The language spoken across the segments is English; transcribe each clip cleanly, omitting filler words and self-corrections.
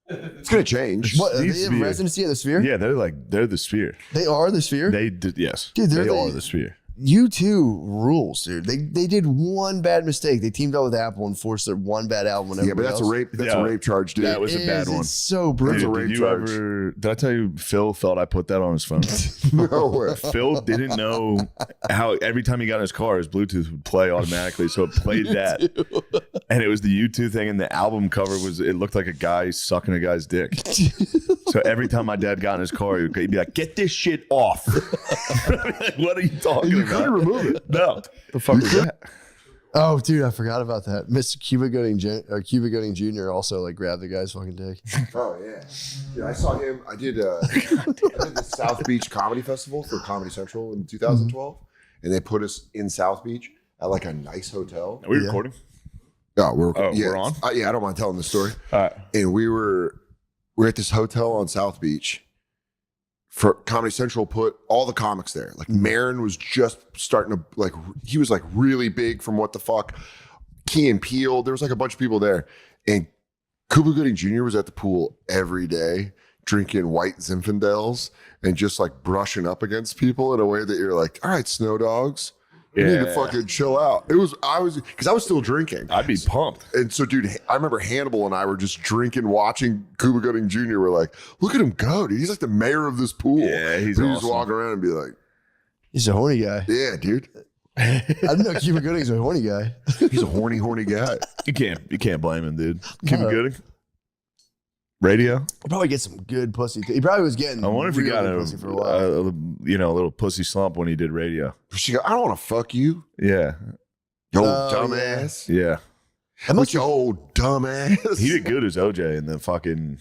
It's gonna change. What? Are they in residency at the Sphere? Yeah, they're the Sphere. They are the Sphere. They did, yes. Dude, they are the Sphere. U2 rules, dude. They did one bad mistake. They teamed up with Apple and forced their one bad album. Yeah, but that's a rape. That's a rape charge, dude. That was a bad one. It's so brutal. Dude, did I tell you Phil thought I put that on his phone? No way. Phil didn't know how every time he got in his car, his Bluetooth would play automatically. So it played that. And it was the U2 thing. And the album cover it looked like a guy sucking a guy's dick. So every time my dad got in his car, he'd be like, "Get this shit off." Like, what are you talking about? You couldn't remove it. No. The fuck was that? Oh, dude, I forgot about that. Mr. Cuba Gooding Jr. also like grabbed the guy's fucking dick. Oh yeah. Yeah, I saw him. I did the South Beach Comedy Festival for Comedy Central in 2012, and they put us in South Beach at like a nice hotel. Are we recording? Yeah, we're on. Yeah, I don't mind telling the story. All right. And we're at this hotel on South Beach. For Comedy Central put all the comics there. Like Marin was just starting to he was like really big from What the Fuck. Key and Peele. There was like a bunch of people there. And Cuba Gooding Jr. was at the pool every day drinking white Zinfandels and just like brushing up against people in a way that you're like, all right, Snow Dogs. You need to fucking chill out. Because I was still drinking. I'd be pumped. And so, dude, I remember Hannibal and I were just drinking, watching Cuba Gooding Jr. We're like, look at him go, dude. He's like the mayor of this pool. Yeah, he's awesome. awesome. Just walk around and be like, he's a horny guy. yeah, dude. I didn't know Cuba Gooding's a horny guy. He's a horny guy. You can't blame him, dude. Cuba Gooding. Radio. He'll probably get some good pussy. He probably was getting. I wonder if he got pussy for a while. a little pussy slump when he did radio. She go, I don't want to fuck you. Yeah. You old dumbass. Yeah. What's your old dumbass? He did good as OJ in the fucking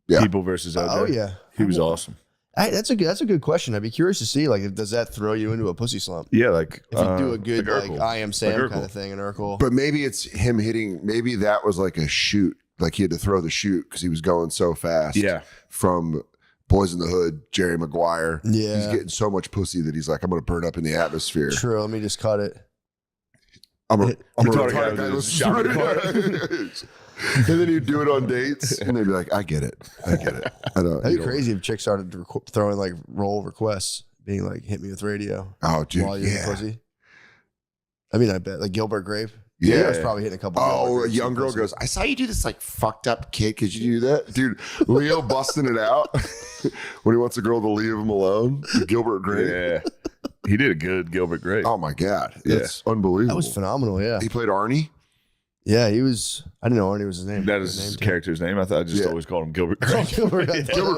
People versus OJ. Oh yeah, he was awesome. That's a good question. I'd be curious to see, like, does that throw you into a pussy slump? Yeah, like if you do a good like I Am Sam like kind of thing in Urkel. But maybe it's him hitting. Maybe that was like a shoot. Like he had to throw the shoot because he was going so fast. Yeah. From Boys in the Hood, Jerry Maguire. Yeah. He's getting so much pussy that he's like, I'm going to burn up in the atmosphere. True. Let me just cut it. I'm a retarded guy with shopping cart. And then he'd do it on dates, and they'd be like, I get it. I don't. That'd be crazy if chicks started throwing like role requests, being like, hit me with radio. Oh, dude. While you're in pussy. I mean, I bet. Like Gilbert Grape. Yeah. I was probably hitting a couple. Oh, a young girl goes, I saw you do this like fucked up kid. Could you do that? Dude, Leo busting it out when he wants a girl to leave him alone. Gilbert Grape. Yeah. He did a good Gilbert Grape. Oh my God. It's unbelievable. That was phenomenal, yeah. He played Arnie? Yeah, he was. I didn't know Arnie was his name. That is his character's name. I thought I just always called him Gilbert Grape. Gilbert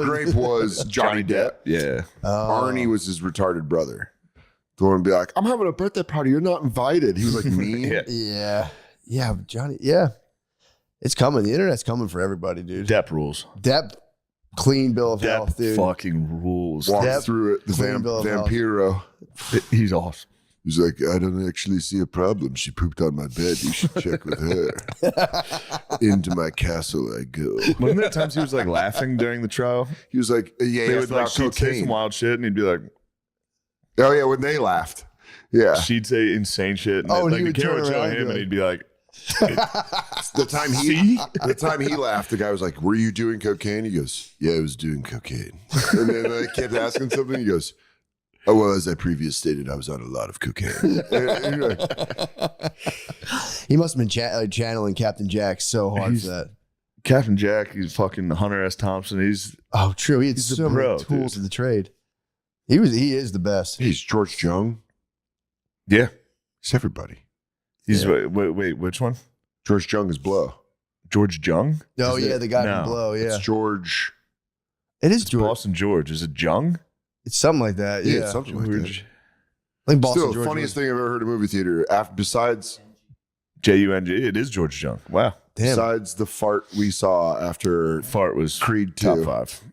Grape was Johnny Depp. Yeah. Arnie was his retarded brother. The one would be like, I'm having a birthday party. You're not invited. He was like mean. Yeah, Johnny. Yeah. It's coming. The internet's coming for everybody, dude. Depp rules. Depp, clean bill of health, dude. Fucking rules. Walked through it. The Vampiro. He's awesome. He's like, I don't actually see a problem. She pooped on my bed. You should check with her. Into my castle I go. Wasn't there times he was like laughing during the trial? He was like, yeah, they would like she'd say some wild shit, and he'd be like, oh yeah, when they laughed, yeah, she'd say insane shit. And and like he the camera would show him, and he'd be like, the time he laughed, the guy was like, were you doing cocaine? He goes, yeah, I was doing cocaine. And then they kept asking something. He goes, oh, well, as I previously stated, I was on a lot of cocaine. He must have been channeling Captain Jack so hard for that. Captain Jack, he's fucking Hunter S. Thompson. He's true. He had so many tools of the trade. He is the best. He's George Jung. Yeah. He's everybody. He's wait, which one? George Jung is Blow. George Jung? Oh, yeah, the guy from Blow, yeah. It's George. It is it's George. Boston George. Is it Jung? It's something like that. Yeah, something like that. I think Boston Still, George funniest thing I've ever heard in a movie theater. Besides Jung, it is George Jung. Wow. Damn. Besides the fart we saw after Fart was Creed 2. top 5.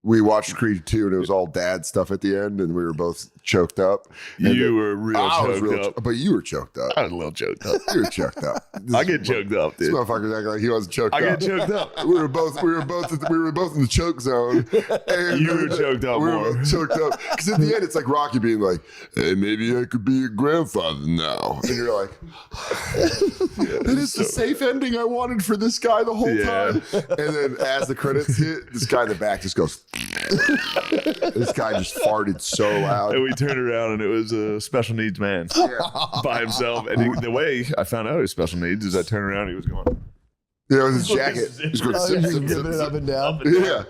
we watched Creed 2 and it was all dad stuff at the end and we were both choked up. And You were real choked up. but you were choked up. I was a little choked up. You were choked up. I get choked up, This dude. motherfucker's acting like he wasn't choked up. I get choked up. We were both in the choke zone. And You were choked up we were more. both choked up. Because at the end, it's like Rocky being like, "Hey, maybe I could be your grandfather now." And you're like, "That is the safe ending I wanted for this guy the whole time." And then as the credits hit, this guy in the back just goes. This guy just farted so loud. And we turned around and it was a special needs man by himself. And the way I found out he was special needs is I turned around and he was going. Yeah, with his jacket. He's going Oh, zip, you're zip, giving zip, it up zip. and down. Yeah.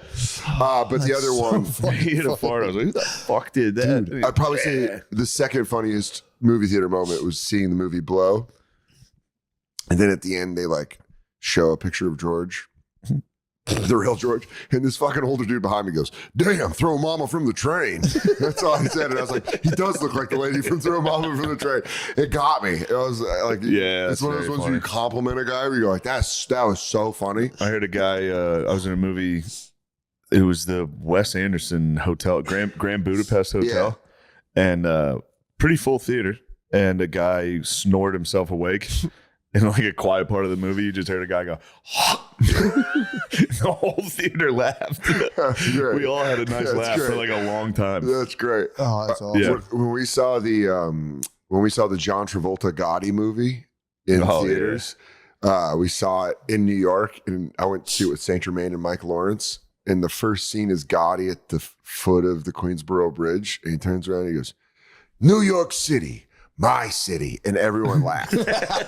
But the other one, He hit a fart. I was like, who the fuck did that? dude, I'd probably say the second funniest movie theater moment was seeing the movie Blow. And then at the end, they like show a picture of George. The real George. And this fucking older dude behind me goes, "Damn, throw mama from the train." That's all he said. And I was like, he does look like the lady from Throw Mama from the Train. It got me. It was like, Yeah, it's that's one of those very ones where funny. you compliment a guy where you're like, that was so funny. I heard a guy, I was in a movie, it was the Wes Anderson Hotel, Grand Budapest Hotel, and pretty full theater. And a guy snored himself awake. In like a quiet part of the movie, you just heard a guy go, the whole theater laughed. That's great. We all had a nice That's laugh for great. like a long time. That's great. Oh, that's awesome. Yeah. When we saw the John Travolta Gotti movie in theaters, we saw it in New York, and I went to see it with Saint Germain and Mike Lawrence. And the first scene is Gotti at the foot of the Queensboro Bridge, and he turns around and he goes, "New York City. My city," and everyone laughed.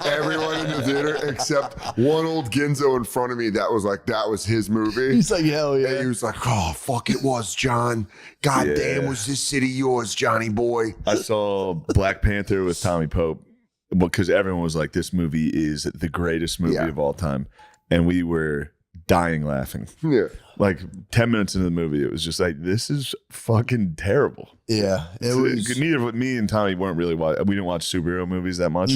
Everyone in the theater except one old Ginzo in front of me. That was his movie. He's like, hell And yeah. he was like, "Oh fuck, it was John. God damn, was this city yours, Johnny boy?" I saw Black Panther with Tommy Pope because everyone was like, this movie is the greatest movie of all time. And we were dying laughing. Yeah. Like 10 minutes into the movie, it was just like, this is fucking terrible. Yeah. It was. Neither of me and Tommy weren't really we didn't watch superhero movies that much.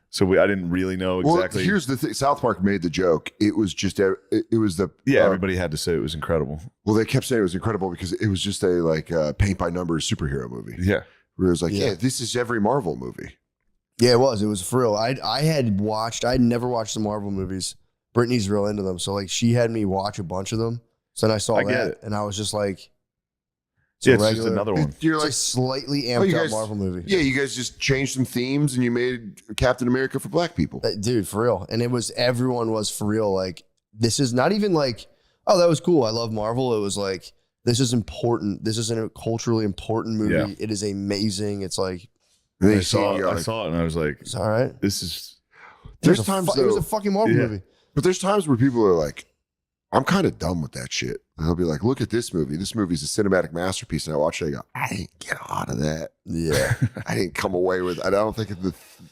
So I didn't really know exactly. Well, here's the thing. South Park made the joke. It was just it was the everybody had to say it was incredible. Well, they kept saying it was incredible because it was just a paint by numbers superhero movie. Yeah. Where it was like, yeah, this is every Marvel movie. Yeah, it was. It was for real. I'd never watched the Marvel movies. Brittany's real into them. So like she had me watch a bunch of them. So then I saw that and I was just like, it's just another one. You're it's like a slightly amped up Marvel movie. Yeah, you guys just changed some themes and you made Captain America for black people. Dude, for real. And everyone was for real. Like, this is not even like, oh, that was cool. I love Marvel. It was like, this is important. This is a culturally important movie. Yeah. It is amazing. It's like, I saw it and I was like, it's all right. this is. There's times it was a fucking Marvel movie. But there's times where people are like, I'm kind of done with that shit. And they'll be like, look at this movie. This movie's a cinematic masterpiece. And I watch it, I go, I didn't get out of that. Yeah. I didn't come away with I don't think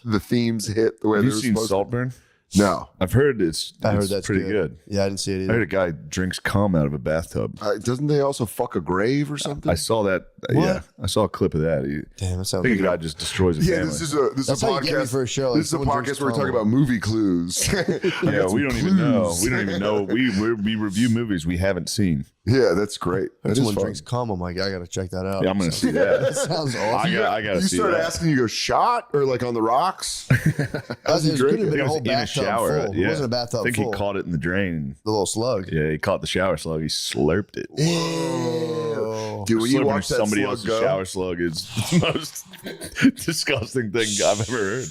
the themes hit the way Have they you were seen supposed Saltburn? to. No. I've heard I heard that's pretty good. Yeah, I didn't see it I either. heard a guy drinks cum out of a bathtub. Doesn't they also fuck a grave or something? I saw that. Yeah, I saw a clip of that. Damn, that I sounds think a like guy just destroys his family. this is a That's how you get me podcast. for a show. Like, This is a someone drinks podcast where we're talking cum. about movie clues. Yeah, we don't even know. We don't even know. We review movies we haven't seen. Yeah, that's great. That is Someone fun. drinks cum. I'm like, I gotta check that out. Yeah, I'm gonna see that. That sounds awesome. I gotta You see start that. asking, you go shot or like on the rocks? How's he It could have drinking? been It a was whole in a bathtub shower. full. It Yeah. wasn't a bathtub I think full. he caught it in the drain. The little slug. Yeah, he caught the shower slug. He slurped it. Ew. Dude, when you Slurping watch that somebody slug else's go, shower slug is the most disgusting thing I've ever heard.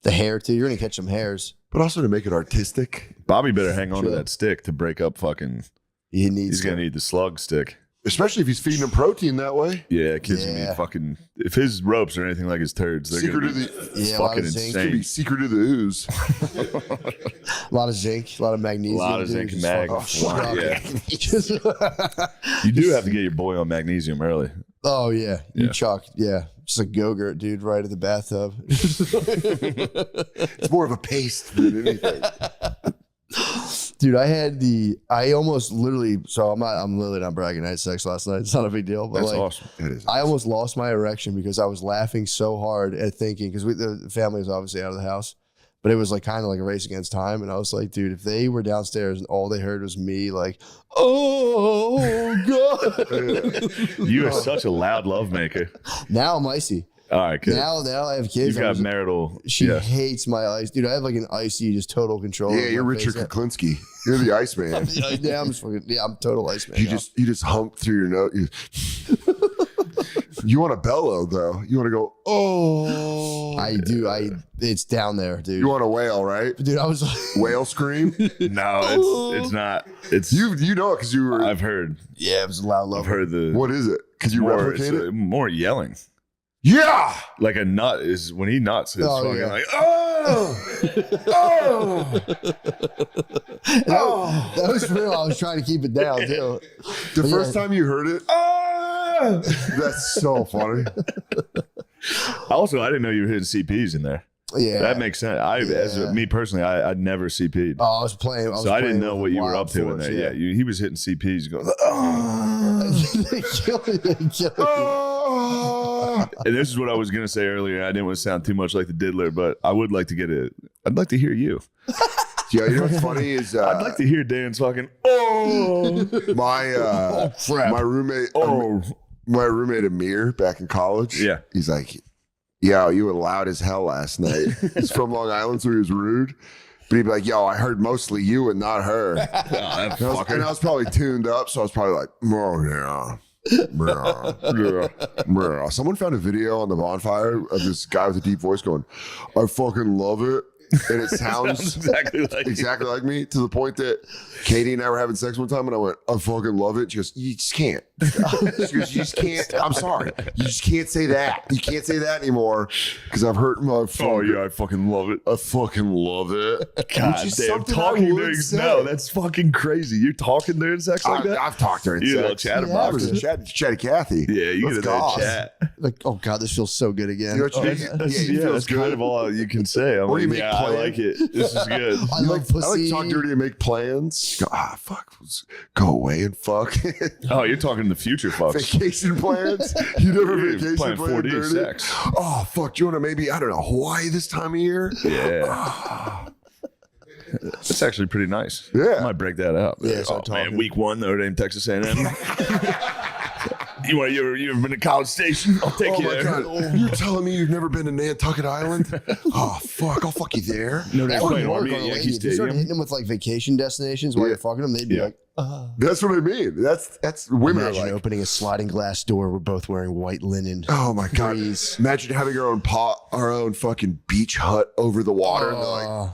The hair too. You're gonna catch some hairs. but also to make it artistic, Bobby better hang on to Sure. that stick to break up fucking. He needs He's gonna need the slug stick. especially if he's feeding him protein that way. Yeah, kids gonna Yeah. be fucking. If his ropes are anything like his turds, they're Secret gonna of be the a lot fucking of zinc. could be insane. secret of the ooze. a lot of zinc, a lot of magnesium. A lot of dude. zinc and Just mag. fucking- You do have to get your boy on magnesium early. Oh yeah, you Yeah. chuck. Yeah, just a Go-Gurt, dude, right at the bathtub. It's more of a paste than anything. Dude, I almost literally. So I'm literally not bragging. I had sex last night. It's not a big deal. But That's like, awesome. It is. I almost lost my erection because I was laughing so hard at thinking because the family was obviously out of the house, but it was like kind of like a race against time. And I was like, dude, if they were downstairs and all they heard was me, like, oh God. You are such a loud lovemaker. Now I'm icy. All right, good. Now I have kids. You've got marital. She hates my ice, dude. I have like an icy, just total control. Yeah, you're Richard Kuklinski. You're the Iceman. I'm total Iceman. You just hump through your nose. You want to bellow though. You want to go. Oh, I do. It's down there, dude. You want a whale, right? Dude, I was like, whale scream. No, it's not. It's you know it because you were. I've heard. Yeah, it was a loud. I've heard the. What is it? Because you replicate it. More yelling. Yeah, like a nut is when he nuts. It's fucking like That was real. I was trying to keep it down too. The first time you heard it, that's so funny. Also, I didn't know you were hitting CPs in there. Yeah, that makes sense. As me personally, I'd never CP'd. Oh, I was playing. I didn't know what you were up to in there. Yeah, he was hitting CPs, going. And this is what I was gonna say earlier. I didn't want to sound too much like the diddler, but I would like to get it. I'd like to hear you. Yeah, you know what's funny is I'd like to hear Dan's fucking. My roommate. My roommate Amir back in college. Yeah, he's like, "Yo, you were loud as hell last night." He's from Long Island, so he was rude. But he'd be like, "Yo, I heard mostly you and not her." And I was probably tuned up, so I was probably like, "Oh yeah." Someone found a video on the bonfire of this guy with a deep voice going, "I fucking love it." And it sounds exactly like me, to the point that Katie and I were having sex one time and I went, "I fucking love it." She goes, "You just can't." She goes, "You just can't. I'm sorry. You just can't say that. You can't say that anymore because I've hurt my phone." Oh yeah, I fucking love it. I fucking love it. God damn, talking during no, that's fucking crazy. You're talking during sex like that? I've talked during sex. Chatterbox. Chatty Cathy. Yeah, you get that chat. Like, oh God, this feels so good again. You know what that's kind of all you can say. I'm like, yeah, I like it. This is good. I like pussy. I like to talk dirty and make plans. Go, fuck. Go away and fuck. Oh, you're talking the future fucks. Vacation plans? You never vacation plan plan 4D dirty? Sex. Oh, fuck. Do you want to maybe, I don't know, Hawaii this time of year? Yeah. That's actually pretty nice. Yeah. I might break that up. Yeah, man, week 1, Notre Dame, Texas A&M. You ever been to College Station? I'll take you there. God. You're telling me you've never been to Nantucket Island? Oh, fuck. I'll fuck you there. No, that would work on a lady. If you start hitting them with like vacation destinations while you're fucking them, they'd be like, That's what I mean. That's women imagine are like. opening a sliding glass door. We're both wearing white linen. Oh my God. Please. Imagine having our own fucking beach hut over the water. And they're like,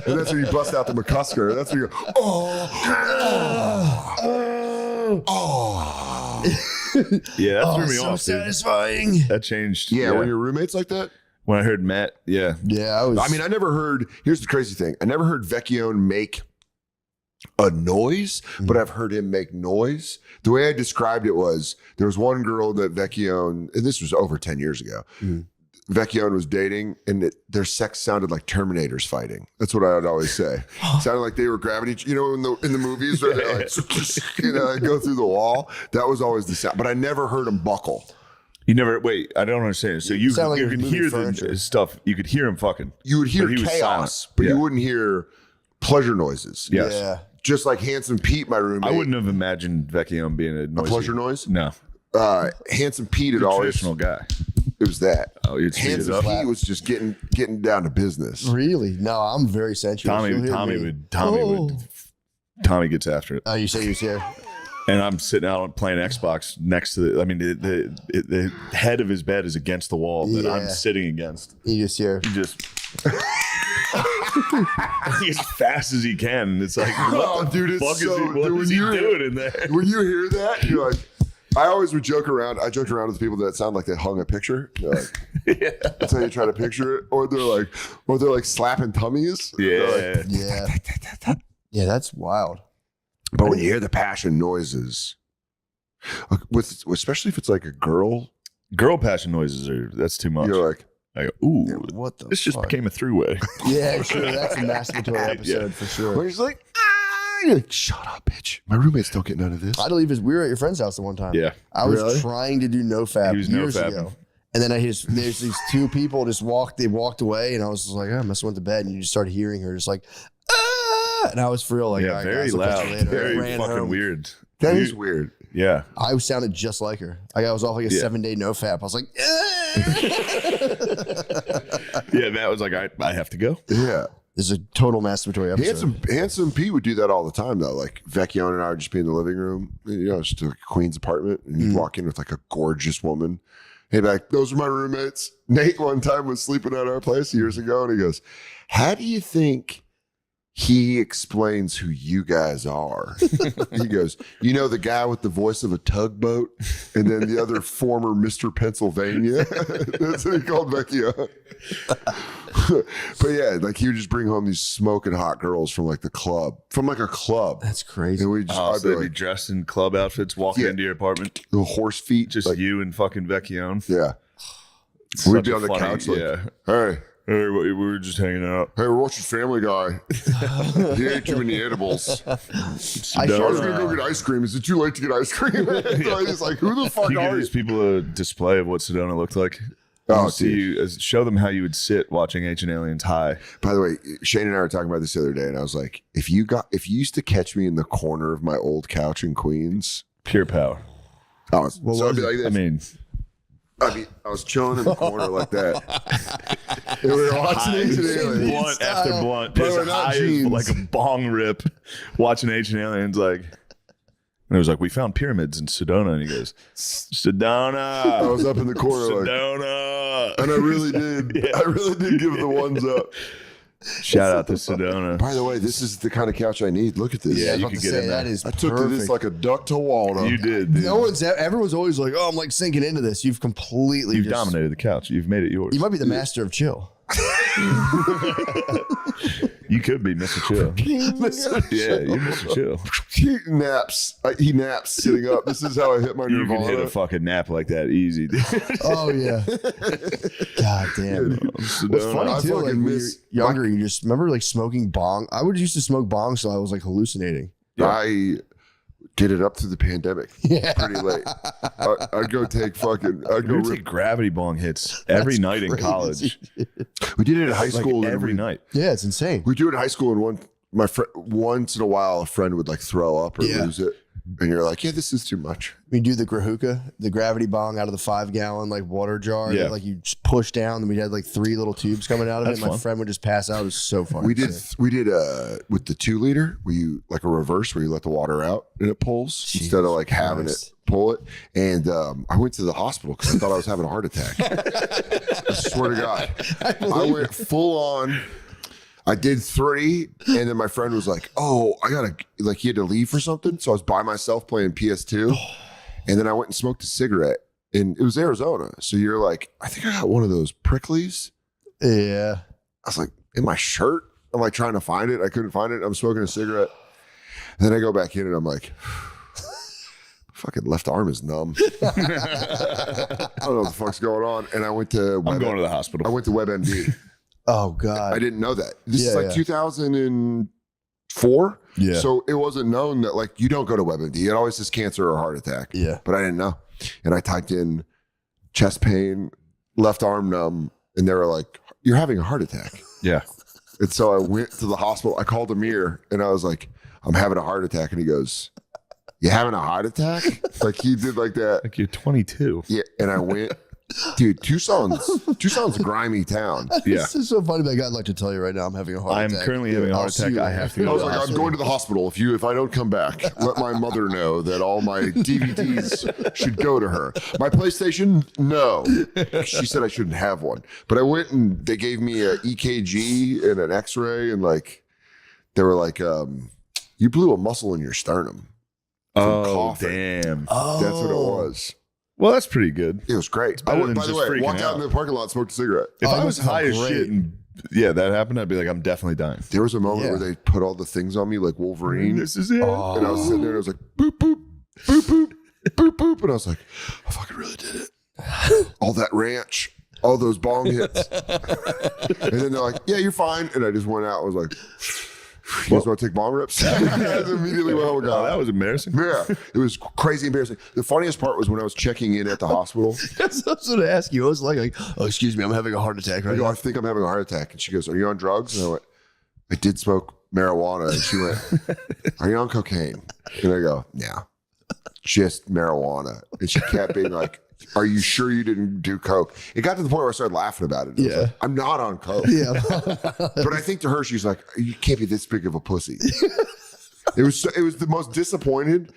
and that's when you bust out the McCusker. That's when you go, Yeah, that threw me so off. satisfying. Dude. That changed. Yeah, when your roommates like that? When I heard Matt, Yeah, I mean, I never heard, here's the crazy thing. I never heard Vecchione make a noise, but I've heard him make noise. The way I described it was, there was one girl that Vecchione, and this was over 10 years ago, Vecchione was dating, and their sex sounded like Terminators fighting. That's what I would always say. Sounded like they were grabbing each, in the movies where they like, go through the wall. That was always the sound. But I never heard them buckle. You never, wait, I don't understand. So you like could hear the stuff. You could hear him fucking. You would hear chaos, but you wouldn't hear pleasure noises. Yes. Yeah. Just like Handsome Pete, my roommate. I wouldn't have imagined Vecchione being a noisy. A pleasure noise? No. Handsome Pete had always. Traditional guy. It was that. Oh, you'd speed it Handsome up. Pete was just getting down to business. Really? No, I'm very sensual. Tommy gets after it. Oh, you say he was here? And I'm sitting out playing Xbox next to the head of his bed is against the wall that I'm sitting against. You just hear. He just as fast as he can. It's like, what the fuck is he doing in there? When you hear that, you're like, I always would joke around. I joked around with people that sound like they hung a picture. They're like, that's how you try to picture it. Or they're like slapping tummies. Yeah. Yeah, that's wild. But when you hear the passion noises, especially if it's like a girl passion noises that's too much. You're like, ooh, what the this just became a three-way. Yeah, sure. That's a masturbatory episode for sure. Where he's like, you're like, shut up, bitch. My roommates don't get none of this. I believe we were at your friend's house the one time. Yeah. I was trying to do no fab years ago. And then there's these two people they walked away, and I was just like, I must have went to bed, and you just started hearing her just like, ah! And I was for real like, yeah, very loud, very fucking weird. That is weird. Yeah. I sounded just like her. I was off like a 7-day no fap. I was like, yeah, Matt was like, I have to go. Yeah. This is a total masturbatory episode. Handsome Pete would do that all the time though. Like Vecchione and I would just be in the living room, just like a queen's apartment, and you'd walk in with like a gorgeous woman. He'd be like, those are my roommates. Nate one time was sleeping at our place years ago, and he goes, how do you think he explains who you guys are? He goes, the guy with the voice of a tugboat, and then the other former Mr. Pennsylvania. That's what he called Vecchione. But yeah, like he would just bring home these smoking hot girls from like a club. That's crazy. And so they'd be dressed in club outfits, walking into your apartment. The horse feet. Just like, you and fucking Vecchione. Yeah. We'd be on the couch like, hey, we were just hanging out. Hey, we're watching Family Guy. He ate too many edibles. I was going to go get ice cream. Is it too late to get ice cream? So he's like, who the fuck are you? These people a display of what Sedona looked like. Show them how you would sit watching Ancient Aliens high. By the way, Shane and I were talking about this the other day, and I was like, if you used to catch me in the corner of my old couch in Queens, pure power. I'd be like this. I was chilling in the corner like that. And we were watching Ancient Aliens. Blunt after blunt. Like a bong rip. Watching Ancient Aliens like... And it was like, we found pyramids in Sedona. And he goes, Sedona. I was up in the corner Sedona. Like, and I really did. Yeah. I really did give the ones up. Shout out to Sedona. By the way, this is the kind of couch I need. Look at this. Yeah, you could get in there. I took to this like a duck to water. You did, dude. Everyone's always like, oh, I'm like sinking into this. You've dominated the couch. You've made it yours. You might be the master of chill. You could be Mr. Chill. Yeah, you're Mr. Chill. He naps. He naps sitting up. This is how I hit my nirvana. You can hit a fucking nap like that easy. Oh yeah. God damn. What's funny too, like when you're younger, you just remember like smoking bong. I would used to smoke bong, so I was like hallucinating. Yeah. I did it up through the pandemic. Yeah. Pretty late. I'd go take gravity bong hits every night in college. We did it in high school every night. Yeah, it's insane. We do it in high school, and once in a while a friend would like throw up or lose it. And you're like, yeah, this is too much. We do the grahuka, the gravity bong out of the 5-gallon like water jar. Yeah. That, like you just push down, and we had like 3 little tubes coming out of it. My friend would just pass out. It was so fun. We did with the 2-liter, where you like a reverse where you let the water out and it pulls instead of like having it pull it. And I went to the hospital because I thought I was having a heart attack. I swear to God, I went full on. I did 3, and then my friend was like, oh, he had to leave for something. So I was by myself playing PS2. And then I went and smoked a cigarette, and it was Arizona. So you're like, I think I got one of those pricklies. Yeah. I was like, in my shirt? I'm like trying to find it. I couldn't find it. I'm smoking a cigarette. And then I go back in, and I'm like, fucking left arm is numb. I don't know what the fuck's going on. And I'm going to the hospital. I went to WebMD. Oh God. I didn't know that. This is like 2004. Yeah. So it wasn't known that like you don't go to WebMD. It always says cancer or heart attack. Yeah. But I didn't know. And I typed in chest pain, left arm numb, and they were like, you're having a heart attack. Yeah. And so I went to the hospital. I called Amir and I was like, I'm having a heart attack. And he goes, you having a heart attack? Like he did like that. Like you're 22. Yeah. And I went. Dude, Tucson's a grimy town. Yeah. This is so funny that I'd like to tell you right now I'm having a heart attack. I'm currently having a heart attack. I have to go. I was like, I'm going to the hospital. If I don't come back, let my mother know that all my DVDs should go to her. My PlayStation, no. She said I shouldn't have one. But I went and they gave me an EKG and an X-ray, and like they were like, you blew a muscle in your sternum. Oh, damn. Oh. That's what it was. Well, that's pretty good. It was great. By the way, walked out in the parking lot, smoked a cigarette. If I was high as shit and that happened, I'd be like, I'm definitely dying. There was a moment where they put all the things on me like Wolverine. This is it. Oh. And I was sitting there and I was like, boop, boop, boop, boop, boop, boop. And I was like, I fucking really did it. All that ranch, all those bong hits. And then they're like, yeah, you're fine. And I just went out and was like, You guys want to take bomb rips? That's immediately what I would go. That was embarrassing. Yeah, it was crazy embarrassing. The funniest part was when I was checking in at the hospital. That's what I was going to ask you. I was like, oh, excuse me, I'm having a heart attack right I go, now. I think I'm having a heart attack. And she goes, are you on drugs? And I went, I did smoke marijuana. And she went, are you on cocaine? And I go, yeah, just marijuana. And she kept being like, are you sure you didn't do coke? It got to the point where I started laughing about it. Yeah. Like, I'm not on coke. Yeah. But I think to her, she's like, you can't be this big of a pussy. It was the most disappointed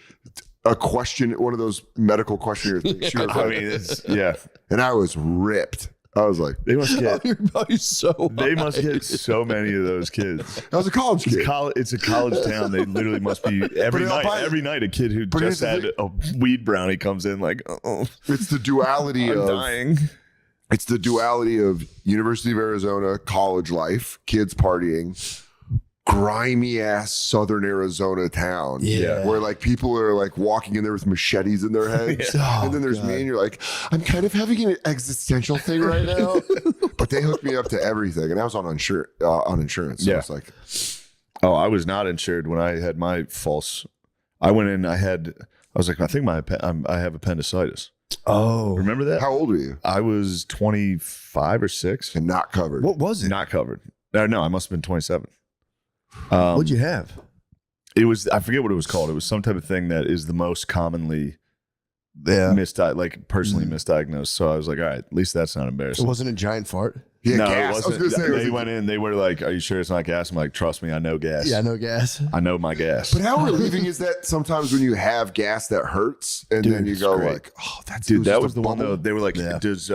question, one of those medical questionnaire things. She was I like, mean, it's, yeah. and I was ripped. I was like, They must get. You're probably so They must get so many of those kids. I was a college kid. It's a college town. They literally must be every night. A kid who just had a weed brownie comes in like, oh, It's the duality I'm of dying. It's the duality of University of Arizona college life, kids partying, grimy ass Southern Arizona town. Yeah. Where like people are like walking in there with machetes in their heads. Oh, and then there's me and you're like, I'm kind of having an existential thing right now. But they hooked me up to everything. And I was on insurance. So Yeah. it's like, Oh, I was not insured when I had my false. I went in. I was like, I think I have appendicitis. Oh. Remember that? how old are you? I was 25 or 6. And not covered. What was it? Not covered. No, I must have been 27. What'd you have? It was, I forget what it was called. It was some type of thing that is the most commonly personally misdiagnosed. So I was like, all right, at least that's not It embarrassing. wasn't a giant fart. Yeah, No, gas. it I was wasn't. gonna say, They went in, they were like, are you sure it's not gas? I'm like, trust me, I know gas. Yeah, no gas. I know my gas. but how relieving is that sometimes when you have gas that hurts and then you it's go great. like, oh, that's Dude, that just was a the one bubble. though. They were like, Yeah. does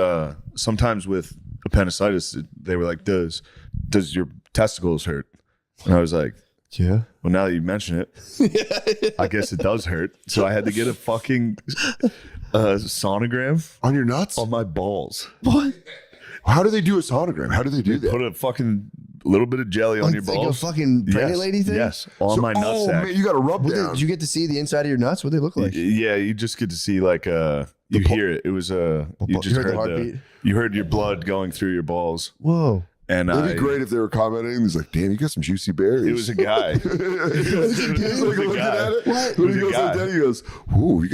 sometimes with appendicitis, they were like, does your testicles hurt? And I was like, Yeah. well, now that you mention it, I guess it does hurt. So I had to get a fucking sonogram On your nuts? on my balls. What? How do they do a sonogram? How do they do that? Put a fucking little bit of jelly on your Like a balls. fucking pregnant lady thing? Yes, on my Oh nutsack. man, you got to rub What down. did you get to see the inside of your nuts? What they look like? Yeah, you just get to see like you hear it. It was you just heard the heard heartbeat? you heard your blood going through your balls, Whoa. and It'd be great if they were commenting. He's like, "Damn, you got some juicy berries." It was a guy. He's like looking at it. What? When It was he a goes guy. like that, he goes, "Ooh, you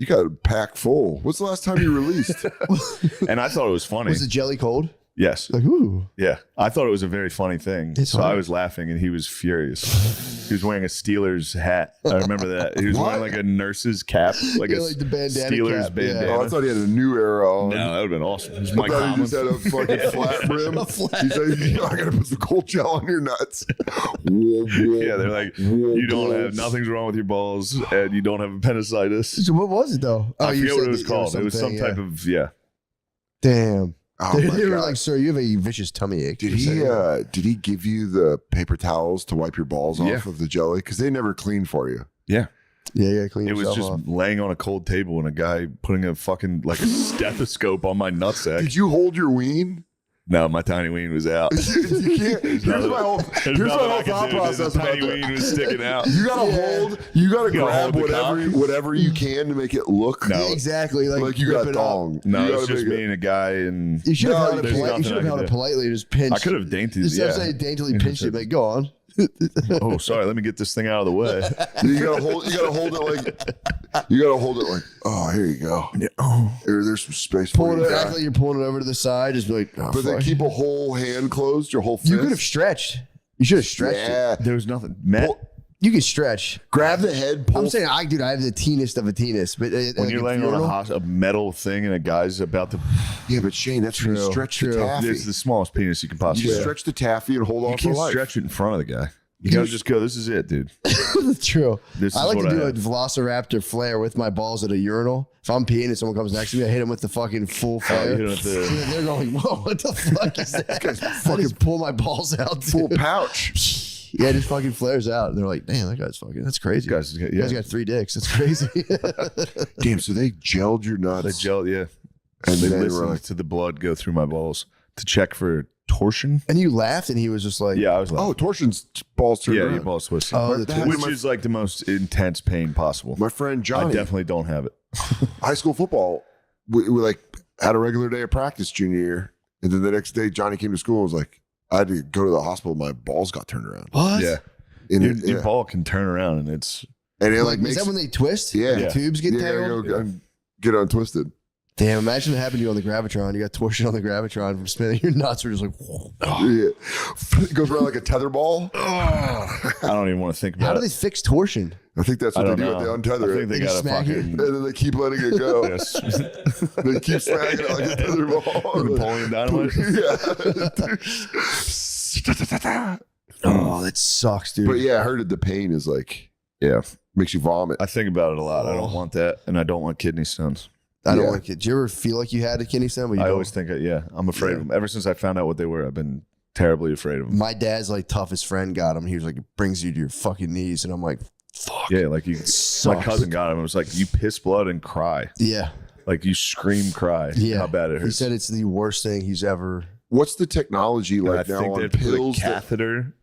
got a pack full. What's the last time you released?" And I thought it was funny. Was the jelly cold? Yes. Like, ooh. Yeah. I thought it was a very funny thing. It's so I hard. was laughing and he was furious. He was wearing a Steelers hat. I remember that. He was wearing like a nurse's cap, like Yeah, a like the bandana Steelers cap, yeah. bandana. Oh, I thought he had a new era on. No, that would have been awesome. It was I Mike thought he Tomlin. just had a fucking flat brim. He said, "I gotta put some cold gel on your nuts." Yeah, they're like, you don't have, nothing's wrong with your balls and you don't have appendicitis. So what was it though? I you forget said what it was that called. It was some something, type of, yeah. Damn. Oh They my were God. like, sir, you have a vicious tummy ache. Did You said, he give you the paper towels to wipe your balls Yeah. off of the jelly? Because they never cleaned for you. Yeah. yeah, clean It was yourself just off. laying on a cold table and a guy putting a fucking, like a stethoscope on my nutsack. Did you hold your ween? No, my tiny ween was out. You can't. Here's my whole thought process The about tiny that. ween was sticking out. You gotta hold. You gotta You gotta grab hold the whatever you can to make it look No. Exactly. like you got rip it up. dong. No, you it's gotta just make me and a guy, and You should have No, held it there's polite. You nothing should I have can held it do. politely and just pinched. I could have dainted. Just Yeah. say daintily pinched it, like, go on. Oh, sorry. Let me get this thing out of the way. You gotta hold it like. Oh, here you go. There's some space for Pulling you. it, act like you're pulling it over to the side, just be like, oh, But then fuck. keep a whole hand closed. Your whole fist. You could have stretched. You should have stretched it. Yeah. There was nothing. Matt, Pull- You can stretch. grab the head. Pull. I'm saying, I have the teenest of a teenest, but when you're laying on a metal thing and a guy's about to, Yeah, but Shane, that's when you True, stretch true. the taffy. it's the smallest penis you can possibly. You stretch the taffy and hold You on for can't life. stretch it in front of the guy. You gotta just go. This is it, dude. True. This I is like what to I do a have. velociraptor flare with my balls at a urinal. If I'm peeing and someone comes next to me, I hit them with the fucking full flare. you hit 'em with the- And they're going, whoa, what the fuck is that? I just pull my balls out. Full Dude. pouch. Yeah, it just fucking flares out. And they're like, damn, that guy's fucking, that's crazy. Guys, You guys got 3 dicks. That's crazy. Damn, so they gelled your nuts. They gel, yeah. And They then they were listened like, to the blood go through my balls to check for torsion. And you laughed, and he was just like, Yeah, I was like, oh, torsion's balls turned yeah, around. your balls twisted. Oh, the That- twist. Which is like the most intense pain possible. My friend I Johnny, definitely don't have it. high school football, we like had a regular day of practice junior year. And then the next day, Johnny came to school and was like, I had to go to the hospital. My balls got turned around. What? Yeah. Your ball can turn around and it's. And it like is that when they twist? Yeah. The tubes get tangled? Go get untwisted. Damn, imagine it happened to you on the Gravitron. You got torsion on the Gravitron from spinning. Your nuts were just like, whoa. Yeah. It goes around like a tether ball. I don't even want to think about it. How do they fix torsion? I think that's what they do. They untether I think they got a fucking. And then they keep letting it go. Yes. They keep smacking it like a tether ball. Napoleon Dynamite. Yeah. Oh, that sucks, dude. But yeah, I heard the pain is like, makes you vomit. I think about it a lot. I don't want that, and I don't want kidney stones. I don't like it. Did you ever feel like you had a kidney stone? But I always think, I'm afraid of them. Ever since I found out what they were, I've been terribly afraid of them. My dad's like toughest friend got him. He was like, it brings you to your fucking knees. And I'm like, fuck. Yeah, like my cousin got him. It was like, you piss blood and cry. Yeah. Like you scream, cry. Yeah. How bad it hurts. He said it's the worst thing he's ever. What's the technology like now on pills? Catheter.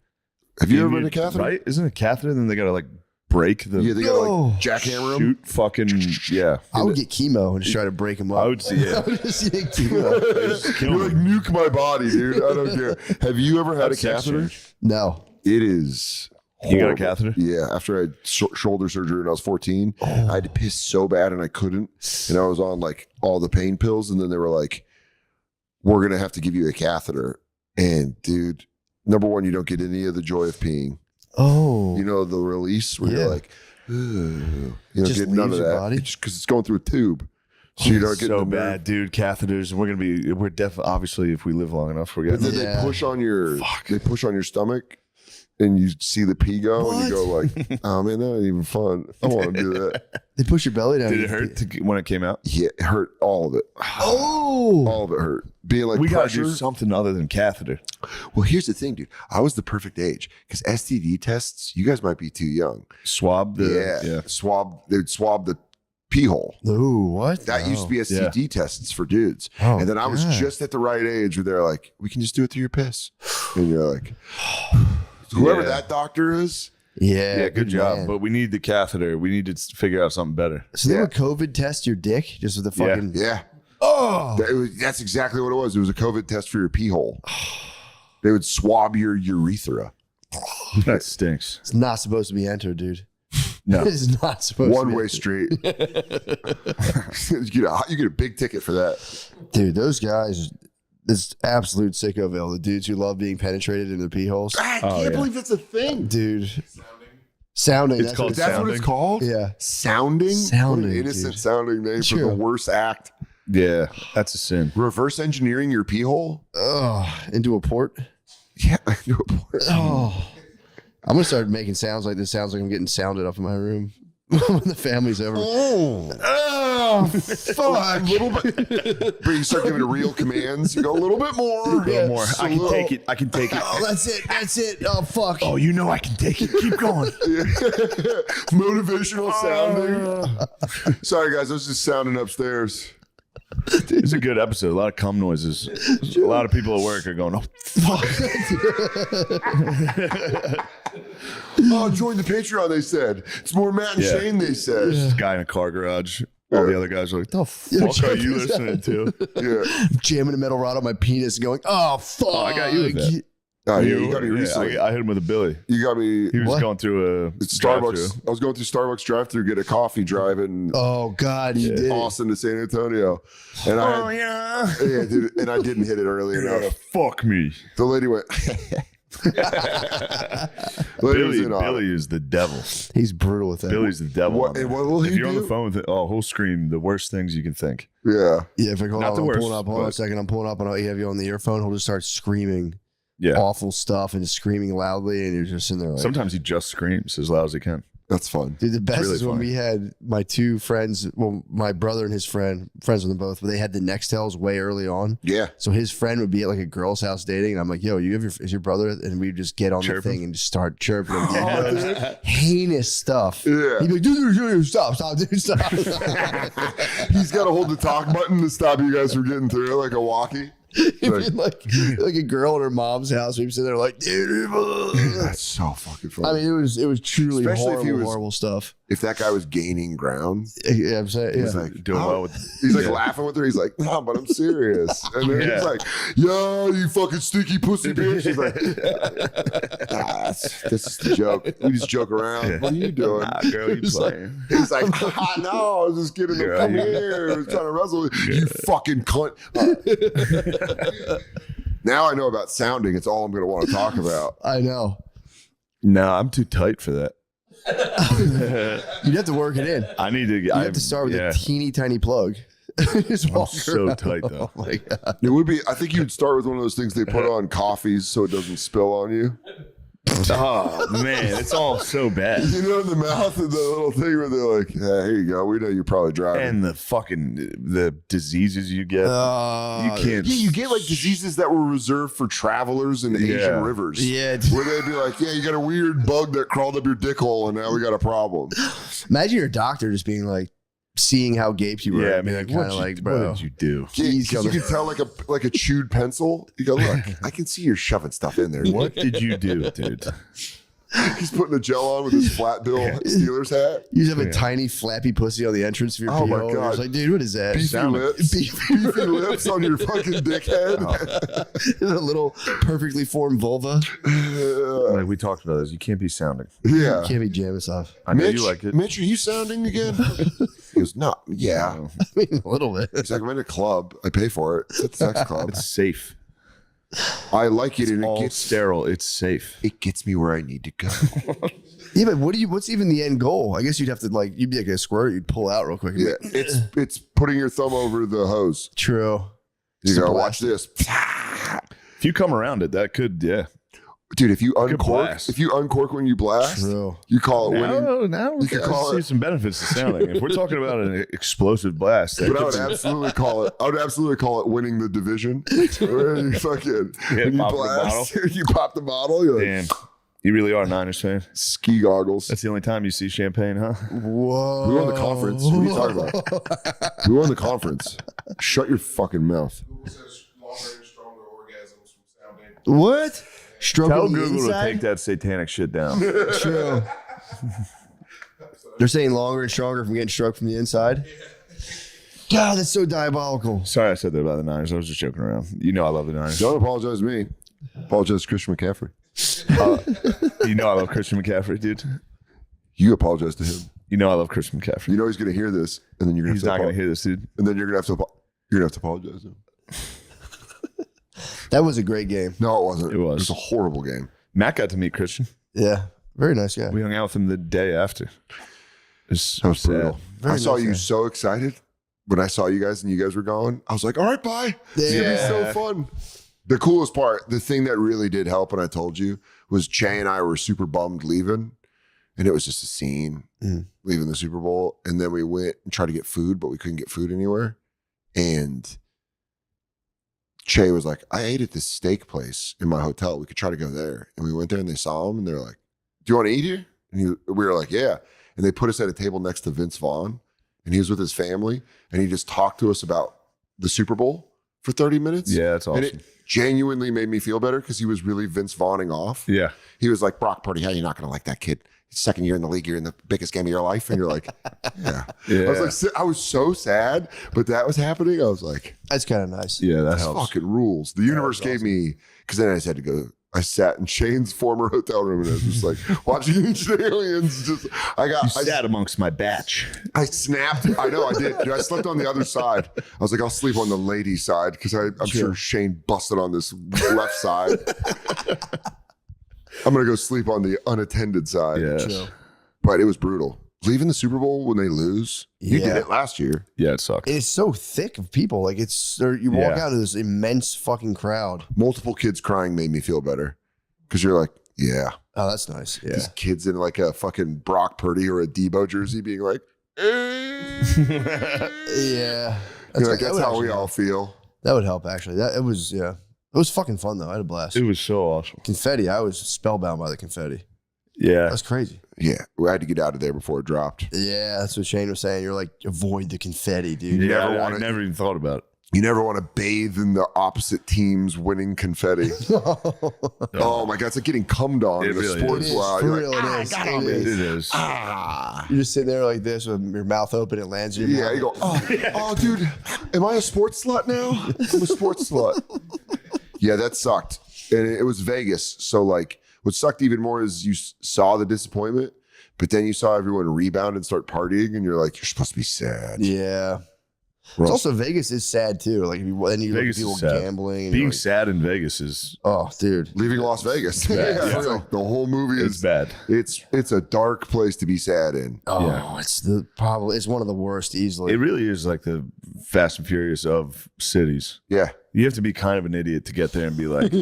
Have you ever been a catheter? Right? Isn't it a catheter? Then they got to like break the. Yeah, they got to like jackhammer them. Shoot fucking, I would get chemo and just try to break him up. I would see it. I would just get chemo. You're like, nuke my body, dude. I don't care. Have you ever had a catheter? No. It is horrible. You got a catheter? Yeah. After I had shoulder surgery when I was 14, I had to piss so bad and I couldn't. And I was on like all the pain pills. And then they were like, we're going to have to give you a catheter. And dude, number one, you don't get any of the joy of peeing. Oh. You know, the release where you're like, you don't just get none of that. Just because it's going through a tube. So you don't get so bad, dude. Catheters. We're definitely, obviously, if we live long enough, we're getting. But then they push on your stomach and you see the pee go and you go like, oh man, that ain't even fun. I want to do that. They push your belly down. Did it hurt when it came out? Yeah, it hurt. All of it. Oh. All of it hurt. Being like, we got to pressure. do something other than catheter. Well, here's the thing, dude. I was the perfect age because STD tests, you guys might be too young. Swab the. Swab. They'd swab the pee hole. Ooh, what? That used to be STD tests for dudes. Oh, and then I was just at the right age where they're like, we can just do it through your piss. And you're like, whoever that doctor is. Yeah, good job. man. But we need the catheter. We need to figure out something better. So they would COVID test your dick just with the fucking. Yeah. Oh. That's exactly what it was. It was a COVID test for your pee hole. They would swab your urethra. That stinks. It's not supposed to be entered, dude. No. It's not supposed to be. One way street. You get a big ticket for that. Dude, those guys, this absolute sickoville. The dudes who love being penetrated in their pee holes. I can't believe that's a thing. Dude. Sounding. It's called That's what it's called? Yeah. Sounding? Sounding, What an innocent dude. sounding name for the worst act. Yeah, that's a sin. Reverse engineering your pee hole? Into a port. Yeah, into a port. Oh. I'm going to start making sounds like this. Sounds like I'm getting sounded up in my room when the family's over. Oh, fuck. A little bit. But you start giving it real commands. You go a little bit more. A little more. I can take it. I can take it. Oh, that's it. That's it. Oh, fuck. Oh, you know I can take it. Keep going. Motivational sounding. Sorry, guys. I was just sounding upstairs. It's a good episode. A lot of cum noises. A lot of people at work are going, oh, fuck. Oh, join the Patreon, they said. It's more Matt and Shane, they said. This guy in a car garage. All the other guys are like, the fuck are you listening to? Yeah. Jamming a metal rod on my penis and going, oh, fuck. Oh, I got you with that. Oh, yeah, you got me recently. I hit him with a Billy. You got me. He was going through a Starbucks. I was going through Starbucks drive-through, get a coffee, driving. Oh God, you did. Austin to San Antonio, and dude, and I didn't hit it early enough. Fuck me. The lady went. Billy is the devil. He's brutal with that. Billy's the devil. What will he do? If you're on the phone with it, he'll scream the worst things you can think. Yeah. Yeah. If I hold Not on, the I'm worst, pulling up. Hold on a second. I'm pulling up, and I have you on the earphone. He'll just start screaming. Yeah. Awful stuff and just screaming loudly, and you're just in there like. Sometimes he just screams as loud as he can. That's fun. Dude, the best really is when funny. we had my two friends, well, my brother and his friend, friends with them both, but they had the Nextels way early on. Yeah. So his friend would be at like a girl's house dating, and I'm like, yo, is your brother? And we'd just get on the thing and just start chirping him. Heinous stuff. Yeah. He'd be like, dude, stop, dude, stop. He's got to hold the talk button to stop you guys from getting through like a walkie. like a girl in her mom's house. We'd sit there like, dude, That's so fucking funny. I mean, it was truly Especially horrible stuff. If that guy was gaining ground, Yeah, I'm saying, he's like doing well with. He's like laughing with her. He's like, no, but I'm serious. And then he's like, yo, you fucking stinky pussy bitch. She's like, this is the joke. We just joke around. Yeah. What are you doing? Nah, girl, you playing. He's like, no, I was just kidding. Come here. I was trying to wrestle with you. You fucking cunt. Now I know about sounding. It's all I'm going to want to talk about. I know. No, I'm too tight for that. You'd have to work it in. I need to. You have to start with a teeny tiny plug. I'm so tight though. Oh my god! It would be. I think you'd start with one of those things they put on coffees so it doesn't spill on you. Oh man, it's all so bad. You know, in the mouth of the little thing where they're like, "Hey, here you go. We know you're probably driving." And the diseases you get, you can't. Yeah, you get like diseases that were reserved for travelers in Asian rivers. Yeah, where they'd be like, "Yeah, you got a weird bug that crawled up your dick hole, and now we got a problem." Imagine your doctor just being like, seeing how gaped you were. Yeah, I mean, kind of like, bro, what did you do? Yeah, 'cause you can tell like a chewed pencil. You go, look, I can see you're shoving stuff in there. What did you do, dude? He's putting a gel on with his flat bill Steelers hat. You just have a tiny flappy pussy on the entrance of your Oh pee my hole. God. It's like, dude, what is that? Beefy lips. Beefy lips on your fucking dickhead. A little perfectly formed vulva. Like we talked about this, you can't be sounding. Yeah. Can't be jamming stuff. I know Mitch, you like it. Mitch, are you sounding again? He goes, no, yeah. I mean, a little bit. He's like, I'm in a club. I pay for it. It's at the sex club. It's safe. I like it, and All it gets sterile. It's safe. it gets me where I need to go. Yeah, but what's even the end goal? I guess you'd have to you'd be like a squirt, you'd pull out real quick. Yeah, it's putting your thumb over the hose. True. You Just go, a watch this. If you come around it, that could, Dude, if you could uncork, blast. when you blast, True. you call it winning. Now You could call I it- see some benefits to sounding. If we're talking about an explosive blast, that But I could would be- absolutely call it. I would absolutely call it winning the division. Where you fucking when you pop the blast, you pop the bottle. You're like, damn, you really are a Niners fan. ski goggles. That's the only time you see champagne, huh? Whoa. We won the conference. What are you talking about? We won the conference. Shut your fucking mouth. What? Stroking Tell the Google to inside? take that satanic shit down. True. They're saying longer and stronger from getting stroked from the inside. God, that's so diabolical. Sorry, I said that about the Niners. I was just joking around. You know I love the Niners. Don't apologize to me. Apologize to Christian McCaffrey. You know I love Christian McCaffrey, dude. You apologize to him. You know I love Christian McCaffrey. You know he's going to hear this, and then you're going He's to. not going to hear this, dude. And then you're going to have to. You're going to have to apologize to him. That was a great game. No, it wasn't. It was. It was a horrible game. Matt got to meet Christian. Yeah. Very nice guy. We hung out with him the day after. It's That was sad. brutal. Very I saw nice you guy. so excited when I saw you guys and you guys were gone. I was like, all right, bye. It's going to be so Yeah. fun. The coolest part, the thing that really did help, and I told you, was Che and I were super bummed leaving. And it was just a scene leaving the Super Bowl. And then we went and tried to get food, but we couldn't get food anywhere. And Che was like, I ate at this steak place in my hotel. We could try to go there. And we went there and they saw him and they're like, do you want to eat here? And we were like, yeah. And they put us at a table next to Vince Vaughn. And he was with his family. And he just talked to us about the Super Bowl for 30 minutes. Yeah, that's awesome. And it genuinely made me feel better because he was really Vince Vaughning off. Yeah. He was like, Brock Purdy, how you not going to like that kid? Second year in the league, you're in the biggest game of your life. And you're like, yeah. Yeah. I was like, I was so sad, but that was happening. I was like, That's kind of nice. Yeah, that this helps. fucking rules. The universe gave me, because then I just had to go. I sat in Shane's former hotel room and I was just like watching Ancient Aliens. Just I sat amongst my batch. I snapped. I know I did. Dude, I slept on the other side. I was like, I'll sleep on the lady side because I'm sure Shane busted on this left side. I'm gonna go sleep on the unattended side. Yeah. But it was brutal. Leaving the Super Bowl when they lose. You did Yeah. it last year. Yeah, it sucks. It's so thick of people. Like you walk Yeah. out of this immense fucking crowd. Multiple kids crying made me feel better because you're like, yeah. Oh, that's nice. Yeah. These kids in like a fucking Brock Purdy or a D.A.W.G.Z jersey being like, Yeah. that's how we all feel. That would help actually. It was fucking fun though. I had a blast. It was so awesome. Confetti. I was spellbound by the confetti. Yeah. That's crazy. Yeah, we had to get out of there before it dropped. Yeah, that's what Shane was saying. You're like, avoid the confetti, dude. You Yeah, never I wanna- never even thought about it. You never want to bathe in the opposite team's winning confetti. Oh my God, it's like getting cummed on in a sports wow. For real, it is. You're just sitting there like this with your mouth open, it lands in your mouth. You go, oh, dude, am I a sports slut now? I'm a sports slut. Yeah, that sucked. And it was Vegas. So like what sucked even more is you saw the disappointment, but then you saw everyone rebound and start partying and you're like, you're supposed to be sad. Yeah. It's also Vegas is sad too. Like you look at people gambling. And being sad in Vegas is dude, leaving Las Vegas. Like the whole movie is bad. It's a dark place to be sad in. It's one of the worst easily. It really is like the Fast and Furious of cities. Yeah. You have to be kind of an idiot to get there and be like,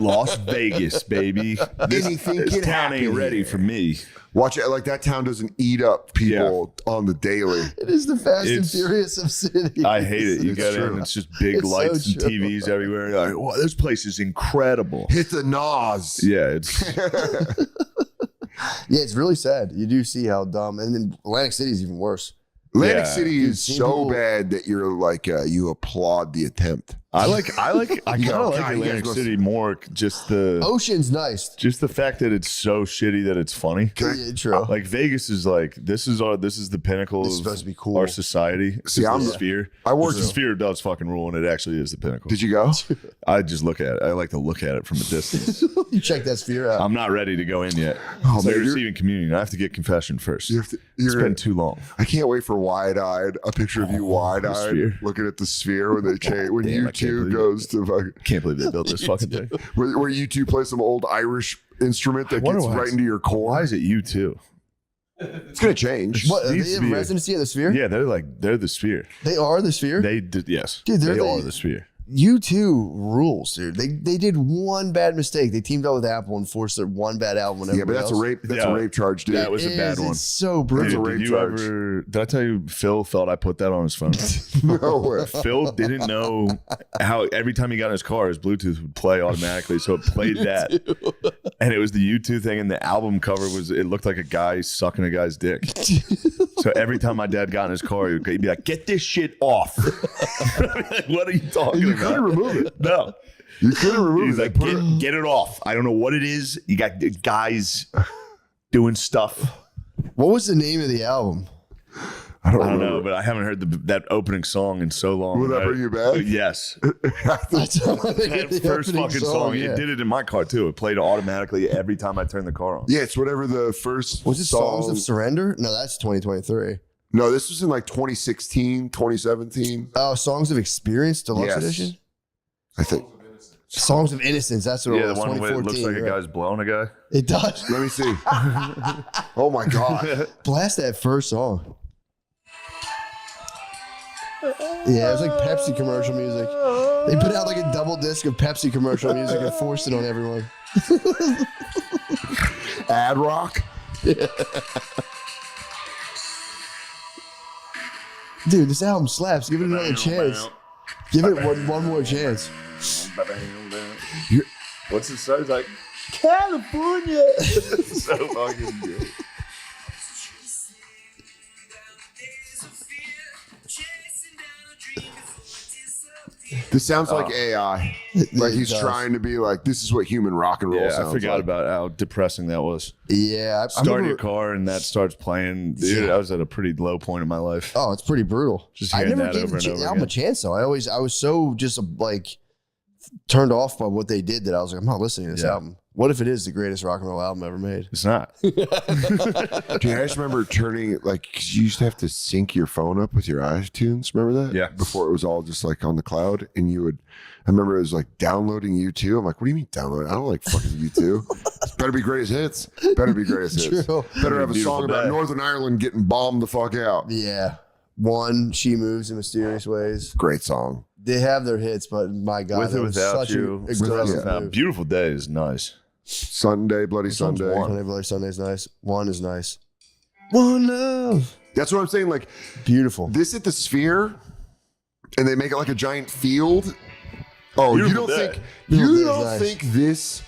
Las Vegas, baby. This town ain't ready for me. Watch it. Like that town doesn't eat up people on the daily. It is the Fast and Furious of cities. I hate it. You get in, it's just big lights and TVs everywhere. You're like, wow, this place is incredible. Hit the NOS. Yeah, it's yeah, it's really sad. You do see how dumb, and then Atlantic City is even worse. Atlantic City is so bad that you're like you applaud the attempt. I kind of like Atlantic City more. Just the ocean's nice. Just the fact that it's so shitty that it's funny. Yeah, true. Like Vegas is like this is the pinnacle of supposed to be cool. Our society. See, I'm the sphere. The sphere does fucking rule, and it actually is the pinnacle. Did you go? I just look at it. I like to look at it from a distance. You check that sphere out. I'm not ready to go in yet. Oh, it's like receiving communion. I have to get confession first. It's been too long. I can't wait for wide-eyed. A picture of you wide-eyed looking at the sphere when they change when U2 goes to. Can't believe they built this fucking thing. Where U2 play some old Irish instrument that gets right into your core. Why is it U2? It's gonna change. What? Are they in residency of the sphere? Yeah, they're the sphere. They are the sphere. They did, yes. Dude, they are the sphere. U2 rules, dude. They did one bad mistake. They teamed up with Apple and forced their one bad album. Yeah, but that's a rape. That's a rape charge, dude. That was a bad one. It's so brutal. Did you ever? Did I tell you Phil thought I put that on his phone? No way. Phil didn't know how every time he got in his car, his Bluetooth would play automatically, so it played that, and it was the U2 thing, and the album cover it looked like a guy sucking a guy's dick. So every time my dad got in his car, he'd be like, "Get this shit off!" Like, what are you talking about? You couldn't remove it. No. You couldn't remove it. He's like, get it off. I don't know what it is. You got guys doing stuff. What was the name of the album? I don't know, but I haven't heard that opening song in so long. Will that bring you back? Yes. That first fucking song. Yeah. It did it in my car too. It played automatically every time I turned the car on. Yeah, it's whatever the first was it Songs of Surrender? No, that's 2023. No, this was in like 2016, 2017. Oh, Songs of Experience Deluxe Edition? I think. Songs of Innocence, that's what it was. The one where it looks like a guy's blowing a guy. It does. Let me see. Oh my God. Blast that first song. Yeah, it was like Pepsi commercial music. They put out like a double disc of Pepsi commercial music and forced it on everyone. Ad rock? Yeah. Dude, this album slaps. Give it another chance. Give it one more chance. What's it say? It's like, California. So fucking good. This sounds like AI. Like he's trying to be like, this is what human rock and roll sounds like. I forgot about how depressing that was. Yeah. Start your car and that starts playing. Dude, I was at a pretty low point in my life. Oh, it's pretty brutal. Just hearing that over and over again. A chance though. I was so just like turned off by what they did that I was like, I'm not listening to this album. What if it is the greatest rock and roll album ever made? It's not. Dude, I just remember turning, like, 'cause you used to have to sync your phone up with your iTunes. Remember that? Yeah. Before it was all just like on the cloud. And I remember it was like downloading U2. I'm like, what do you mean download? I don't like fucking U2. It's better be greatest hits. Better be greatest hits. True. Better have a song about Northern Ireland getting bombed the fuck out. Yeah. One, She Moves in Mysterious Ways. Great song. They have their hits, but my God. With or without you. Beautiful Day is nice. Sunday, Bloody Sunday. Sunday, Bloody Sunday is nice. One is nice. One Love. That's what I'm saying. Like, beautiful. This at the Sphere, and they make it like a giant field. Oh, Beautiful you don't think this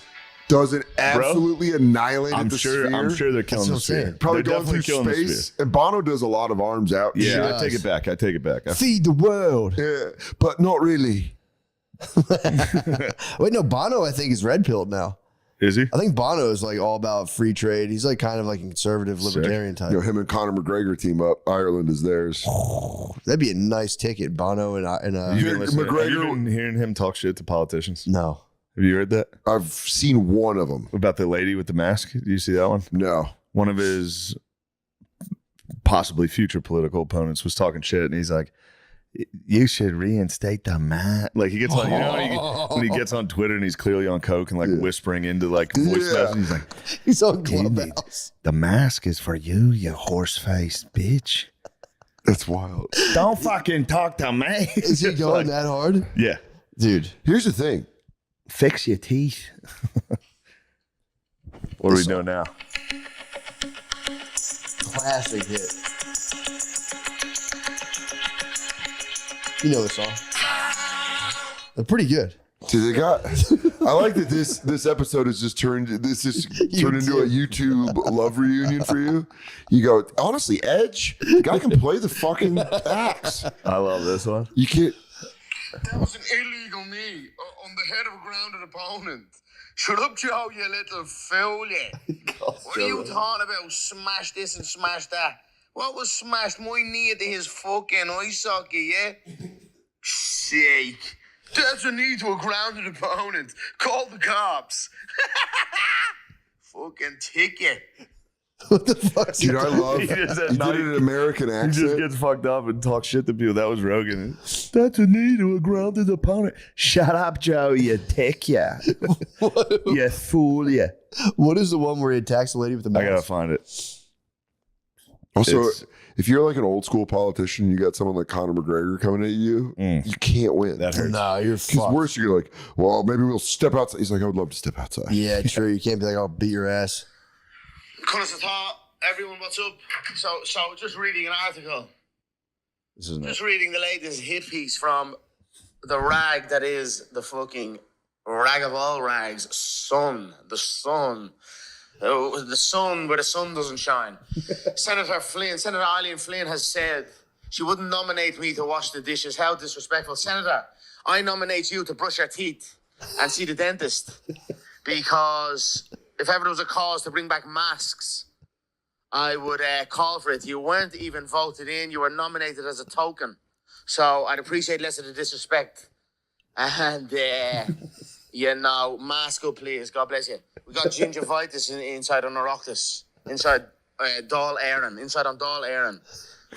doesn't absolutely annihilate the sphere. I'm sure they're killing the sphere. Probably they're going through space. And Bono does a lot of arms out. Yeah, I take it back. Feed the world. Yeah, but not really. Wait, no, Bono I think is red pilled now. Is he? I think Bono is like all about free trade. He's like kind of like a conservative libertarian type. You know, him and Conor McGregor team up. Ireland is theirs. That'd be a nice ticket, Bono and Have you been hearing him talk shit to politicians? No. Have you heard that? I've seen one of them. About the lady with the mask? Do you see that one? No. One of his possibly future political opponents was talking shit, and he's like, you should reinstate the mask. Like he gets on, when he gets on Twitter and he's clearly on coke and like whispering into like voice messages. He's like, he's on Clubhouse. The mask is for you, you horse-faced bitch. That's wild. Don't fucking talk to me. Is he going that hard? Yeah, dude. Here's the thing. Fix your teeth. What are we doing now? Classic hit. You know the song. They're pretty good. Dude, I like that this episode has just turned into a YouTube love reunion for you. You go, honestly, Edge, the guy can play the fucking axe. I love this one. You can't. That was an illegal knee on the head of a grounded opponent. Shut up, Joe, you little fool, you. What are you talking about? Smash this and smash that. What was smashed? My knee to his fucking eye socket, yeah? Sake. That's a knee to a grounded opponent. Call the cops. Fucking ticket. What the fuck? Dude, I love he did an American accent. He just gets fucked up and talks shit to people. That was Rogan. That's a knee to a grounded opponent. Shut up, Joe, you dick, yeah. You fool, yeah. What is the one where he attacks the lady with the mask? I gotta find it. Also, if you're like an old school politician, you got someone like Conor McGregor coming at you, you can't win. That hurts. Nah, you're fucked. Because worse, you're like, well, maybe we'll step outside. He's like, I would love to step outside. Yeah, true. You can't be like, I'll beat your ass. Everyone, what's up? So just reading an article. This is just reading the latest hit piece from the rag that is the fucking rag of all rags, Sun. The Sun. The sun where the sun doesn't shine. Senator Eileen Flynn has said she wouldn't nominate me to wash the dishes. How disrespectful. Senator, I nominate you to brush your teeth and see the dentist. Because if ever there was a cause to bring back masks, I would call for it. You weren't even voted in. You were nominated as a token. So I'd appreciate less of the disrespect. And, mask up, please. God bless you. We got gingivitis inside on Oireachtas. Inside Dáil Éireann. Inside on Dáil Éireann.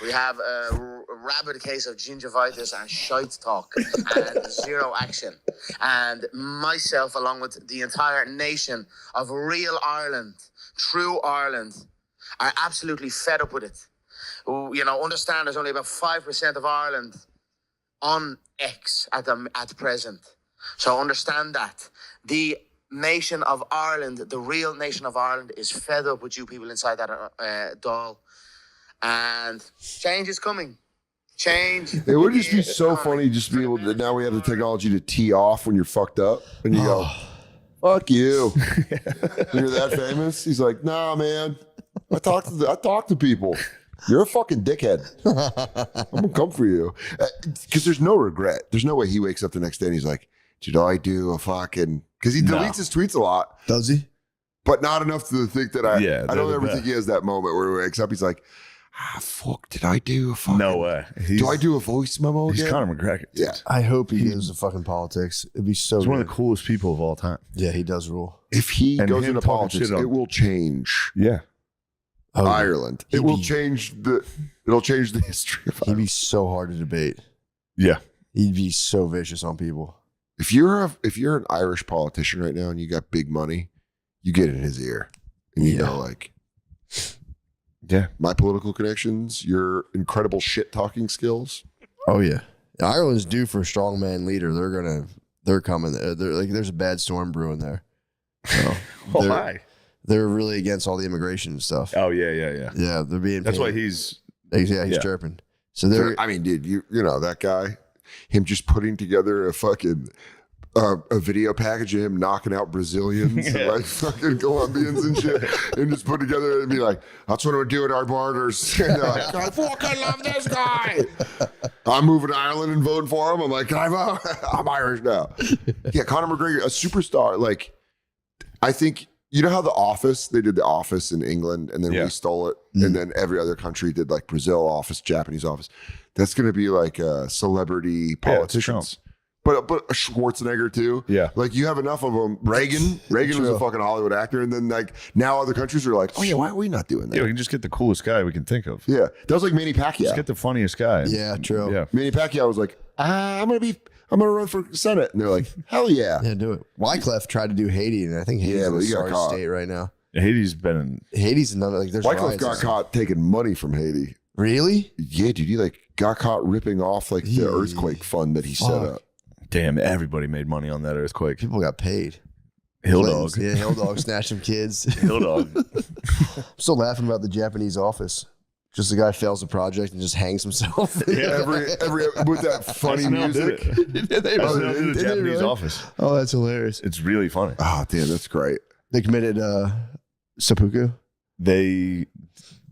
We have a rabid case of gingivitis and shite talk and zero action. And myself, along with the entire nation of real Ireland, true Ireland, are absolutely fed up with it. You know, understand there's only about 5% of Ireland on X at the present. So understand that. The nation of Ireland, the real nation of Ireland, is fed up with you people inside that Dáil. And change is coming. Change. It would just be so funny just to be able to, now we have the technology to tee off when you're fucked up and you go, fuck you. You're that famous? He's like, nah, man. I talk to people. You're a fucking dickhead. I'm gonna come for you. Because there's no regret. There's no way he wakes up the next day and he's like, did I do a fucking... Because he deletes his tweets a lot. Does he? But not enough to think that I don't ever best. think he has that moment where he wakes up, he's like, fuck, did I do a fucking... No way. Do I do a voice memo again? He's Conor McGregor. Yeah. I hope he goes to fucking politics. It'd be so He's good. one of the coolest people of all time. Yeah, he does rule. If he And goes him into talking politics, shit on- it will change Yeah. Ireland. It will change it'll change the history of He'd Ireland. be so hard to debate. Yeah. He'd be so vicious on people. If you're an Irish politician right now and you got big money, you get in his ear. And you know, like, Yeah. my political connections, your incredible shit talking skills. Oh yeah, Ireland's due for a strongman leader. They're coming. They're like, there's a bad storm brewing there. So they're really against all the immigration and stuff. Oh, yeah. Yeah, they're being. That's paid. why he's... he's chirping. So they're. I mean, dude, you know that guy, him just putting together a fucking a video package of him knocking out Brazilians and like fucking Colombians and shit, and just put together and be like, "That's what we're doing our borders." And they're like, "I fucking love this guy." I'm moving to Ireland and voting for him. I'm like, "Can I vote?" I'm Irish now. Yeah, Conor McGregor, a superstar. Like, I think you know how The Office, they did The Office in England, and then we stole it, and then every other country did like Brazil Office, Japanese Office. That's going to be like celebrity politicians. But a Schwarzenegger too. Yeah. Like you have enough of them. Reagan was a fucking Hollywood actor. And then like now other countries are like, oh yeah, why are we not doing that? Yeah, we can just get the coolest guy we can think of. Yeah. That was like Manny Pacquiao. Just get the funniest guy. Yeah, true. Yeah. Manny Pacquiao was like, I'm gonna run for Senate. And they're like, hell yeah. Yeah, do it. Wyclef tried to do Haiti, and I think Haiti's in a but he got sorry caught. state right now. Haiti's been in. Haiti's another, like, there's Wyclef riots. got caught taking money from Haiti. Really? Yeah, dude. He like got caught ripping off like the earthquake fund that he set up. Damn, everybody made money on that earthquake. People got paid. Hill Dog. Yeah, Hill Dog snatched some kids. Hill Dog. I'm still laughing about the Japanese Office. Just the guy fails a project and just hangs himself. Yeah, every with that funny music. Did the Japanese really? Office. Oh, that's hilarious. It's really funny. Oh, damn, that's great. They committed seppuku. They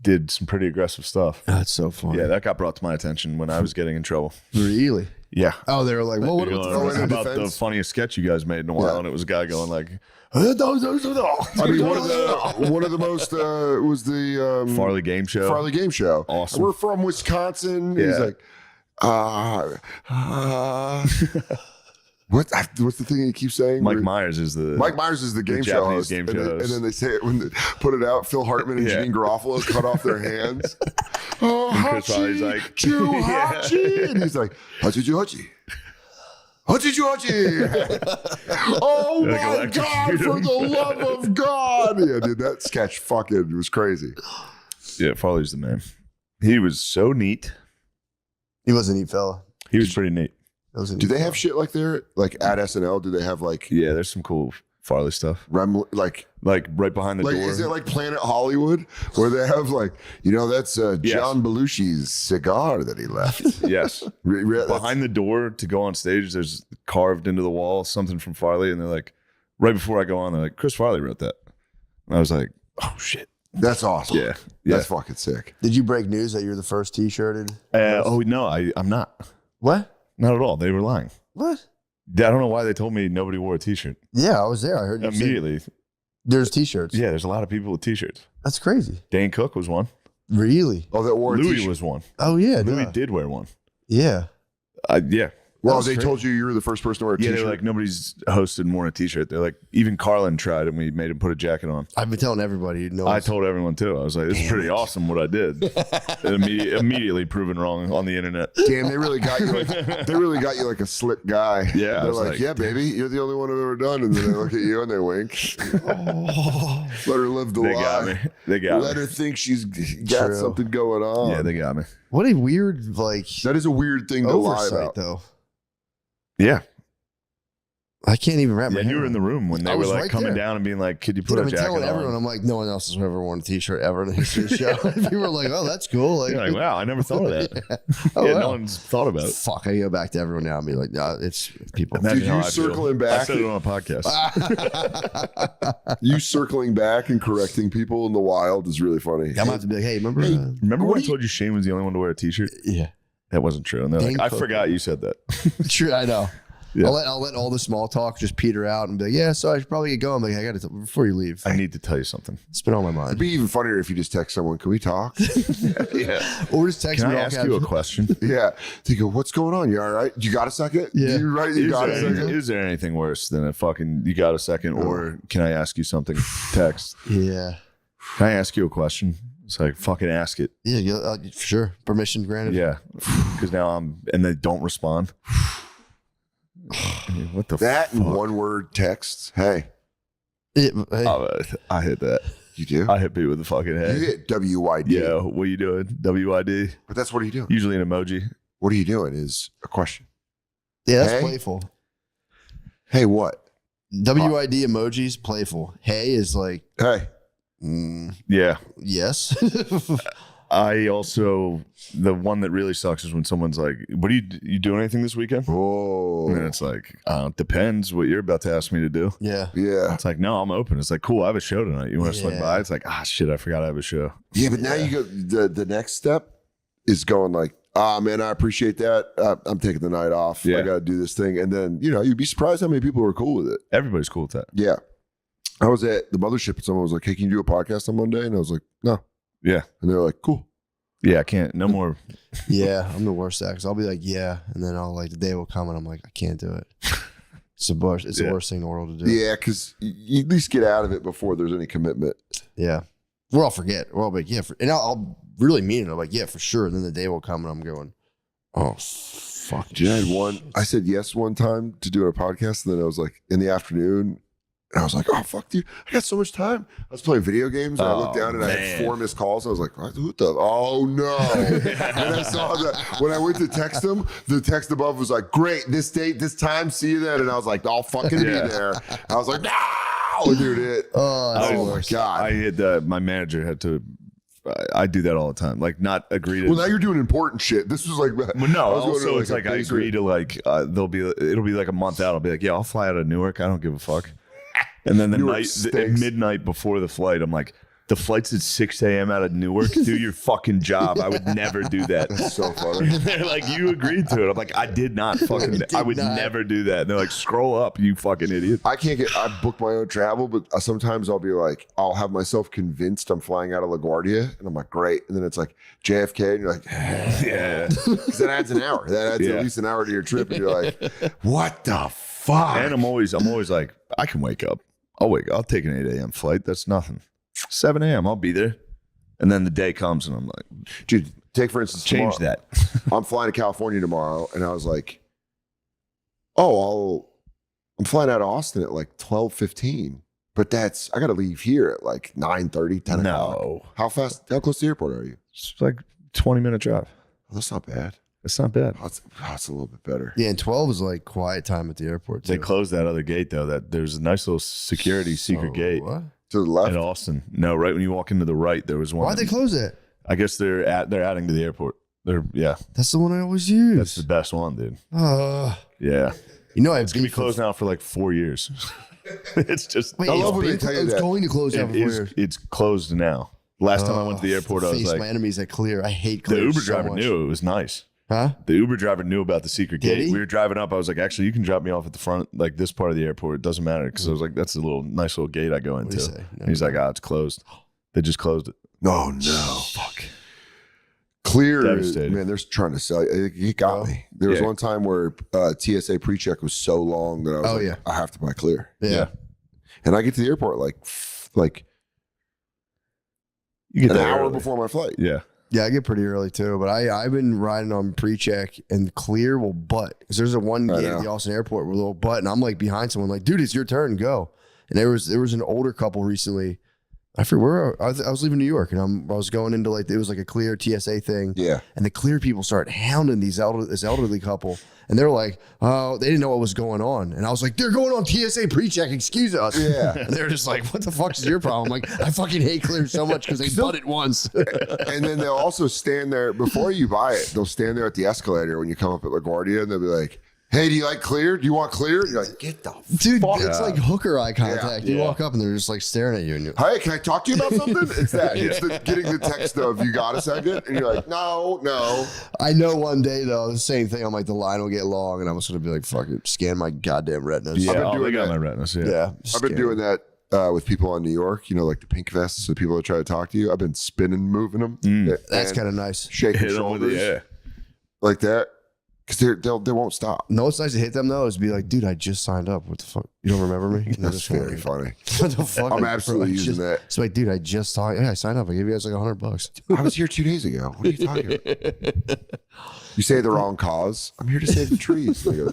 did some pretty aggressive stuff. Oh, that's so funny. Yeah, that got brought to my attention when I was getting in trouble. Really? Yeah. Oh, they were like, well, what You know, about it was in about defense? the funniest sketch you guys made in a while, Yeah. and it was a guy going like, I mean, one of the most was the Farley Game Show. Farley Game Show. Awesome. We're from Wisconsin. Yeah. He's like, what's the thing he keeps saying? Mike Myers is the game show Japanese host. game and show then, host. and then they say it when they put it out. Phil Hartman and Yeah. Janine Garofalo cut off their hands. Oh, Chris Farley's Hachi, like- Chu Hachi. And he's like, Hachi Chu Hachi. Hachi Chu Hachi. Oh Like my God, electrocuted for him. the love of God. Yeah, dude, that sketch fucking was crazy. Yeah, Farley's the man. He was so neat. He was a neat fella. He was pretty neat. Do they have shit like there? Like at SNL, do they have like Yeah, there's some cool Farley stuff. like right behind the door. is it like Planet Hollywood where they have like, that's John Belushi's cigar that he left. Yes. Behind the door to go on stage, there's carved into the wall something from Farley, and they're like, right before I go on, they're like, Chris Farley wrote that. And I was like, oh shit. That's awesome. Yeah. That's fucking sick. Did you break news that you're the first T-shirted? Oh no, I'm not. What? Not at all. They were lying. What? I don't know why they told me nobody wore a T-shirt Yeah, I was there. I heard you say immediately. there's T-shirts. Yeah, there's a lot of people with T-shirts. That's crazy. Dane Cook was one. Really? Oh, that wore a Louis t-shirt. was one. Oh yeah. Louis duh. did wear one. Yeah. Yeah. Well, was they crazy. told you were the first person to wear a Yeah, t-shirt. they were like, nobody's hosted and worn a T-shirt. They're like, even Carlin tried, and we made him put a jacket on. I've been telling everybody. No, I told everyone too. I was like, "This is pretty awesome what I did." And immediately proven wrong on the internet. Damn, they really got you like a slick guy. Yeah, I They're was like, like, yeah, baby, you're the only one I've ever done. And then they look at you and they wink. Let her live the They lie. got me. They got Let me. her think she's got True. something going on. Yeah, they got me. What a weird That is a weird thing to lie oversight, about. though. Yeah. I can't even wrap my Yeah, head you were in around the room when they I were was like right coming there. down and being like, "Could you it. put Dude, a I've been jacket telling on?" everyone. I'm like, no one else has ever worn a T-shirt ever in the history of the show. And people are like, oh, that's cool. Like, You're like, "Wow, I never thought of that." oh, Yeah, wow. no one's thought about it. Fuck, I go back to everyone now and be like, no, it's people. Imagine Dude, how you I feel. circling I back. said it on a podcast. You circling back and correcting people in the wild is really funny. I'm gonna have to be like, hey, remember? Remember when I told you Shane was the only one to wear a T-shirt? Yeah, That wasn't true. And they're Dane like, "I Cook. forgot you said that." true. I know. Yeah. I'll let all the small talk just peter out and be like, yeah, so I should probably get going. I'm like, I got to before you leave. I need to tell you something. It's been on my It'd mind. be even funnier if you just text someone, can we talk? Yeah. Or just text Can me I all ask caps. you a question? Yeah. They go, what's going on? You all right? You got a second? Yeah. You right? You got a second? Is there anything worse than a fucking "you got a second" or "can I ask you something" text? Yeah. Can I ask you a question? It's like, fucking ask it. Yeah, for sure. Permission granted. Yeah. Because now and they don't respond. I mean, what the That fuck? and one word texts. Hey, Hey, I hit that. you do? I hit people with the fucking You head. hit WYD. Yeah, what are you doing? WID. But that's what are you doing? Usually an emoji. What are you doing is a question. yeah, that's Hey? playful. Hey, what? WID emojis, playful. Hey is like, Hey. mm, Yeah. yes. I also, the one that really sucks is when someone's like, what are you doing anything this weekend? Oh. And it's like, depends what you're about to ask me to do. Yeah. Yeah. It's like, no, I'm open. It's like, cool, I have a show tonight. You want to swing Yeah. by? It's like, shit, I forgot I have a show. Yeah, but now you go, the next step is going like, man, I appreciate that. I'm taking the night off. Yeah. I got to do this thing. And then, you'd be surprised how many people were cool with it. Everybody's cool with that. Yeah. I was at the mothership and someone was like, hey, can you do a podcast on Monday? And I was like, no. Yeah. And they were like, cool. Yeah, I can't. No more. Yeah, I'm the worst at because I'll be like, yeah, and then I'll like the day will come and I'm like, I can't do it. It's the worst. It's the worst thing in the world to do. Yeah, because you at least get out of it before there's any commitment. Yeah. We'll all forget. We're all like, yeah, and I'll really mean it. I'm like, yeah, for sure. And then the day will come and I'm going, oh, fuck. Dude, I said yes one time to doing a podcast, and then I was like in the afternoon, and I was like, oh, fuck, dude, I got so much time. I was playing video games, and I looked down, and I had 4 missed calls. I was like, what the? Oh, no. And I saw that when I went to text him, the text above was like, great, this date, this time, see you then. And I was like, I'll fucking be there. I was like, no, dude. Oh my God. I had, my manager had to, I do that all the time. Like, not agree to. Well, now you're doing important shit. This was like, well, no, I was going also to, it's like I agree to like, it'll be like a month out. I'll be like, yeah, I'll fly out of Newark. I don't give a fuck. And then at midnight before the flight, I'm like, the flight's at 6 a.m. out of Newark. Do your fucking job. I would never do that. That's so funny. And they're like, you agreed to it. I'm like, I did not fucking. I would never do that. And they're like, scroll up, you fucking idiot. I book my own travel, but sometimes I'll be like, I'll have myself convinced I'm flying out of LaGuardia, and I'm like, great. And then it's like JFK, and you're like, Yeah. Because that adds an hour. That adds at least an hour to your trip, and you're like, what the fuck? And I'm always like, I can wake up. I'll take an 8 a.m. flight. That's nothing. 7 a.m. I'll be there. And then the day comes and I'm like, dude, take for instance, change tomorrow, that. I'm flying to California tomorrow, and I was like, I'm flying out of Austin at like 12:15. But I got to leave here at like 9:30, 10 o'clock. No. How close to the airport are you? It's like 20-minute drive. Oh, that's not bad. It's not bad. That's a little bit better. Yeah, and 12 is like quiet time at the airport. They Too. closed that other gate though. That there's a nice little security secret gate What? To the left? in Austin. No, right when you walk into the right, there was one. Why'd they close it? I guess they're adding to the airport. That's the one I always use. That's the best one, dude. Yeah. It's gonna be closed now for like 4 years. It's just. Wait, I love when they tell you it's that. going to close down for 4 years. It's closed now. Last time I went to the airport, I was Face like, my enemies at Clear. I hate the Clear. Uber so driver much. knew it was nice. Huh? The Uber driver knew about the secret Did gate. he? We were driving up. I was like, actually, you can drop me off at the front, like this part of the airport. It doesn't matter. Because I was like, that's a nice little gate I go into. What'd he say? And he's like, it's closed. They just closed it. No. Fuck. Clear, Devastated. man, they're trying to sell you. It got me. There was one time where TSA pre-check was so long that I was like, I have to buy Clear. Yeah. And I get to the airport like You get an there hour early. before my flight. Yeah. Yeah, I get pretty early too, but I've been riding on pre-check and Clear will butt because there's a one gate at the Austin airport where they'll butt, and I'm like behind someone like, dude, it's your turn, go. And there was an older couple recently. I forget where I was leaving New York, and I was going into like it was like a Clear TSA thing. Yeah. And the Clear people start hounding this elderly couple, and they're like, oh, they didn't know what was going on, and I was like, they're going on TSA pre-check, excuse us. Yeah. And they're just like, what the fuck is your problem? Like, I fucking hate Clear so much because they butted once. And then they'll also stand there before you buy it. They'll stand there at the escalator when you come up at LaGuardia, and they'll be like, hey, do you like Clear? Do you want Clear? You're like, get the Dude, fuck it's out. like hooker eye contact. You Yeah. walk up and they're just like staring at you. And you're, Hey, can I talk to you about something? It's that. It's getting the text of, you got a second? And you're like, no. I know one day though, the same thing. I'm like, the line will get long, and I'm just gonna be like, fuck it, scan my goddamn retinas. Yeah. been They doing got that. my retinas. Yeah. Yeah, I've been doing that with people on New York, like the pink vests, so people that try to talk to you. I've been spinning, moving them. That's and kind of nice. shaking Hit 'em with it, shoulders like that. Because they won't stop. No, it's nice to hit them though. Is be like, dude, I just signed up. What the fuck? You don't remember me? And they're That's just very like, funny. What the fuck? I'm absolutely using that. It's like, dude, I just saw. Yeah, I signed up. I gave you guys like $100. I was here 2 days ago. What are you talking about? You say the wrong cause. I'm here to save the trees. They go,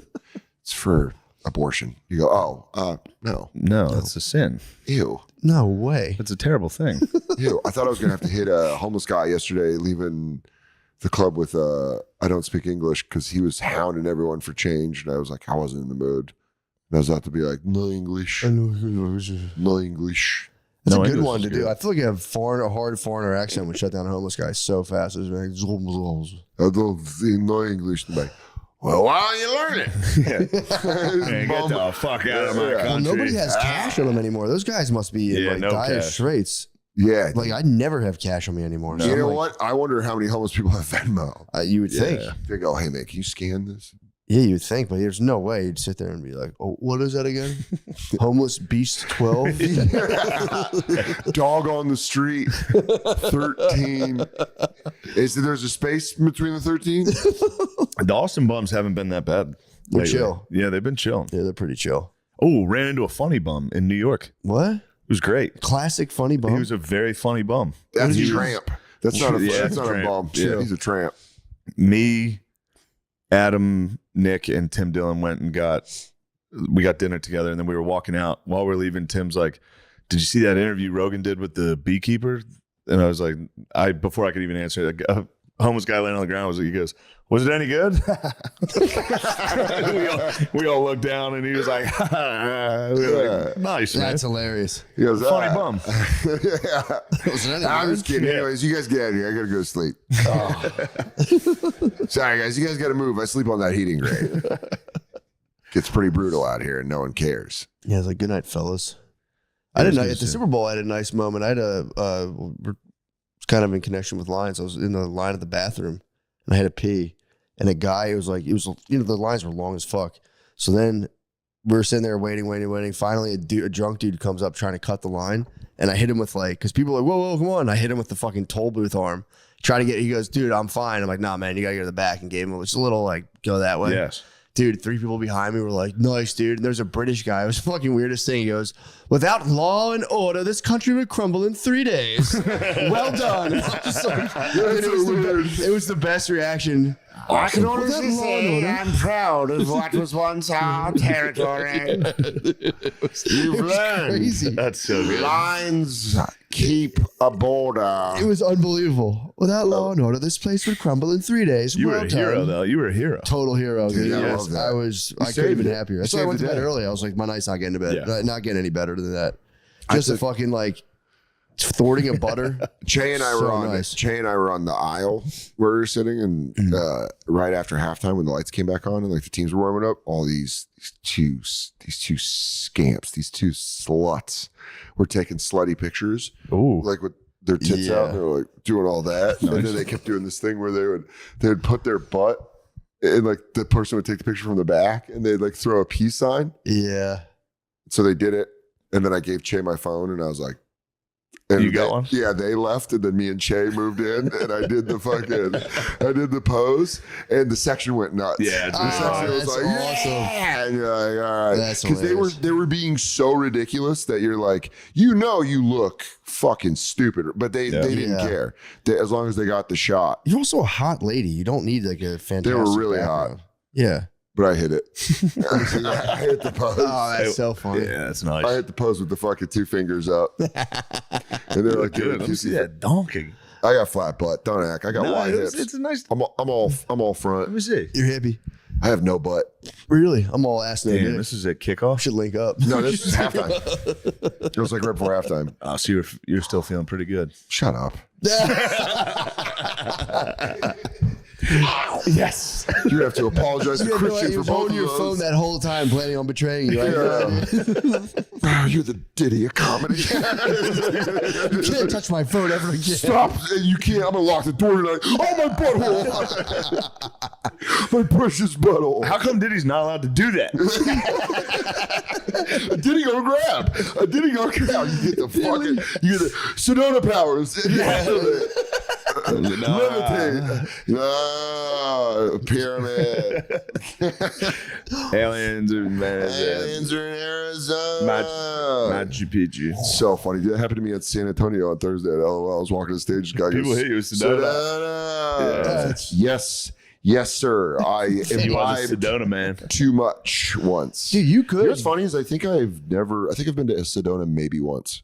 it's for abortion. You go, no. No, that's a sin. Ew. No way. That's a terrible thing. Ew. I thought I was going to have to hit a homeless guy yesterday leaving the club with I don't speak English because he was hounding everyone for change. And I was like, I wasn't in the mood. And I was about to be like, no English. No English. It's No, a good English one is to do. good. I feel like a hard foreigner accent would shut down a homeless guy so fast. It's like, I don't know English. Like, well, why don't you learn it? Hey, get the fuck out of my country. well, nobody has cash on them anymore. Those guys must be in no dire cash. straits. Yeah. Like I never have cash on me anymore. You know what? I wonder how many homeless people have Venmo. You would think. They go, hey, man, can you scan this? Yeah, you'd think, but there's no way you'd sit there and be like, "Oh, what is that again? Homeless Beast 12." Dog on the street, 13. There's a space between the 13? The Austin bums haven't been that bad. They're lately. chill. Yeah, they've been chilling. Yeah, they're pretty chill. Oh, ran into a funny bum in New York. What? It was great. Classic funny bum. He was a very funny bum. That's a tramp. That's not a, Yeah, that's not tramp. a bum. Yeah. He's a tramp. Me, Adam, Nick, and Tim Dillon went and got dinner together, and then we were walking out. While we're leaving, Tim's like, "Did you see that interview Rogan did with the beekeeper?" And I was like, before I could even answer it, a homeless guy laying on the ground he goes, "Was it any good?" we all looked down, and he was like, we were like, "Nice, man." That's hilarious. He goes, Funny bum. I'm just kidding. Anyways, you guys get out of here. I gotta go to sleep. Sorry, guys. You guys gotta move. I sleep on that heating grate. Gets pretty brutal out here, and no one cares. Yeah, it's like, good night, fellas. I didn't know at the Super Bowl. I had a nice moment. I had was kind of in connection with lines. I was in the line at the bathroom, and I had to pee. And a guy was like, the lines were long as fuck. So then we were sitting there waiting. Finally, a drunk dude comes up trying to cut the line, and I hit him with because people are like, whoa, come on. I hit him with the fucking toll booth arm. He goes, dude, I'm fine. I'm like, nah, man, you gotta go to the back, and gave him just a little go that way. Yes. Dude, 3 people behind me were like, nice, dude. And there's a British guy. It was the fucking weirdest thing. He goes, without law and order, this country would crumble in 3 days. Well done. And I'm just like, it was the best reaction. I can honestly say I'm proud of what was once our territory. You've learned. Crazy. That's so good. Lines keep a border. It was unbelievable. Without law and order, this place would crumble in 3 days. You well were a hero, done. though. You were a hero. Total hero, dude. Dude, I Yes, love that. I couldn't have saved been it. happier. You That's why I saved went to the bed day. early. I was like, my night's not getting to bed. Yeah. Not getting any better than that. Just a fucking thwarting a butter. Che and I So were on. nice. Che and I were on the aisle where we were sitting, and right after halftime, when the lights came back on and the teams were warming up, all these two scamps, these two sluts, were taking slutty pictures, Ooh. with their tits out. And they were doing all that, and then they kept doing this thing where they would put their butt, and the person would take the picture from the back, and they'd throw a peace sign. Yeah. So they did it, and then I gave Che my phone, and I was like. And You got one? Yeah, they left, and then me and Che moved in, and I did the pose, and the section went nuts. Yeah, the section was that's like, awesome. yeah, and you're like, all right, That's because hilarious. they were being so ridiculous that you're like, you look fucking stupid, but they didn't Yeah. care as long as they got the shot. You're also a hot lady. You don't need a fantastic. They were really background. hot, Yeah. but I hit it. I hit the pose. Oh, that's so funny. Yeah, that's nice. I hit the pose with the fucking 2 fingers up, and they're like, Good. Let me see that donkey. I got flat butt. Don't act. I got wide hips. It's a nice. I'm all front. Let me see. You're hippie. I have no butt. Really? I'm all ass no Damn, dick. this is a kickoff. Should link up. No, this is halftime. It was right before halftime. Oh, so you're still feeling pretty good. Shut up. Yes. You have to apologize to You Christian for both holding of your those. phone that whole time, planning on betraying you. Right? Oh, you're the Diddy of comedy. You can't touch my phone ever again. Stop. You can't. I'm going to lock the door tonight. Oh, my butthole. My precious butthole. How come Diddy's not allowed to do that? A Diddy go grab. A Diddy go grab. You get the Sedona powers. Levitate. Pyramid. Aliens are Aliens are in Arizona. Machu Picchu. So funny. That happened to me at San Antonio on Thursday. At LOL. I was walking the stage. This guy People goes, hit you with Sedona. Yes. Yes, sir. I You was a imbibed Sedona man. too much once. Dude, you could. You know what's funny is I think I've been to Sedona maybe once.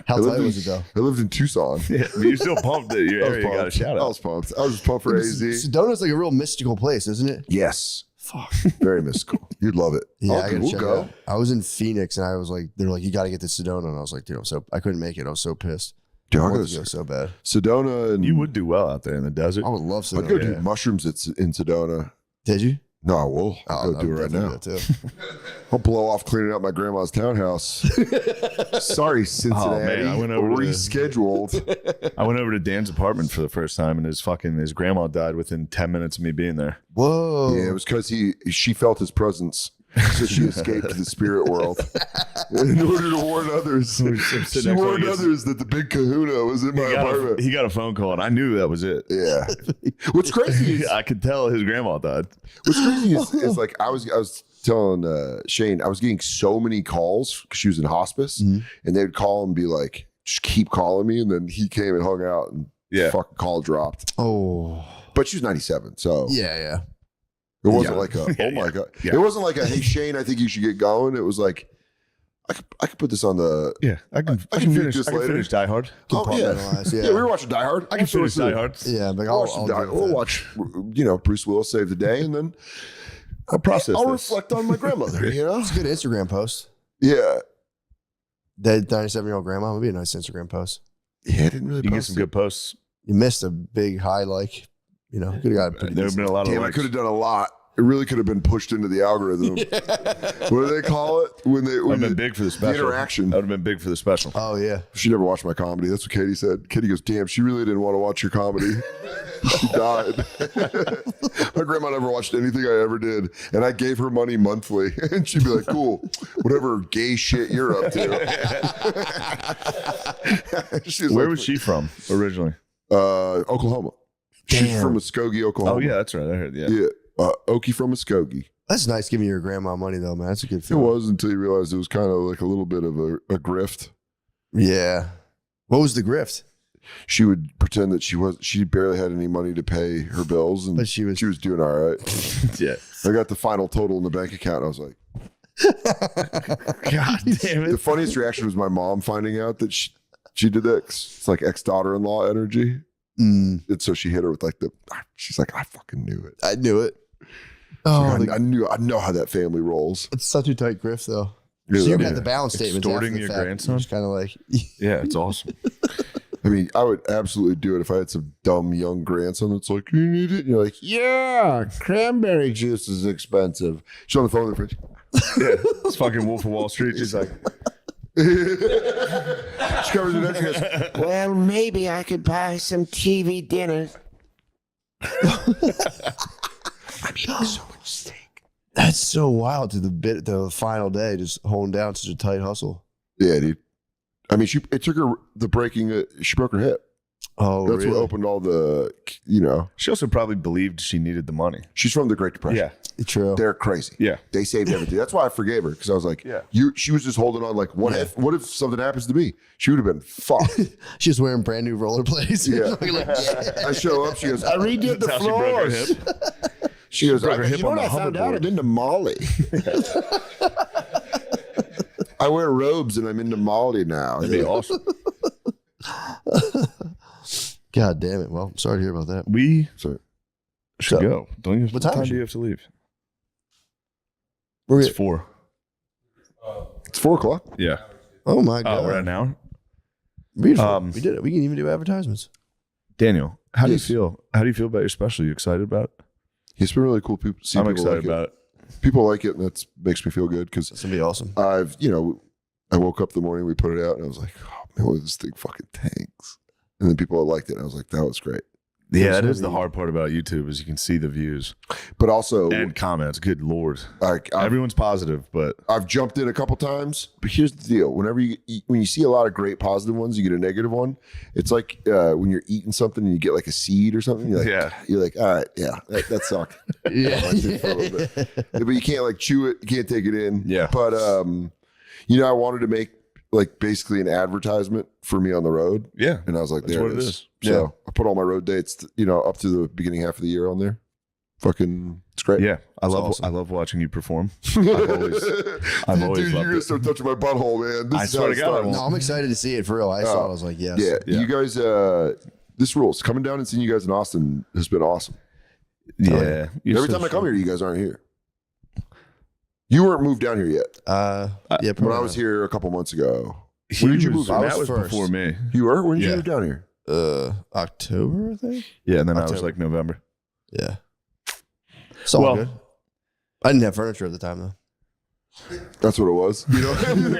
How I lived tight in- was it though? I lived in Tucson. Yeah, but you're still pumped that your I was area got a pumped. shout I out. was pumped. I was just pumped for AZ. Sedona's like a real mystical place, isn't it? Yes. Fuck. Very mystical. You'd love it. Yeah, Oh, I gotta we'll check go. it out. I was in Phoenix and I was like, they're like, you got to get to Sedona. And I was like, dude, I couldn't make it. I was so pissed. Dude, I I'll go wanted to to go so bad. Sedona. And You would do well out there in the desert. I would love Sedona. I'd go do mushrooms in Sedona. Did you? No, I will. I'll go do it right now. I'll blow off cleaning out my grandma's townhouse. Sorry, Cincinnati. Oh, man, I went over to- rescheduled. I went over to Dan's apartment for the first time, and his grandma died within 10 minutes of me being there. Whoa. Yeah, it was because she felt his presence, so she escaped to the spirit world in order to warn others. She warned others that the big Kahuna was in my apartment. He got a phone call, and I knew that was it. Yeah. What's crazy is I could tell his grandma died. What's crazy is like I was telling Shane, I was getting so many calls because she was in hospice, and they would call and be like, just keep calling me, and then he came and hung out, and fucking call dropped. Oh. But she was 97, so Yeah. it wasn't like a my god. Yeah. It wasn't like a hey Shane, I think you should get going. It was like I could put this on the. Yeah, I can mute this later. finish Die Hard. Oh yeah. Yeah. We were watching Die Hard. I can finish Die Hard. Yeah, but We'll watch, Bruce Willis save the day, and then I'll process I'll this. reflect on my grandmother. You know, It's a good Instagram post. yeah, Dead 97-year-old grandma would be a nice Instagram post. yeah. I didn't really. You can get post some it. good posts. You missed a big high, like, could have got a pretty There have been a lot of Damn, I likes. could have done a lot. It really could have been pushed into the algorithm. What do they call it when That would have been the big for the special. interaction? That would have been big for the special. Oh, yeah. She never watched my comedy. That's what Katie said. Katie goes, damn, she really didn't want to watch your comedy. She died. My grandma never watched anything I ever did. And I gave her money monthly. And she'd be like, cool, whatever gay shit you're up to. Where was she from originally? Oklahoma. She's Damn. from Muskogee, Oklahoma. Oh, yeah, that's right. I heard, yeah. Yeah. Okie from Muskogee. That's nice giving your grandma money, though, man. That's a good It feeling. was until you realized it was kind of like a little bit of a grift. Yeah. What was the grift? She would pretend that she barely had any money to pay her bills, and But she was doing all right. Yeah. I got the final total in the bank account. And I was like, God damn it. the funniest reaction was my mom finding out that she did that. It's like ex-daughter-in-law energy. And so she hit her with like she's like, I fucking knew it. I knew it. Like, I know how that family rolls. It's such a tight grift, though. Yeah, So you that- got the balance statements Extorting after the your fact. grandson? Just kind of like, Yeah, it's awesome. I mean, I would absolutely do it if I had some dumb young grandson that's like, you need it. And you're like, yeah, cranberry juice is expensive. She's on the phone with the fridge. Yeah, it's fucking Wolf of Wall Street. She's like, She covers it up. She goes, Well, maybe I could buy some TV dinners. I'm eating so much steak. that's so wild to the final day, just holding down such a tight hustle. Yeah, dude. I mean, it took her the breaking. She broke her hip. Oh, That's really? what opened all the. she also probably believed she needed the money. She's from the Great Depression. Yeah. True. They're crazy. Yeah. They saved everything. That's why I forgave her, because I was like, Yeah. She was just holding on. Like, what if something happens to me? She would have been fucked. She's wearing brand new rollerblades. Yeah. Like, I show up. She goes, I redid the That's how she broke her floors. hip. She goes, broke her hip you know on what the I found out? hoverboard. I'm into Molly. I wear robes and I'm into Molly now. That'd be awesome. God damn it. Well, I'm sorry to hear about that. We So, should go. Don't you? What time is do it? you have to leave? We're It's at, 4. it's 4:00. Yeah. oh my Oh, God. we're at an hour. Beautiful. We did it. We can even do advertisements. Daniel, how do you Yes. feel? How do you feel about your special? You excited about it? It's been really cool. People, I'm excited about it. People like it, and that makes me feel good because That's going to be awesome. I woke up the morning we put it out, and I was like, oh man, what this thing fucking tanks. And then people liked it, and I was like, that was great. Yeah, that is the hard part about YouTube is you can see the views But also, and comments. Good Lord. I've Everyone's positive, but jumped in a couple times. But here's the deal: when you see a lot of great positive ones, you get a negative one. It's like when you're eating something and you get like a seed or something. You're like, all right, yeah, that sucked. Yeah. I liked it for a little bit. But you can't like chew it. You can't take it in. Yeah. But I wanted to make like basically an advertisement for me on the road. yeah. And I was like, That's there what it it is. is. So Yeah. I put all my road dates, up to the beginning half of the year on there. Fucking, it's great. Yeah. I love awesome. I love watching you perform. I've always Dude, loved you're gonna it. start touching my butthole, man. This I is swear how to it God, I starts. won't. No, I'm excited to see it for real. I saw it. I was like, yes. Yeah, Yeah. you guys, this rules. Coming down and seeing you guys in Austin has been awesome. Yeah. You're Every so time I come sweet. here, you guys aren't here. You weren't moved down here yet. Yeah, When I was here a couple months ago. When did you move? That was before me. You were? When did you move down here? October, I think. Yeah, and then October. I was like November. Yeah. It's all good. I didn't have furniture at the time though. That's what it was. You know, the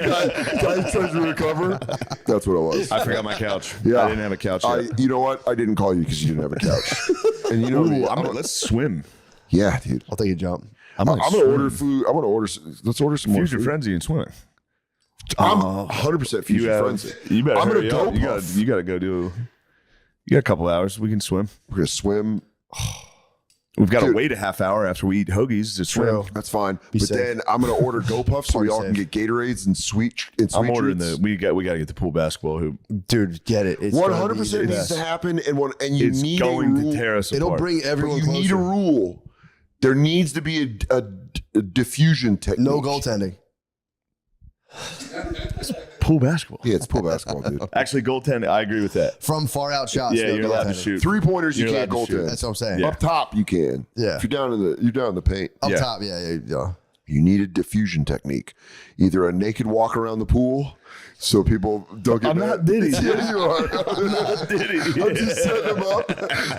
guy tries to recover. That's what it was. I forgot my couch. Yeah. I didn't have a couch yet. You know what? I didn't call you because you didn't have a couch. And you know, Let's swim. Yeah, dude. I'll take a jump. I'm gonna order food. I want to order. Let's order some more Future food. frenzy and swimming. I'm 100% future frenzy. You better. I'm gonna hurry go up. You got to go do. You got a couple hours. We can swim. We're gonna swim. We've got to wait a half hour after we eat hoagies to swim. True. That's fine. Be but safe. then I'm gonna order Go Puffs so we all Safe. can get Gatorades and sweet. I'm ordering treats. we got to get the pool basketball hoop. Dude, get it. It's 100% needs to happen, and you It's need going a rule. to tear us It'll apart. bring But everyone you closer. need a rule. There needs to be a diffusion technique. No goaltending. pool basketball. Yeah, it's pool basketball, dude. Actually, goaltending. I agree with that. From far out shots. Yeah, no you're allowed to goaltending. shoot. 3-pointers, you You're can't allowed to shoot. goaltend. That's what I'm saying. Yeah. Up top, you can. Yeah. If you're down in the paint, Up Yeah. top, yeah. you need a diffusion technique. Either a naked walk around the pool, so people don't get I'm mad. not Diddy. Yeah, you are. I'm not Diddy. I'm just setting them up.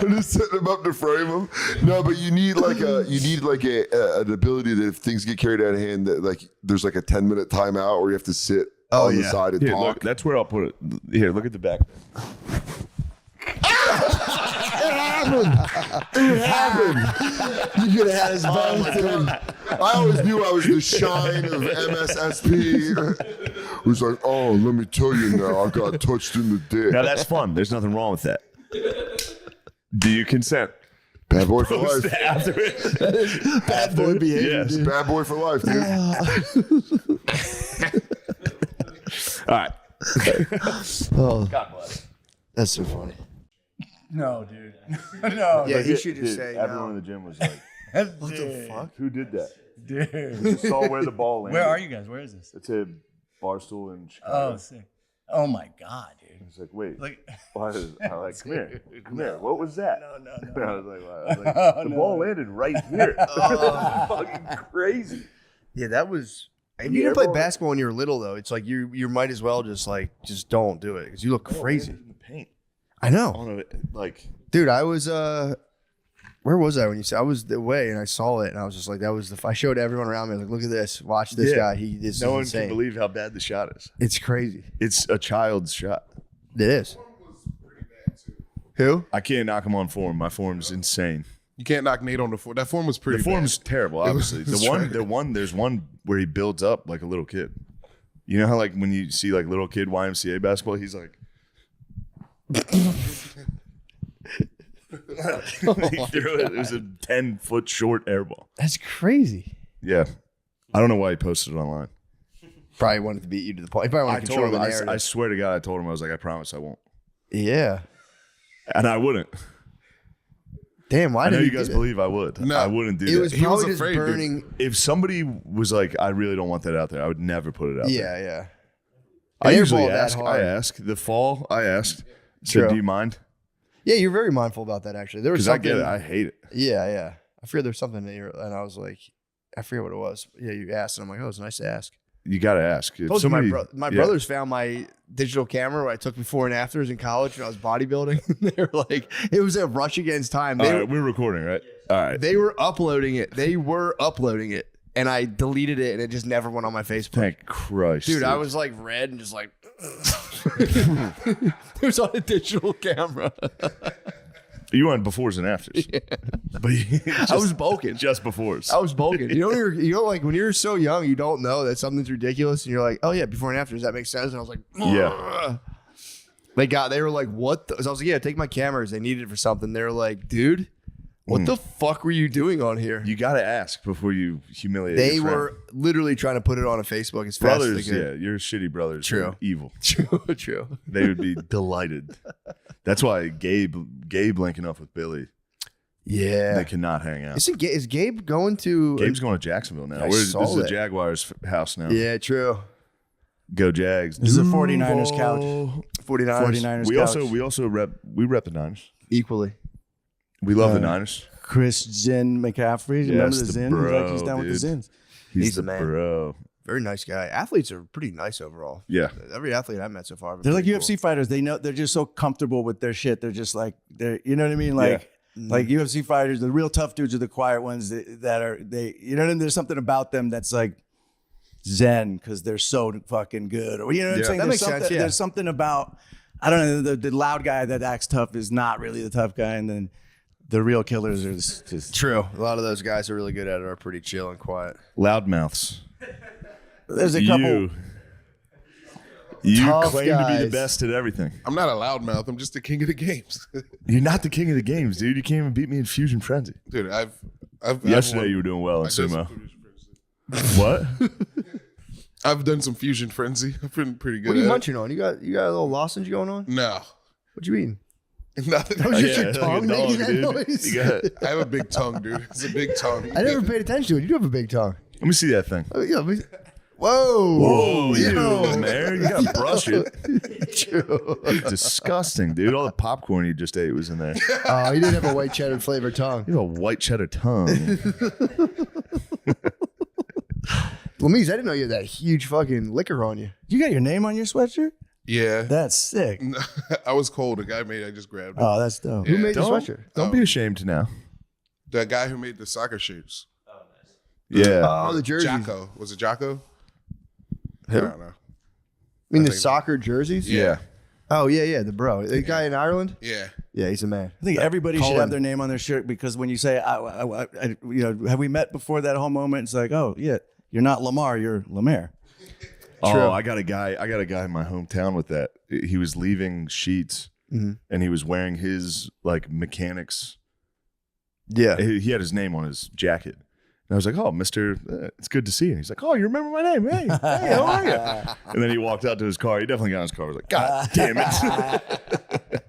I'm just setting them up to frame them. No, but you need like an ability that if things get carried out of hand, that like there's like a 10-minute timeout where you have to sit on the side and Here, talk. look, that's where I'll put it. Here, look at the back. It happened. You could have had his I always knew I was the shine of MSSP. It was like, oh, let me tell you now, I got touched in the dick. Now that's fun. There's nothing wrong with that. Do you consent? Bad boy for life. After it. bad boy behavior. Yes. Dude. Bad boy for life, dude. All right. Oh, God bless. that's so funny. No, dude. No. Yeah, he should just say Everyone in no. the gym was like, What the fuck? who did that? Dude. You saw where the ball landed. Where are you guys? Where is this? It's a Barstool in Chicago. Oh, sick. Oh my God, dude. It's like, wait. Like, Why is, I'm like, come here. Come here. What was that? no. I was like, wow. I was like, the ball landed right here. Fucking crazy. Yeah, that was. If you didn't play basketball when you were little, though, it's like you might as well just don't do it because you look crazy. In the paint. I know, On a, like, dude. I was where was I when you said I was away and I saw it and I was just like that was the. I showed everyone around me like, look at this, watch this guy. This is no one insane. can believe how bad the shot is. It's crazy. It's a child's shot. It is. Who? I can't knock him on form. My form's insane. You can't knock Nate on the form. That form was pretty The form's terrible, obviously. was There's one where he builds up like a little kid. You know how like when you see like little kid YMCA basketball, he's like he threw it. It was a 10-foot short air ball. That's crazy. Yeah. I don't know why he posted it online. Probably wanted to beat you to the point. He probably I wanted to told control him, the narrative. I swear to God, I told him, I was like, I promise I won't. Yeah. And I wouldn't. Damn. Why I know did you he guys do believe I would. No. I wouldn't do It that. was He was probably just afraid, dude. burning. If somebody was like, I really don't want that out there, I would never put it out there. Yeah. I An air usually ball that ask. hard. I ask. The fall, I asked. So, True. do you mind? Yeah, you're very mindful about that. Actually, there was Because I something. get it. I hate it. Yeah. I forget there's something that and I was like, I forget what it was. Yeah, you asked, and I'm like, oh, it's nice to ask. You got to ask. If Told you my yeah. brothers found my digital camera where I took before and afters in college when I was bodybuilding. They were like, it was a rush against time. All right, we're recording, right? All right. They were uploading it. And I deleted it, and it just never went on my Facebook. Thank Christ, Dude, I was like red and just like. It was on a digital camera. You went befores and afters. Yeah. But I was bulking. just befores. I was bulking. You know, like when you're so young, you don't know that something's ridiculous, and you're like, "Oh yeah, before and after." Does that make sense? And I was like, Yeah. They were like, "What?" So I was like, "Yeah, take my cameras. They needed it for something." They were like, "Dude, what the fuck were you doing on here?" You got to ask before you humiliate. They your friend. were literally trying to put it on a Facebook as fast brothers. as they Yeah, could. your shitty brothers. True. Are evil. True. They would be delighted. That's why Gabe linking up with Billy. Yeah. They cannot hang out. Is Gabe going to? Gabe's going to Jacksonville now. I This saw is the that. Jaguars' house now. Yeah, true. Go Jags. This is a 49ers couch. 49ers. 49ers We couch. also rep the Niners. Equally. We love the Niners. Chris Zin McCaffrey. Yes, Remember the the Zin? bro, He's down with the dude. Zins. He's the the man. bro. Very nice guy. Athletes are pretty nice overall. Yeah. Every athlete I've met so far. They're like UFC fighters. They know they're just so comfortable with their shit. They're just like you know what I mean? Like UFC fighters, the real tough dudes are the quiet ones that are you know what I mean? There's something about them that's like zen because they're so fucking good. Or you know what I'm saying? That makes sense. Yeah. There's something about I don't know, the loud guy that acts tough is not really the tough guy, and then the real killers are just True. A lot of those guys who are really good at it are pretty chill and quiet. Loudmouths. there's a couple. You Tough claim to be guys. the best at everything. I'm not a loudmouth. I'm just the king of the games. You're not the king of the games, dude. You can't even beat me in Fusion Frenzy. Dude, Yesterday you were doing well in sumo. What? I've done some fusion frenzy. I've been pretty good What are you at munching on? You got a little lozenge going on? it. No. What you eating? Nothing. That was just Yeah, your like tongue a dog, making that dude. noise. You got it. I have a big tongue, dude. It's a big tongue. I never paid attention to it. You do have a big tongue. Let me see that thing. Oh, yeah, whoa. Whoa, Yo. man. You gotta brush it. True. Disgusting, dude. All the popcorn you just ate was in there. Oh, you did have a white cheddar flavored tongue. You have a white cheddar tongue. Lamese, I didn't know you had that huge fucking liquor on you. You got your name on your sweatshirt? Yeah. That's sick. I was cold. The guy made it. I just grabbed it. Oh, that's dope. Who made the Don't, sweatshirt? don't be ashamed now. The guy who made the soccer shoes. Yeah. Oh, the jerseys. Jocko. Was it Jocko? Who? I don't know. I mean, the think- soccer jerseys? Yeah. Oh, yeah, the bro. The guy in Ireland? Yeah. Yeah, he's a man. I think everybody should Colin. have their name on their shirt because when you say, you know, have we met before that whole moment? It's like, oh, yeah, you're not Lamar, you're Lemaire. Oh, I got a guy in my hometown with that. He was leaving Sheets and he was wearing his like mechanics. Yeah. He had his name on his jacket. And I was like, "Oh, Mister, it's good to see you." And he's like, "Oh, you remember my name? Hey, how are you?" And then he walked out to his car. He definitely got in his car. I was like, "God damn it!"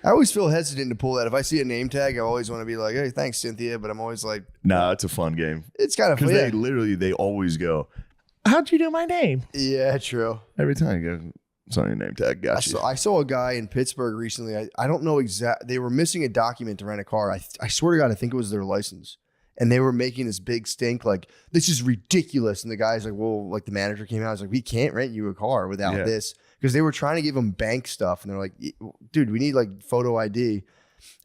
I always feel hesitant to pull that. If I see a name tag, I always want to be like, hey, thanks, Cynthia. But I'm always like, Nah, it's a fun game it's kind of because fun. they always go, "How'd you know my name?" Yeah, true. Every time you go, "It's on your name tag." Got you. I saw a guy in Pittsburgh recently. I don't know exact. They were missing a document to rent a car. I swear to God, I think it was their license. And they were making this big stink, like, this is ridiculous. And the guy's like, well, like the manager came out. I was like, we can't rent you a car without this. Because they were trying to give him bank stuff. And they're like, dude, we need like photo ID.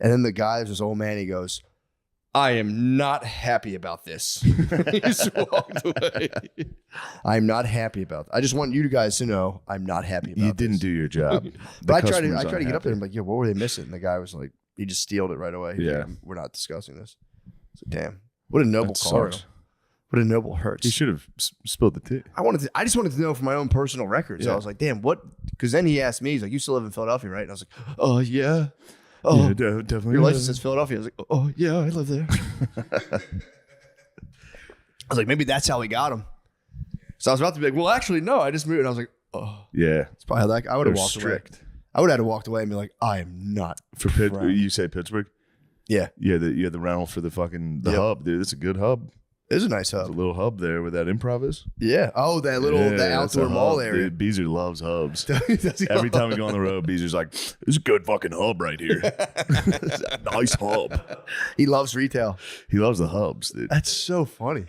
And then the guy, this old man, he goes, I am not happy about this. He just walked away. I'm not happy about it. I just want you guys to know I'm not happy about You didn't this. do your job. But I tried to get up there and be like, yo, what were they missing? And the guy was like, he just stealed it right away. He's Yeah. like, we're not discussing this. So damn. What a noble That car. sucks. What a noble Hertz. He should have spilled the tea. I just wanted to know for my own personal record. So Yeah. I was like, damn, what? Because then he asked me, he's like, you still live in Philadelphia, right? And I was like, oh, yeah. Oh, Yeah, definitely. your license says Philadelphia. I was like, oh, yeah, I live there. I was like, maybe that's how we got him. So I was about to be like, well, actually, no, I just moved. And I was like, oh, Yeah. it's probably how that, I would have They're walked away. strict. I would have walked away and be like, I am not. For you say Pittsburgh? Yeah. Yeah, you had the rental for the fucking Yep. hub, dude. It's a good hub. It is a nice There's a hub. little hub there where that improv is. Yeah. Oh, that little Yeah, the that's outdoor a mall hub, area. Dude, Beezer loves hubs. Does he Every love- time we go on the road, Beezer's like, "This is a good fucking hub right here. It's a nice hub." He loves retail. He loves the hubs, dude. That's so funny.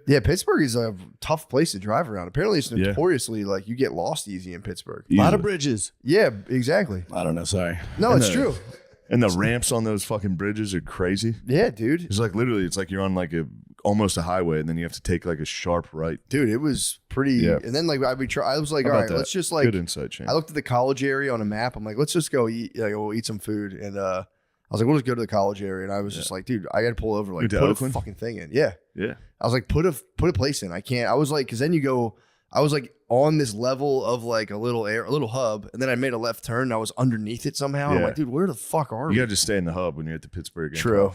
Yeah, Pittsburgh is a tough place to drive around. Apparently, it's Yeah. notoriously like you get lost easy in Pittsburgh. A lot of Easily. bridges. Yeah, exactly. I don't know. Sorry. No, it's the- true. And the ramps on those fucking bridges are crazy. Yeah, dude. It's like literally, it's like you're on like almost a highway, and then you have to take like a sharp right. Dude, it was pretty. Yeah. And then like I was like, How all about right, that? let's just like. Good insight, Shane. I looked at the college area on a map. I'm like, let's just go eat. Like, we'll eat some food. And I was like, we'll just go to the college area. And I was just like, dude, I got to pull over. Like, Went to put Oakland? a fucking thing in. Yeah. Yeah. I was like, put a place in. I can't. I was like, because then you go. I was like on this level of like a little hub, and then I made a left turn. And I was underneath it somehow. And I'm Yeah. like, dude, where the fuck are You we? gotta just stay in the hub when you're at the Pittsburgh. True.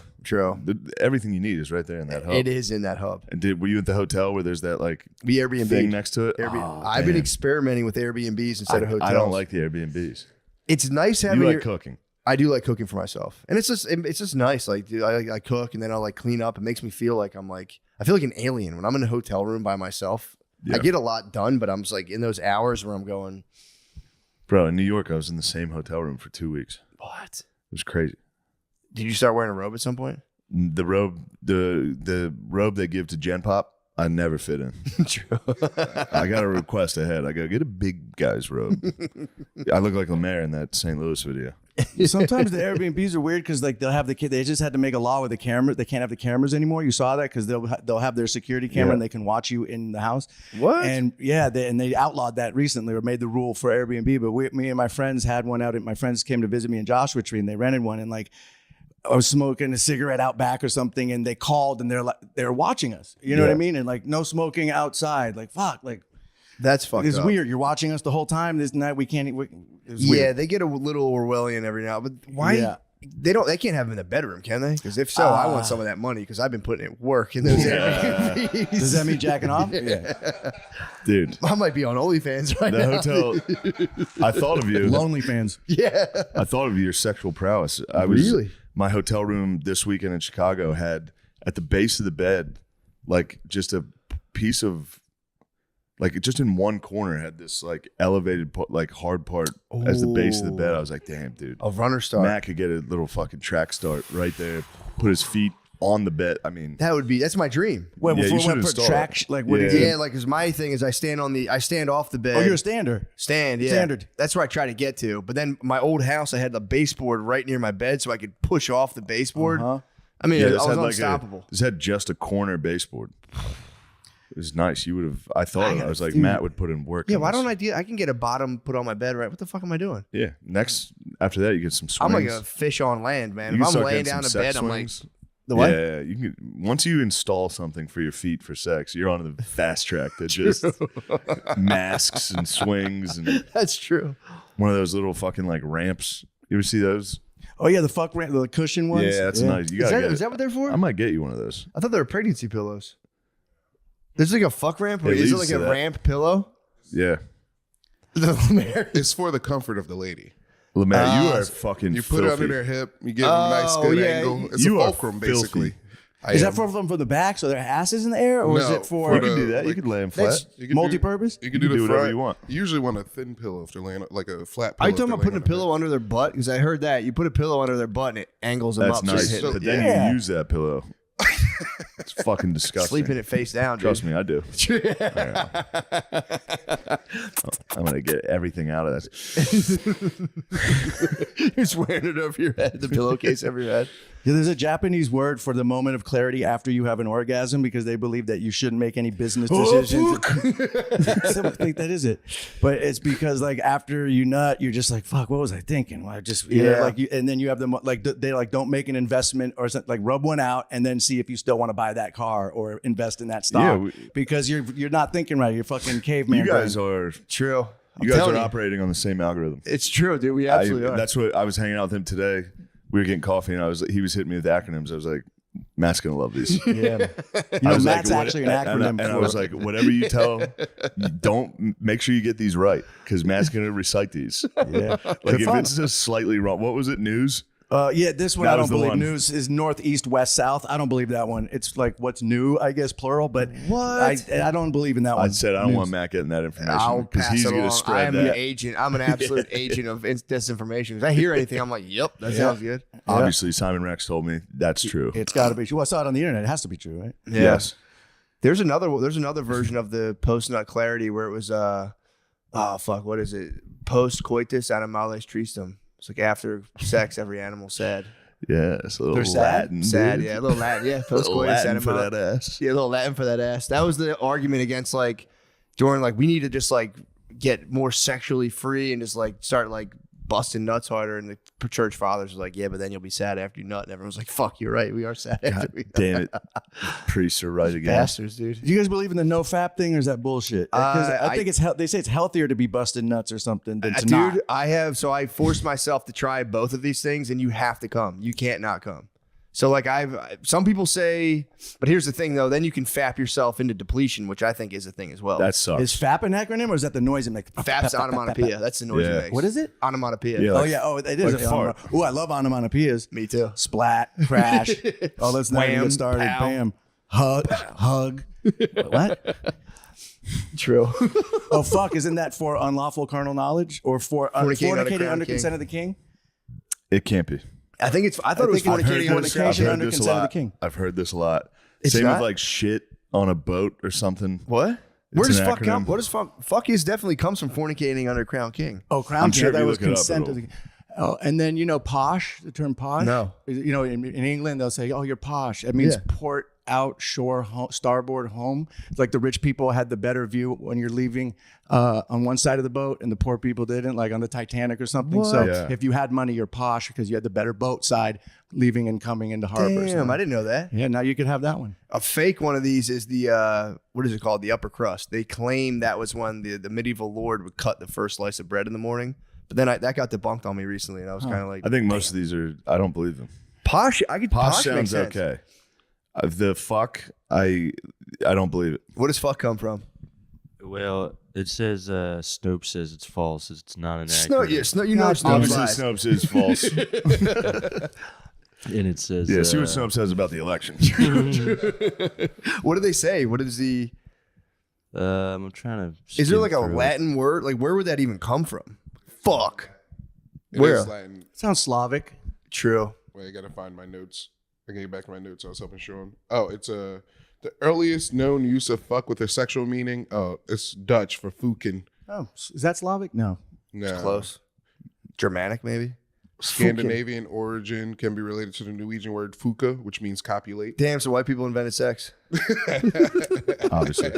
Everything you need is right there in that hub. It is in that hub. And were you at the hotel where there's that like We Airbnb thing next to it? Airbnb. Oh, I've been man. experimenting with Airbnbs instead of hotels. I don't like the Airbnbs. It's nice having. You like your- cooking. I do like cooking for myself, and it's just nice. Like, dude, I cook and then I'll like clean up. It makes me feel like I feel like an alien when I'm in a hotel room by myself. Yeah. I get a lot done, but I'm just like in those hours where I'm going. Bro, in New York, I was in the same hotel room for 2 weeks. What? It was crazy. Did you start wearing a robe at some point? The robe they give to Gen Pop, I never fit in. True. I got a request ahead. I go get a big guy's robe. I look like Lemaire in that St. Louis video. Sometimes the Airbnbs are weird because like they'll have the kid. They just had to make a law with the camera. They can't have the cameras anymore. You saw that because they'll have their security camera and they can watch you in the house. What? And yeah, they outlawed that recently or made the rule for Airbnb. But me and my friends had one out. My friends came to visit me in Joshua Tree and they rented one and like. I was smoking a cigarette out back or something, and they called and they're watching us. You know what I mean? And like no smoking outside. Like fuck, like that's fucked it's up. weird. You're watching us the whole time. This night we can't. They get a little Orwellian every now. But why? Yeah. They can't have them in the bedroom, can they? Because if so, I want some of that money because I've been putting in work in those Airbnbs. Does that mean jacking off? Yeah. Dude, I might be on OnlyFans right now. The hotel. I thought of you. Lonely fans. Yeah. I thought of your sexual prowess. Really? My hotel room this weekend in Chicago had at the base of the bed, like just a piece of, like just in one corner had this like elevated, like hard part as the base of the bed. I was like, damn, dude. A runner start. Matt could get a little fucking track start right there, put his feet on the bed. I mean, that's my dream. Wait, Yeah, you before should we put install track, it. like what do Yeah, you? like because my thing is I stand off the bed. Oh, you're a stander. Stand, yeah. Standard. That's where I try to get to. But then my old house, I had the baseboard right near my bed so I could push off the baseboard. Uh-huh. I mean, yeah, I this was had unstoppable. this had just a corner baseboard. It was nice. You would have. I was like, dude. Matt would put in work. Yeah, on why this. don't I can get a bottom put on my bed, right? What the fuck am I doing? Yeah. Next, after that, you get some swings. I'm like a fish on land, man. You If can I'm start laying getting down some in bed, sex I'm like, swings. the what? Yeah, you can. Once you install something for your feet for sex, you're on the fast track that just masks and swings and That's true. one of those little fucking like ramps. You ever see those? Oh yeah, the fuck ramp, the cushion ones. Yeah, that's nice. You gotta get Is it. that what they're for? I might get you one of those. I thought they were pregnancy pillows. There's like a fuck ramp. It Is it leads like to a that. ramp pillow? Yeah, It's for the comfort of the lady. Lemaire, you are fucking. You put it filthy. under their hip. You give them a nice good yeah. angle. It's You a are fulcrum, filthy. basically. Is that for them from the back so their ass is in the air, or is No, it for You for can the- do that. You like- could lay them flat. You can multi-purpose? You can You do can the do whatever front. you want. You usually want a thin pillow if they're laying like a flat pillow. Are you talking if about they're putting a laying pillow under their butt? Because I heard that you put a pillow under their butt and it angles them That's up. nice. So But then Yeah. you use that pillow. It's fucking disgusting. sleeping it face down. Trust dude. me, I do. I'm gonna get everything out of that. You're just wearing it over your head, the pillowcase over your head. Yeah, there's a Japanese word for the moment of clarity after you have an orgasm because they believe that you shouldn't make any business decisions. I think that is it. But it's because like after you nut, you're just like, fuck, what was I thinking? Well, I just, you know, Yeah. like, and then you have them like, they like, don't make an investment or something, like rub one out and then see if you still want to buy that car or invest in that stock because you're not thinking right. You're fucking caveman. You guys brain. are. True. You guys are operating on the same algorithm. It's true, dude. We absolutely are. That's what I was hanging out with him today. We were getting coffee, and he was hitting me with acronyms. I was like, Matt's gonna love these. Yeah. You I know, was Matt's like, actually an acronym. and I was like, whatever you tell him, you don't make sure you get these right because Matt's gonna recite these. yeah. Like if it's just slightly wrong, what was it? News? Yeah, this one That I was don't the believe. one. News is north, east, west, south. I don't believe that one. It's like what's new, I guess, plural. But What? I don't believe in that one. I said I don't want Matt getting that information I'll because pass he's it gonna along. I spread am an that. agent. I'm an absolute agent of disinformation. If I hear anything, I'm like, yep, that sounds good. Obviously, Simon Rex told me that's true. It's got to be true. Well, I saw it on the internet. It has to be true, right? Yeah. Yes. There's another version of the post nut clarity where it was what is it? Post coitus animales tristem. It's like after sex, every animal sad. Yeah, it's a little They're sad? Latin. Sad, dude. yeah, a little Latin, yeah. A Post little coitus Latin for animales. that ass. Yeah, a little Latin for that ass. That was the argument against like during like we need to just like get more sexually free and just like start like busting nuts harder. And the church fathers were like, yeah, but then you'll be sad after you nut. And everyone's like, fuck, you're right. We are sad after we nut. Damn it. Priests are right again. Bastards, dude. Do you guys believe in the no fap thing, or is that bullshit? 'Cause I think it's they say it's healthier to be busting nuts or something than to not. Dude, I forced myself to try both of these things, and you have to come. You can't not come. So like some people say, but here's the thing though, then you can fap yourself into depletion, which I think is a thing as well. That sucks. Is fap an acronym, or is that the noise it makes? Fap's onomatopoeia. That's the noise Yeah. it makes. What is it? Onomatopoeia. Yeah, Oh like- yeah. Oh, it is. like fart. Oh, I love onomatopoeias. Me too. Splat, crash. Oh, let's not even Wham, get started. pow. Bam, hug. What? True. Oh fuck! Isn't that for unlawful carnal knowledge or for Fornicating under fornicating crown under king. consent of the king? It can't be. I think it's. I thought it was fornicating on the fornication couch. under consent of the king. I've heard this a lot. It's Same not? with like shit on a boat or something. What? Where It's does an fuck come? acronym. What does fuck is definitely comes from fornicating under Crown King. Oh, Crown I'm King. sure if That you was look it up, consent it'll- of the. Oh, and then posh. The term posh. No. In England they'll say, "Oh, you're posh." It means port out, shore, starboard, home. It's like the rich people had the better view when you're leaving on one side of the boat, and the poor people didn't, like on the Titanic or something. What? So Yeah. if you had money, you're posh because you had the better boat side, leaving and coming into harbor. Damn, I didn't know that. Yeah, now you could have that one. A fake one of these is the what is it called? The upper crust. They claim that was when the medieval lord would cut the first slice of bread in the morning. But then that got debunked on me recently, and I was kind of like, I think most of these are. I don't believe them. posh. Posh Sounds makes sense. okay. The fuck, I don't believe it. What does fuck come from? Well, it says Snopes says it's false. It's not an Snow, accurate. yeah, Snow, you know Obviously, Snopes lies. Snopes is false. And it says Yeah, see what Snopes says about the election. What do they say? What is the? I'm trying to. Is there like a skim through it. Latin word? Like where would that even come from? Fuck. It Where? is Latin. Sounds Slavic. True. Wait, I gotta find my notes. I can get back to my notes. I was helping show him. Oh, it's the earliest known use of fuck with a sexual meaning. Oh, it's Dutch for fuken. Oh, is that Slavic? No. No. Close. Germanic, maybe. Scandinavian origin can be related to the Norwegian word fuka, which means copulate. Damn, so white people invented sex. Obviously.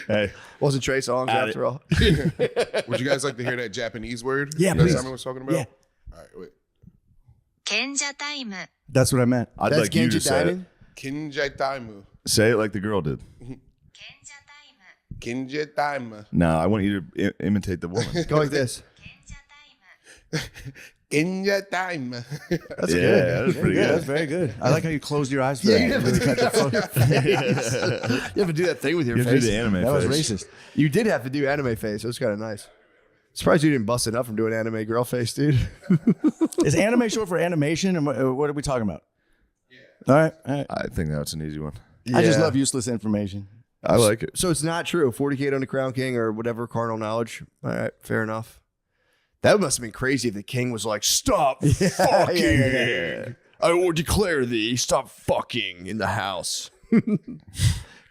Hey, Wasn't Trey Songz after all? Would you guys like to hear that Japanese word? Yeah, that please. Simon was talking about? Yeah. All right, wait. 賢者タイム That's what I meant. I'd That's like you to Genji say it. Diamond? Kinja taimu. Say it like the girl did. 賢者タイム Kinja taimu. No, I want you to imitate the woman. Go like this. 賢者タイム Kinja taimu. That's yeah, good. that was pretty Yeah, good. that's very good. I like how you closed your eyes for Yeah, that. you have Really to cut the You have to do that thing with your You have to face. do the anime That was face. racist. You did have to do anime face. It was kind of nice. Surprised you didn't bust it up from doing anime girl face, dude. Is anime short for animation? And what are we talking about? All right. I think that's an easy one. I just Yeah. love useless information. I like it. So it's not true. 40K on the Crown King or whatever carnal knowledge. All right, fair enough. That must have been crazy if the king was like, stop fucking. yeah. I will declare thee, stop fucking in the house.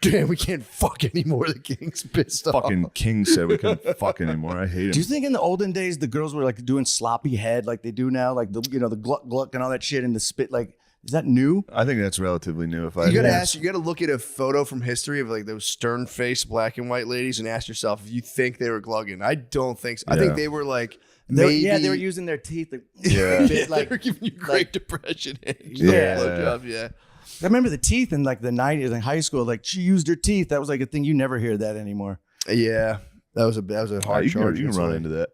Damn, we can't fuck anymore. The king's pissed off. Fucking King said we couldn't fuck anymore. I hate Do you him. think in the olden days the girls were like doing sloppy head like they do now, like the the gluck gluck and all that shit and the spit? Like, is that new? I think that's relatively new. If I You gotta had to ask. You gotta look at a photo from history of like those stern-faced black and white ladies and ask yourself if you think they were glugging. I don't think so. I think Yeah. they were like They were, maybe. yeah, they were using their teeth. Like, Yeah. bit, like, they were giving you Great Depression age. Yeah. Blowjob, yeah. I remember the teeth in like the 90s in high school. Like she used her teeth. That was like a thing. You never hear that anymore. Yeah, that was a hard you charge. can run into that.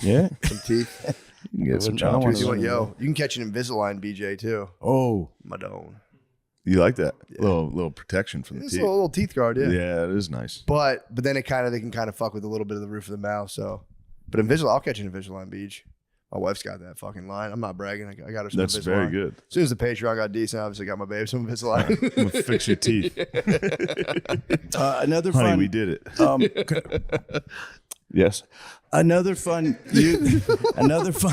Yeah. some teeth. You can get some I don't wanna choppers. You, run into yo, you can catch an Invisalign, BJ too. Oh, Madone. You like that little protection from the It's teeth? a little teeth guard, yeah. Yeah, it is nice. But then they can kind of fuck with a little bit of the roof of the mouth. So, but Invisalign, I'll catch an Invisalign, BJ. My wife's got that fucking line. I'm not bragging. I got her some That's Invisalign. very good. As soon as the Patreon got decent, I obviously got my babe some Invisalign. I'm gonna fix your teeth, another honey. fun. We did it. Um, Yes. Another fun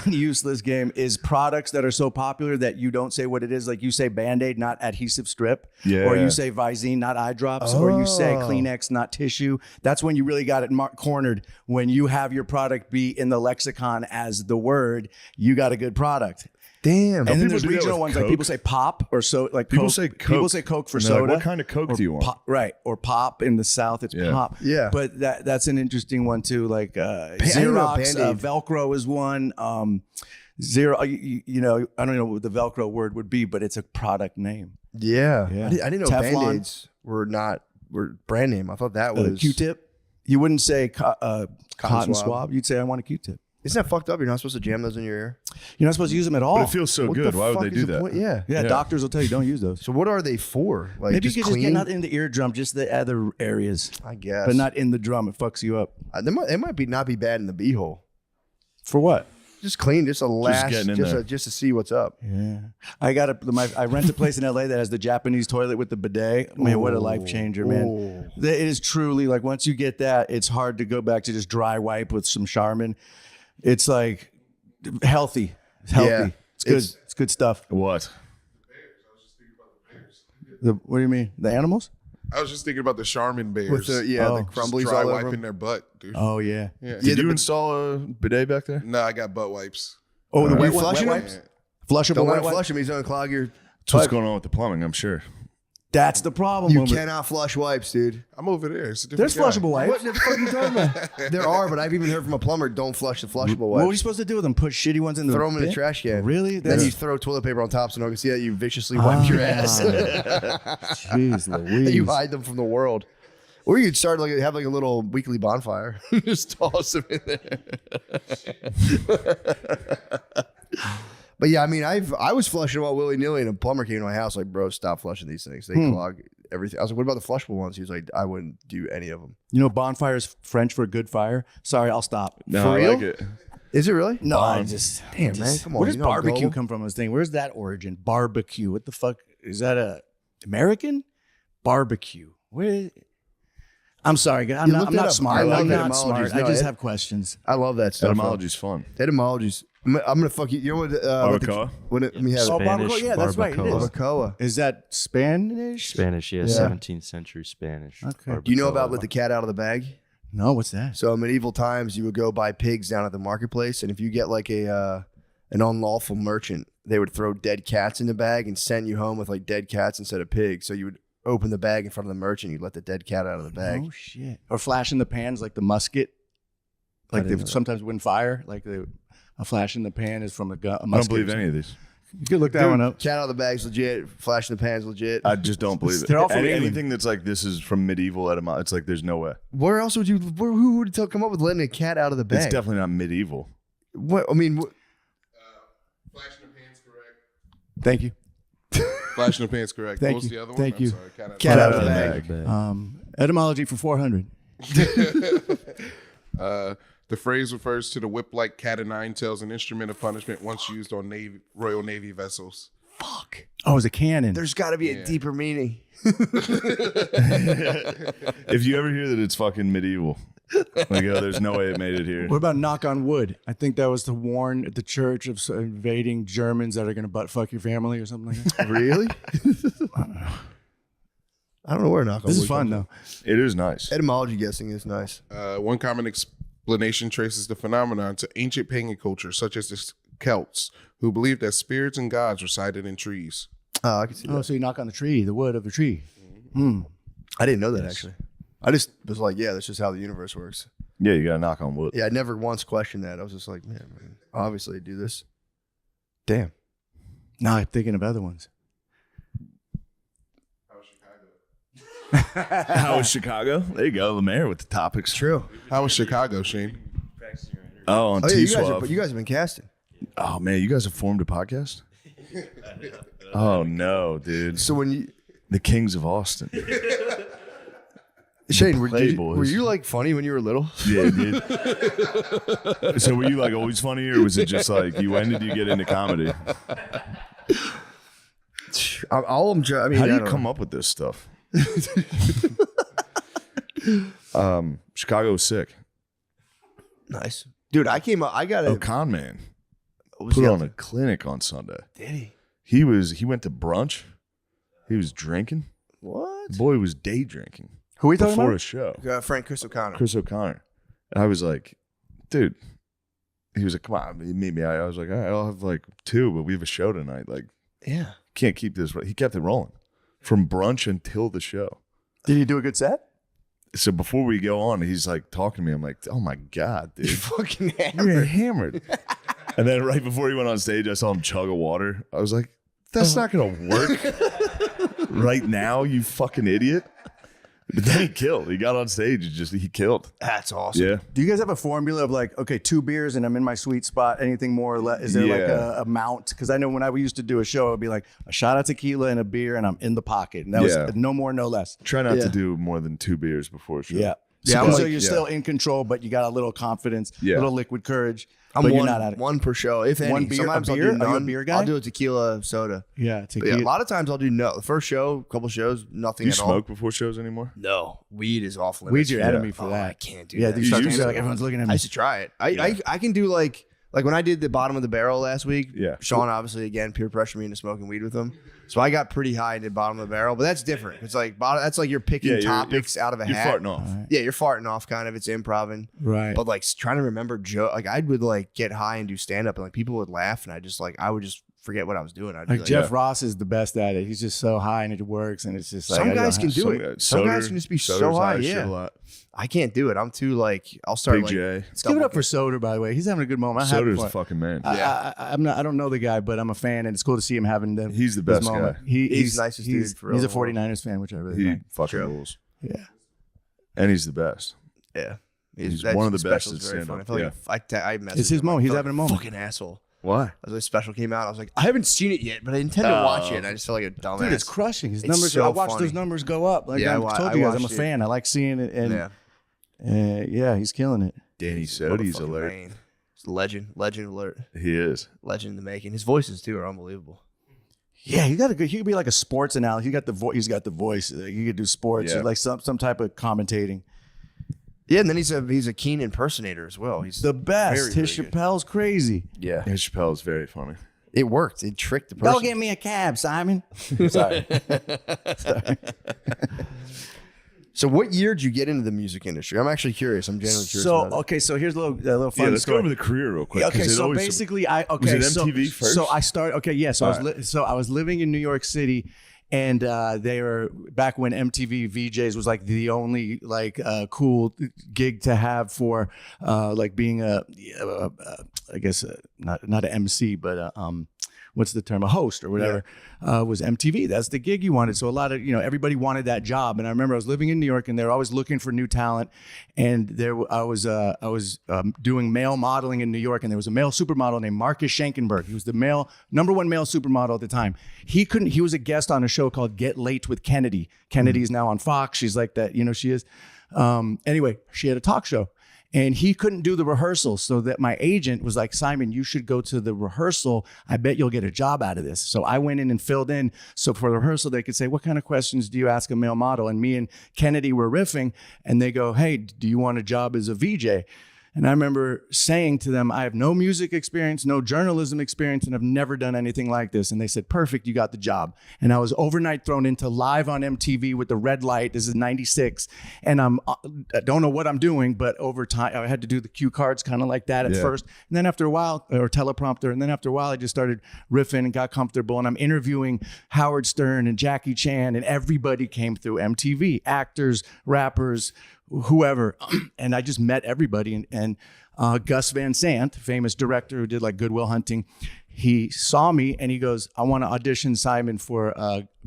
useless game is products that are so popular that you don't say what it is. Like you say Band-Aid, not adhesive strip. Yeah. Or you say Visine, not eye drops. Or you say Oh. Kleenex, not tissue. That's when you really got it cornered. When you have your product be in the lexicon as the word, you got a good product. Damn. And then people there's do that regional with ones like Coke? people say pop or so like People Coke. say Coke. People say Coke for And they're like, soda. what kind of Coke or do you want? Pop, right. Or pop in the South, it's Yeah. pop. Yeah. But that's an interesting one too. Like I didn't know Xerox, Band-Aid. Velcro is one. Zero, you know, I don't know what the Velcro word would be, but it's a product name. Yeah. Yeah. I didn't know Teflon. Band-Aids were brand name. I thought that was Q-tip. You wouldn't say cotton swab. swab. You'd say I want a Q-tip. Isn't that fucked up? You're not supposed to jam those in your ear. You're not supposed to use them at all. But it feels so What good. the Why would fuck they is do the that? point? Yeah. yeah, doctors will tell you don't use those. So what are they for? Like Maybe just you could clean? just get not in the eardrum, just the other areas, I guess. but not in the drum. It fucks you up. It might be not be bad in the beehole. For what? Just clean, just a last, getting in there. just to see what's up. Yeah, I rent a place in LA that has the Japanese toilet with the bidet. Man, what a life changer, man! Ooh. It is truly like once you get that, it's hard to go back to just dry wipe with some Charmin. It's like healthy. Yeah. It's good. It's good stuff. What? What do you mean? The animals? I was just thinking about the Charmin bears. With the the Just crumblies dry all over wiping 'em. their butt, dude. Oh yeah. Yeah. Did you install a bidet back there? No, I got butt wipes. Oh, the wet flushing them? wipes. Flushable Don't wet want to wipes. flush them. He's going to clog your. That's what's going on with the plumbing, I'm sure. That's the problem. You with it. cannot flush wipes, dude. I'm over there. It's a There's different guy. flushable wipes. What the fuck are you talking about? There are, but I've even heard from a plumber, don't flush the flushable What are you wipes. supposed to do with them? Put shitty ones in the Throw them in the bin? trash can. Really? Then That's- you throw toilet paper on top so no one can see that you viciously wipe your ass. Jeez Louise. You hide them from the world. Or you could start have a little weekly bonfire. Just toss them in there. But yeah, I mean, I was flushing them all willy nilly, and a plumber came to my house like, bro, stop flushing these things. They clog everything. I was like, what about the flushable ones? He was like, I wouldn't do any of them. You know, bonfire is French for good fire. Sorry, I'll stop. No, For I real? like it. Is it really? No, I just Damn, man, come on. Where does you know I'm barbecue gullible. come from? This thing. Where's that origin? Barbecue. What the fuck is that? A American barbecue? Where? I'm sorry, guys. I'm You not, looked I'm it not up. smart. I love I'm not etymologies. smart. No, I just it- have questions. I love that stuff. Etymology's fun. Etymologies. I'm gonna fuck you. You know what? Barbacoa? Let me have Oh, it. barbacoa. Yeah, that's right. It barbacoa. is. Barbacoa. Is that Spanish? Spanish, yeah, Yeah. 17th century Spanish. Okay. Do you know about let the cat out of the bag? No, what's that? So in medieval times, you would go buy pigs down at the marketplace, and if you get like an unlawful merchant, they would throw dead cats in the bag and send you home with like dead cats instead of pigs. So you would open the bag in front of the merchant, you'd let the dead cat out of the bag. Oh shit! Or flash in the pans like the musket, like they sometimes wouldn't fire. Like a flash in the pan is from a gun. A I don't musket believe or any of these. You could look that one up. Cat out of the bag's legit. Flash in the pan's legit. I just don't believe it. They're all from England. Anything that's like this is from medieval etymology. It's like there's no way. Where else would you? Who would come up with letting a cat out of the bag? It's definitely not medieval. What I mean. Flash in the pants, correct. Thank you. Flash in the pants, correct. Thank what was you. the other Thank one? you. I'm sorry. Cat out of the bag. Etymology for 400. The phrase refers to the whip-like cat o' nine tails, an instrument of punishment once used on Royal Navy vessels. Fuck. Oh, it's a cannon. There's got to be a deeper meaning. If you ever hear that it's fucking medieval, like, oh, there's no way it made it here. What about knock on wood? I think that was to warn the church of invading Germans that are going to butt fuck your family or something like that. Really? I don't know where knock on This wood is fun comes though. It is nice. from. Etymology guessing is nice. One common explanation traces the phenomenon to ancient pagan culture, such as the Celts, who believed that spirits and gods resided in trees. Oh, I can see Oh, that. so you knock on the tree, the wood of the tree. I didn't know that actually. I just was like, yeah, that's just how the universe works. Yeah, you got to knock on wood. Yeah, I never once questioned that. I was just like, man, obviously do this. Damn. Now I'm thinking of other ones. How was Chicago? There you go, Lemaire with the topics. True. How was Chicago, Shane? Oh, on Oh yeah, T-Swab. you guys have been casting. Oh man, you guys have formed a podcast? Oh no, dude. So when you The Kings of Austin. Shane, were Playboys. you like funny when you were little? Yeah, dude. So were you like always funny, or was it just like when did you get into comedy? All I'm trying. I mean, How do I you don't come know. up with this stuff? Chicago's sick. Nice, dude. I came up. I got Oh, a. con man was put he on up a clinic on Sunday. Did he? He went to brunch. He was drinking. What? The boy was day drinking Who are we talking before about? a show. Frank Chris O'Connor. Chris O'Connor. And I was like, dude. He was like, come on, meet me. I was like, all right, I'll have like 2, but we have a show tonight. Like, Yeah. can't keep this. He kept it rolling from brunch until the show. Did he do a good set? So before we go on, he's like talking to me. I'm like, oh my God, dude. Fucking You're hammered. And then right before he went on stage, I saw him chug a water. I was like, that's not going to work right now, you fucking idiot. But then he killed. He got on stage and he killed. That's awesome. Yeah. Do you guys have a formula of like, okay, 2 beers and I'm in my sweet spot? Anything more or less? Is there like Yeah. a amount? Because I know when I used to do a show, it would be like a shot of tequila and a beer and I'm in the pocket. And that Yeah. was no more, no less. Try not Yeah. to do more than 2 beers before a show. Yeah. Yeah, So, I'm so like- you're still in control, but you got a little confidence, Yeah. little liquid courage. I'm but one, you're not at it. one per show, if any. One beer- Sometimes a I'll beer? do Are you a none. beer guy? I'll do a tequila soda. Yeah, But tequila. yeah, a lot of times I'll do no. The first show, couple shows, nothing Do you at smoke all. before shows anymore? No, weed is off limits. Weed's your enemy for Oh, that. I can't do Yeah, that. you start used to to. like everyone's looking at I me. used to try it. I can do like Like when I did the bottom of the barrel last week, Yeah. Sean obviously again peer pressured me into smoking weed with him. So I got pretty high and did bottom of the barrel, but that's different. It's like that's like you're picking topics out of a hat. You're farting off. Yeah, you're farting off kind of. It's improv. Right. But like trying to remember like I would like get high and do stand up and like people would laugh and I would just forget what I was doing. I'd be Like Jeff Ross is the best at it. He's just so high and it works, and it's just like some guys can do it. Some guys can just be so high. Yeah, I can't do it. I'm too like I'll start Big like. J. Let's give it up for Soder, by the way. He's having a good moment. Soder's a fucking man. I don't know the guy, but I'm a fan, and it's cool to see him having the. He's the best guy. He's the nicest dude. For he's a real. 49ers fan, which I really He like. fucking rules. Yeah, And he's the best. Yeah, He's one of the best at Very funny. I stand-up. feel like I messaged it's his him. moment. I He's felt having a like moment. Fucking asshole. Why? As the special came out, I was like, I haven't seen it yet, but I intend to watch it. And I just feel like a dumbass. dude, it's crushing. His It's numbers. so I watched funny. those numbers go up. Like Yeah, I told I you guys, I'm a watched it. fan. I like seeing it, and yeah, he's killing it. Danny What a Sodi's fucking alert. man. He's a legend alert, He is. legend in the making. His voices too are unbelievable. Yeah, he could be like a sports analyst. He got the voice. He's got the voice. He could do sports, Yeah. like some type of commentating. Yeah, and then he's a keen impersonator as well. He's The best. very, His very good. Chappelle's crazy. Yeah, Dave Chappelle is very funny. it worked. It tricked the person. Go get me a cab, Simon. Sorry. So, what year did you get into the music industry? I'm actually curious. I'm genuinely curious. So about it. okay, so here's a little fun Yeah, let's story. go over the career real quick. Okay, 'cause it so always- basically, Was it MTV first? So I started. Okay, yeah. So I was living in New York City, and they were back when MTV VJs was like the only like cool gig to have for like being I guess not an MC, but what's the term, a host or whatever, was MTV. That's the gig you wanted. So a lot of, everybody wanted that job. And I remember I was living in New York and they were always looking for new talent. And I was doing male modeling in New York, and there was a male supermodel named Marcus Schenkenberg. He was the number one male supermodel at the time. He was a guest on a show called Get Late with Kennedy. Kennedy's now on Fox. She's like that, she is. Anyway, she had a talk show. And he couldn't do the rehearsal, so that my agent was like, Simon, you should go to the rehearsal. I bet you'll get a job out of this. So I went in and filled in. So for the rehearsal, they could say, what kind of questions do you ask a male model? And me and Kennedy were riffing, and they go, hey, do you want a job as a VJ? And I remember saying to them, I have no music experience, no journalism experience, and I've never done anything like this. And they said, perfect, you got the job. And I was overnight thrown into live on MTV with the red light. This is 96. And I don't know what I'm doing, but over time, I had to do the cue cards kind of like that at first. And then after a while, or teleprompter, and then after a while, I just started riffing and got comfortable. And I'm interviewing Howard Stern and Jackie Chan, and everybody came through MTV, actors, rappers, whoever. And I just met everybody. And Gus Van Sant, famous director who did like Good Will Hunting, he saw me and he goes, I want to audition Simon for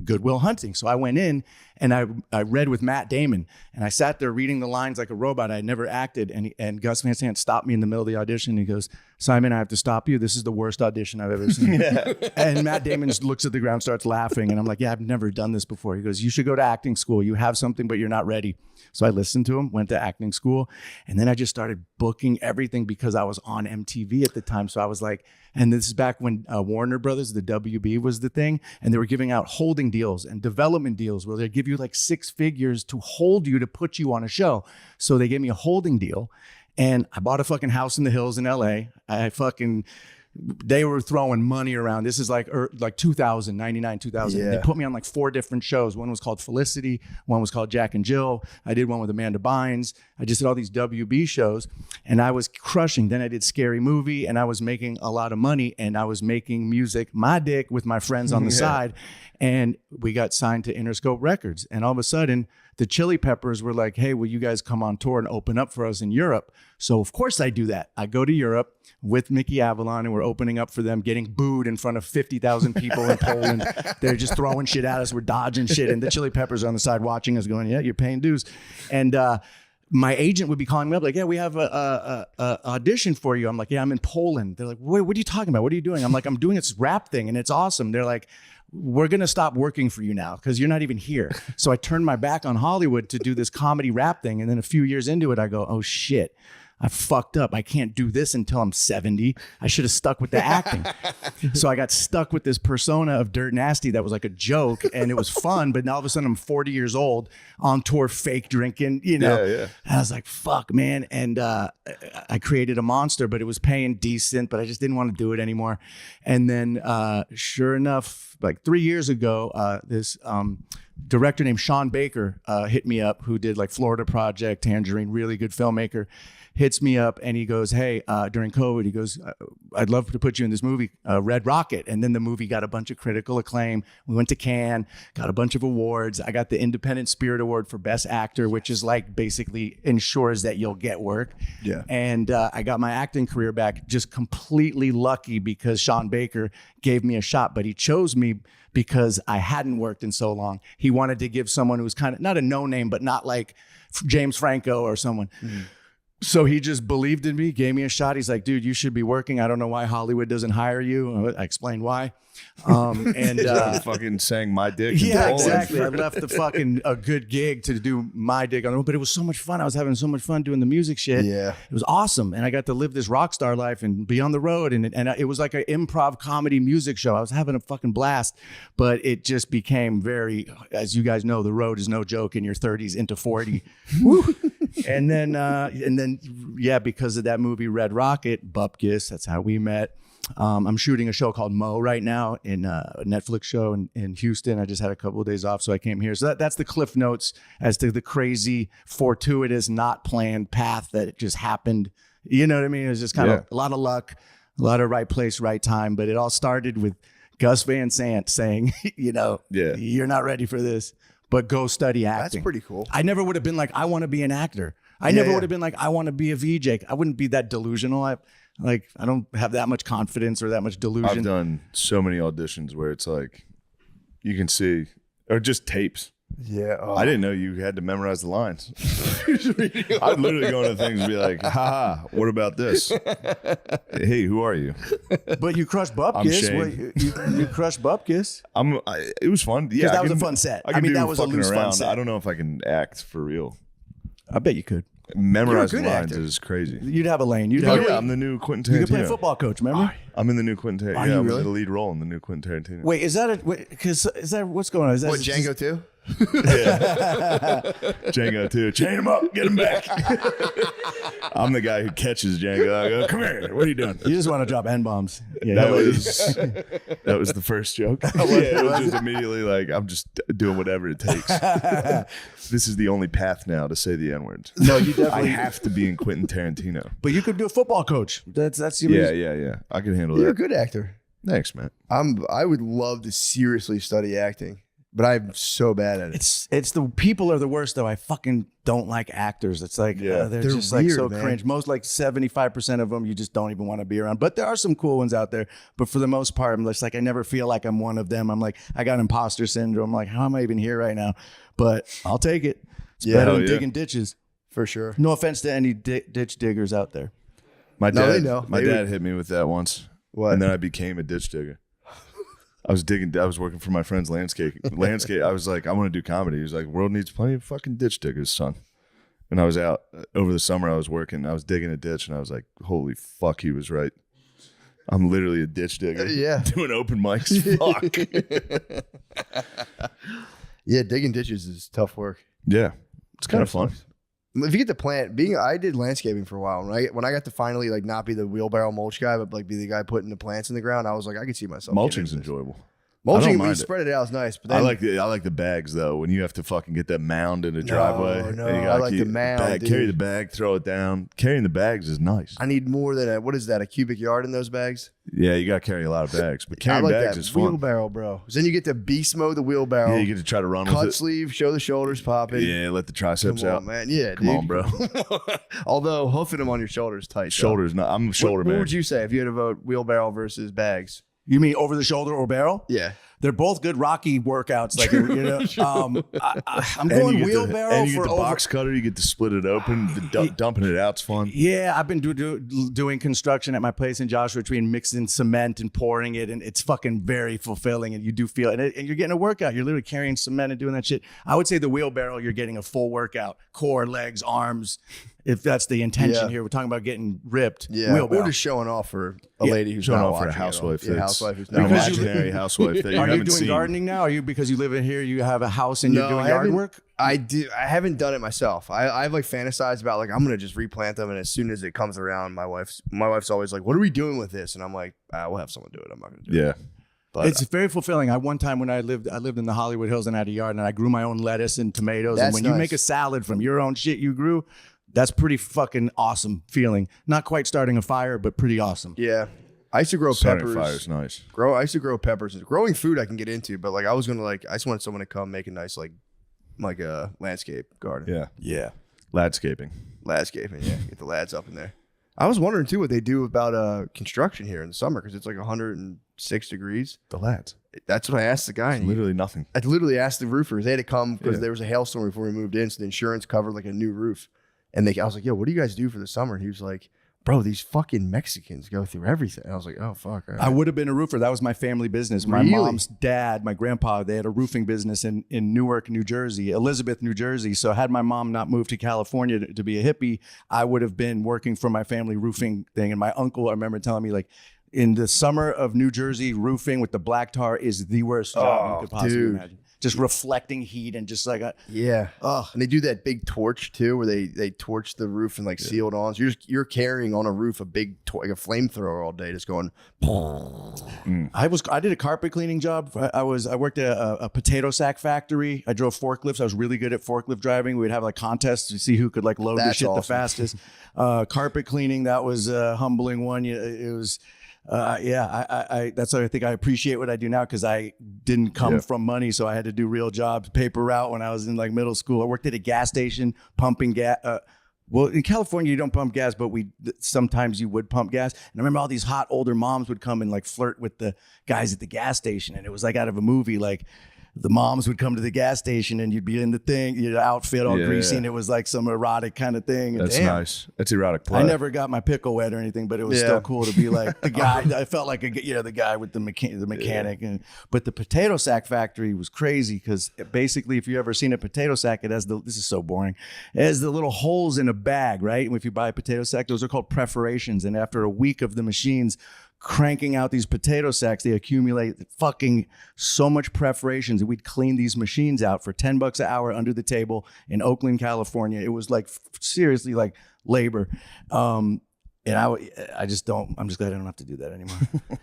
Good Will Hunting. So I went in and I read with Matt Damon, and I sat there reading the lines like a robot. I had never acted. And Gus Van Sant stopped me in the middle of the audition. He goes, Simon, I have to stop you. This is the worst audition I've ever seen. And Matt Damon just looks at the ground, starts laughing. And I'm like, yeah, I've never done this before. He goes, you should go to acting school. You have something, but you're not ready. So I listened to him, went to acting school, and then I just started booking everything because I was on MTV at the time. So I was like, and this is back when Warner Brothers, the WB was the thing, and they were giving out holding deals and development deals where they'd give you like 6 figures to hold you to put you on a show. So they gave me a holding deal, and I bought a fucking house in the hills in LA. They were throwing money around. This is like 2000, 99, 2000. Yeah. They put me on like 4 different shows. One was called Felicity. One was called Jack and Jill. I did one with Amanda Bynes. I just did all these WB shows, and I was crushing. Then I did Scary Movie, and I was making a lot of money, and I was making music, my dick, with my friends on the side. And we got signed to Interscope Records. And all of a sudden, the Chili Peppers were like, hey, will you guys come on tour and open up for us in Europe? So of course I do that. I go to Europe with Mickey Avalon, and we're opening up for them, getting booed in front of 50,000 people in Poland. They're just throwing shit at us. We're dodging shit. And the Chili Peppers are on the side watching us going, yeah, you're paying dues. And my agent would be calling me up like, yeah, we have a audition for you. I'm like, yeah, I'm in Poland. They're like, what are you talking about? What are you doing? I'm like, I'm doing this rap thing, and it's awesome. They're like, we're going to stop working for you now because you're not even here. So I turned my back on Hollywood to do this comedy rap thing. And then a few years into it, I go, oh shit, I fucked up. I can't do this until I'm 70. I should have stuck with the acting. So I got stuck with this persona of Dirt Nasty that was like a joke, and it was fun. But now all of a sudden I'm 40 years old on tour, fake drinking, you know. And I was like, fuck, man. And I created a monster, but it was paying decent, but I just didn't want to do it anymore. And then sure enough, like 3 years ago, this director named Sean Baker hit me up, who did like Florida Project, Tangerine, really good filmmaker, hits me up and he goes, hey, during COVID, he goes, I'd love to put you in this movie, Red Rocket. And then the movie got a bunch of critical acclaim. We went to Cannes, got a bunch of awards. I got the Independent Spirit Award for Best Actor, which is like basically ensures that you'll get work. Yeah. And I got my acting career back just completely lucky because Sean Baker gave me a shot, but he chose me because I hadn't worked in so long. He wanted to give someone who was kind of not a no-name, but not like James Franco or someone. Mm-hmm. So he just believed in me, gave me a shot. He's like, dude, you should be working. I don't know why Hollywood doesn't hire you. I explained why. And fucking sang My Dick. Yeah, exactly. I left the fucking a good gig to do My Dick on the road, but it was so much fun. I was having so much fun doing the music shit. Yeah, it was awesome, and I got to live this rock star life and be on the road. And it was like an improv comedy music show. I was having a fucking blast, but it just became very, as you guys know, the road is no joke in your 30s into 40. And then, yeah, because of that movie Red Rocket, Bupkis, that's how we met. I'm shooting a show called Mo right now in a Netflix show in Houston. I just had a couple of days off, so I came here. So that's the cliff notes as to the crazy, fortuitous, not planned path that it just happened. You know what I mean? It was just kind of a lot of luck, a lot of right place, right time. But it all started with Gus Van Sant saying, you know, you're not ready for this, but go study acting. That's pretty cool. I never would have been like, I want to be an actor. I never would have been like, I want to be a VJ. I wouldn't be that delusional. I don't have that much confidence or that much delusion. I've done so many auditions where it's like, you can see, or just tapes. Yeah. Oh. I didn't know you had to memorize the lines. I'd literally go into things and be like, haha, what about this? Hey, who are you? But you crushed Bupkis. You crushed Bupkis. It was fun. Yeah, that was a fun set. I mean, that was a loose fun set. I don't know if I can act for real. I bet you could. Memorizing lines is crazy. You'd have a lane. I'm the new Quentin Tarantino. You could play football coach, remember? I'm in the new Quentin Tarantino. Yeah, I'm in the lead role in the new Quentin Tarantino. Wait, is that what's going on? Is that what, Django too? Yeah. Django too. Chain him up, get him back. I'm the guy who catches Django. I go, come here. What are you doing? You just want to drop N-bombs. Yeah, that was the first joke. It was just immediately like, I'm just doing whatever it takes. This is the only path now to say the N-word. No, you definitely I have to be in Quentin Tarantino. But you could do a football coach. That's yeah. I can handle that. You're a good actor. Thanks, man. I would love to seriously study acting, but I'm so bad at it. It's the people are the worst though. I fucking don't like actors. It's like they're just weird, like so cringe. Most like 75% of them you just don't even want to be around. But there are some cool ones out there. But for the most part, I'm just like I never feel like I'm one of them. I'm like I got imposter syndrome. I'm like how am I even here right now? But I'll take it. It's better than digging ditches. For sure. No offense to any ditch diggers out there. My dad hit me with that once. What? And then I became a ditch digger. I was working for my friend's landscape. I was like, I want to do comedy. He was like, world needs plenty of fucking ditch diggers, son. And I was out over the summer. I was working. I was digging a ditch, and I was like, holy fuck, he was right. I'm literally a ditch digger. Yeah, doing open mics. Fuck. Yeah, digging ditches is tough work. Yeah, it's kind of fun. If you get the plant, I did landscaping for a while. When I got to finally like not be the wheelbarrow mulch guy, but like be the guy putting the plants in the ground, I was like, I could see myself. Mulching's enjoyable. Mulching, when you spread it out is nice. But then, I like the bags though. When you have to fucking get that mound in the driveway. No, I like the mound. Carry the bag, throw it down. Carrying the bags is nice. I need more than a cubic yard in those bags. Yeah, you got to carry a lot of bags, but carrying bags is fun. Wheelbarrow, bro. Then you get to beast mode the wheelbarrow. Yeah, you get to try to run with it. Cut sleeve, show the shoulders popping. Yeah, let the triceps out, man. Yeah, come on, bro. Although hoofing them on your shoulders tight. Shoulders, not. I'm a shoulder man. What would you say if you had to vote wheelbarrow versus bags? You mean over the shoulder or barrel? Yeah. They're both good Rocky workouts. Like, you know, I'm going wheelbarrow and you get the box cutter. You get to split it open. Dumping it out's fun. Yeah, I've been doing construction at my place in Joshua Tree and mixing cement and pouring it, and it's fucking very fulfilling. And you do feel it, and you're getting a workout. You're literally carrying cement and doing that shit. I would say the wheelbarrow, you're getting a full workout: core, legs, arms. If that's the intention Yeah. here, we're talking about getting ripped. Yeah, wheelbarrow. or just showing off for a lady who's Showing not off for a watching at all. housewife. Yeah, that's housewife who's an not Because you- watching. imaginary housewife that you Are you haven't doing seen. gardening now? Are you because you live in here? You have a house and you're doing yard work. I do. I haven't done it myself. I've like fantasized about like I'm gonna just replant them, and as soon as it comes around, my wife's always like, "What are we doing with this?" And I'm like, "We'll have someone do it. I'm not gonna do it." Yeah. But It's very fulfilling. One time when I lived in the Hollywood Hills and had a yard, and I grew my own lettuce and tomatoes. And That's when you nice. make a salad from your own shit you grew, that's pretty fucking awesome feeling. Not quite starting a fire, but pretty awesome. yeah, I used to grow Starting peppers. fire is nice. I used to grow peppers. Growing food I can get into, but like I was gonna I just wanted someone to come make a nice like a landscape garden. Yeah. Yeah. Landscaping. Landscaping. Yeah, get the lads up in there. I was wondering too what they do about construction here in the summer because it's like 106 degrees. The lads. That's what I asked the guy. And Literally nothing. I literally asked the roofers. They had to come because Yeah. there was a hailstorm before we moved in, so the insurance covered like a new roof. And I was like, "Yo, what do you guys do for the summer?" And he was like, "Bro, these fucking Mexicans go through everything." And I was like, "Oh fuck." All right. I would have been a roofer. That was my family business. My Really? mom's dad, my grandpa, they had a roofing business in Newark, New Jersey, Elizabeth, New Jersey. So had my mom not moved to California to be a hippie, I would have been working for my family roofing thing. And my uncle, I remember telling me like, in the summer of New Jersey, roofing with the black tar is the worst job you could possibly dude. imagine. Just reflecting heat and just like Yeah. ugh. And they do that big torch too, where they torch the roof and like seal it on. So you're carrying on a roof a big like a flamethrower all day, just going. I did a carpet cleaning job. I worked at a potato sack factory. I drove forklifts. I was really good at forklift driving. We'd have like contests to see who could like load the That's shit the awesome. fastest. Carpet cleaning, that was a humbling one. It was. That's why I think I appreciate what I do now because I didn't come from money, so I had to do real jobs, paper route when I was in like middle school. I worked at a gas station pumping gas. Well, in California, you don't pump gas, but sometimes you would pump gas. And I remember all these hot older moms would come and like flirt with the guys at the gas station, and it was like out of a movie. Like the moms would come to the gas station, and you'd be in the thing, your outfit all greasy, and it was like some erotic kind of thing. That's Damn. nice. That's erotic play. I never got my pickle wet or anything, but it was still cool to be like the guy. I felt like the guy with the mechanic. But the potato sack factory was crazy because basically, if you ever seen a potato sack, it has this is so boring. It has the little holes in a bag, right? And if you buy a potato sack, those are called perforations. And after a week of the machines cranking out these potato sacks, they accumulate fucking so much perforations, and we'd clean these machines out for $10 an hour under the table in Oakland, California. It was like seriously like labor. And I'm just glad I don't have to do that anymore.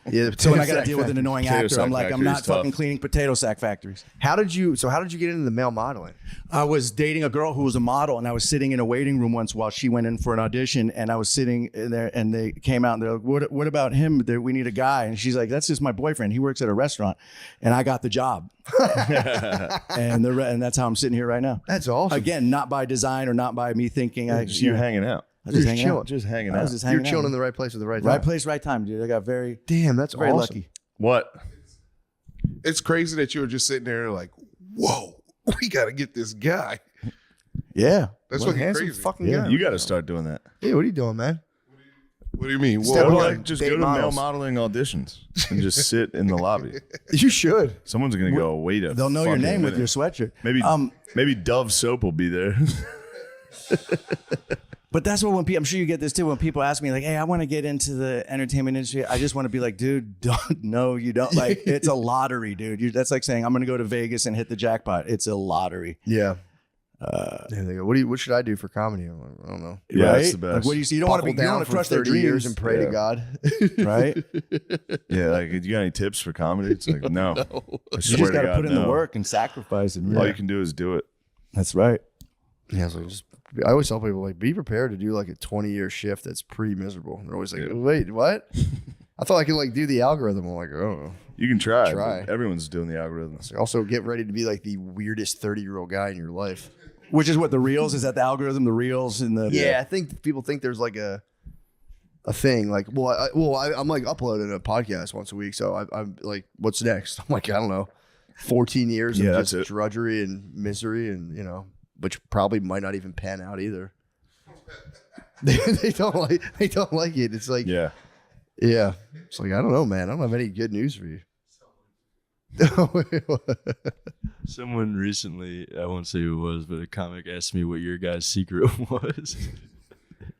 Yeah. So when I got to deal with an annoying Potato actor, sack I'm like, I'm factory not is tough. fucking cleaning potato sack factories. How did you get into the male modeling? I was dating a girl who was a model, and I was sitting in a waiting room once while she went in for an audition, and I was sitting in there, and they came out, and they're like, what about him? We need a guy. And she's like, that's just my boyfriend. He works at a restaurant. And I got the job. and that's how I'm sitting here right now. That's awesome. Again, not by design or not by me thinking. You're hanging out. I was just You're hanging chilling. out. Just hanging I out. was just You're hanging chilling out. in the right place at the right time. Right place, right time, dude. I got very Damn, that's very awesome. lucky. What? It's crazy that you were just sitting there like, whoa, we got to get this guy. Yeah. That's What a fucking handsome crazy. fucking Yeah, guy. you got to start doing that. Hey, what are you doing, man? What do you mean? Step Whoa, on what? it. Just Date go to models. male modeling auditions and just sit in the lobby. You should. Someone's gonna go, wait a They'll know your fucking name with minute." your sweatshirt. Maybe Dove soap will be there. But that's what when people, I'm sure you get this too, when people ask me like, hey, I want to get into the entertainment industry. I just want to be like, dude, you don't. Like, it's a lottery, dude. That's like saying I'm going to go to Vegas and hit the jackpot. It's a lottery. Yeah. There they go. What should I do for comedy? I'm like, I don't know. Yeah, right? that's the best. Like, what do you see? You don't want to Buckle be, you don't down want to for crush their 30 dreams. years and pray Yeah. to God. Right? Yeah, like, you got any tips for comedy? It's like, no. I You swear just to got to God, put in the no. work and sacrifice. And All you can do is do it. That's right. Yeah, so I always tell people like, be prepared to do like a 20-year shift that's pretty miserable. And they're always like, wait, what? I thought I could like do the algorithm. I'm like, oh. You can try. Try. But everyone's doing the algorithm. So also get ready to be like the weirdest 30-year-old guy in your life. Which is what the reels is that the algorithm, the reels and the Yeah, I think people think there's like a thing like, I'm like uploading a podcast once a week. So I'm like, what's next? I'm like, I don't know, 14 years Yeah, of that's just it. drudgery and misery, and which probably might not even pan out either. they don't like it. It's like, Yeah. It's like, I don't know, man. I don't have any good news for you. Someone recently, I won't say who it was, but a comic asked me what your guy's secret was.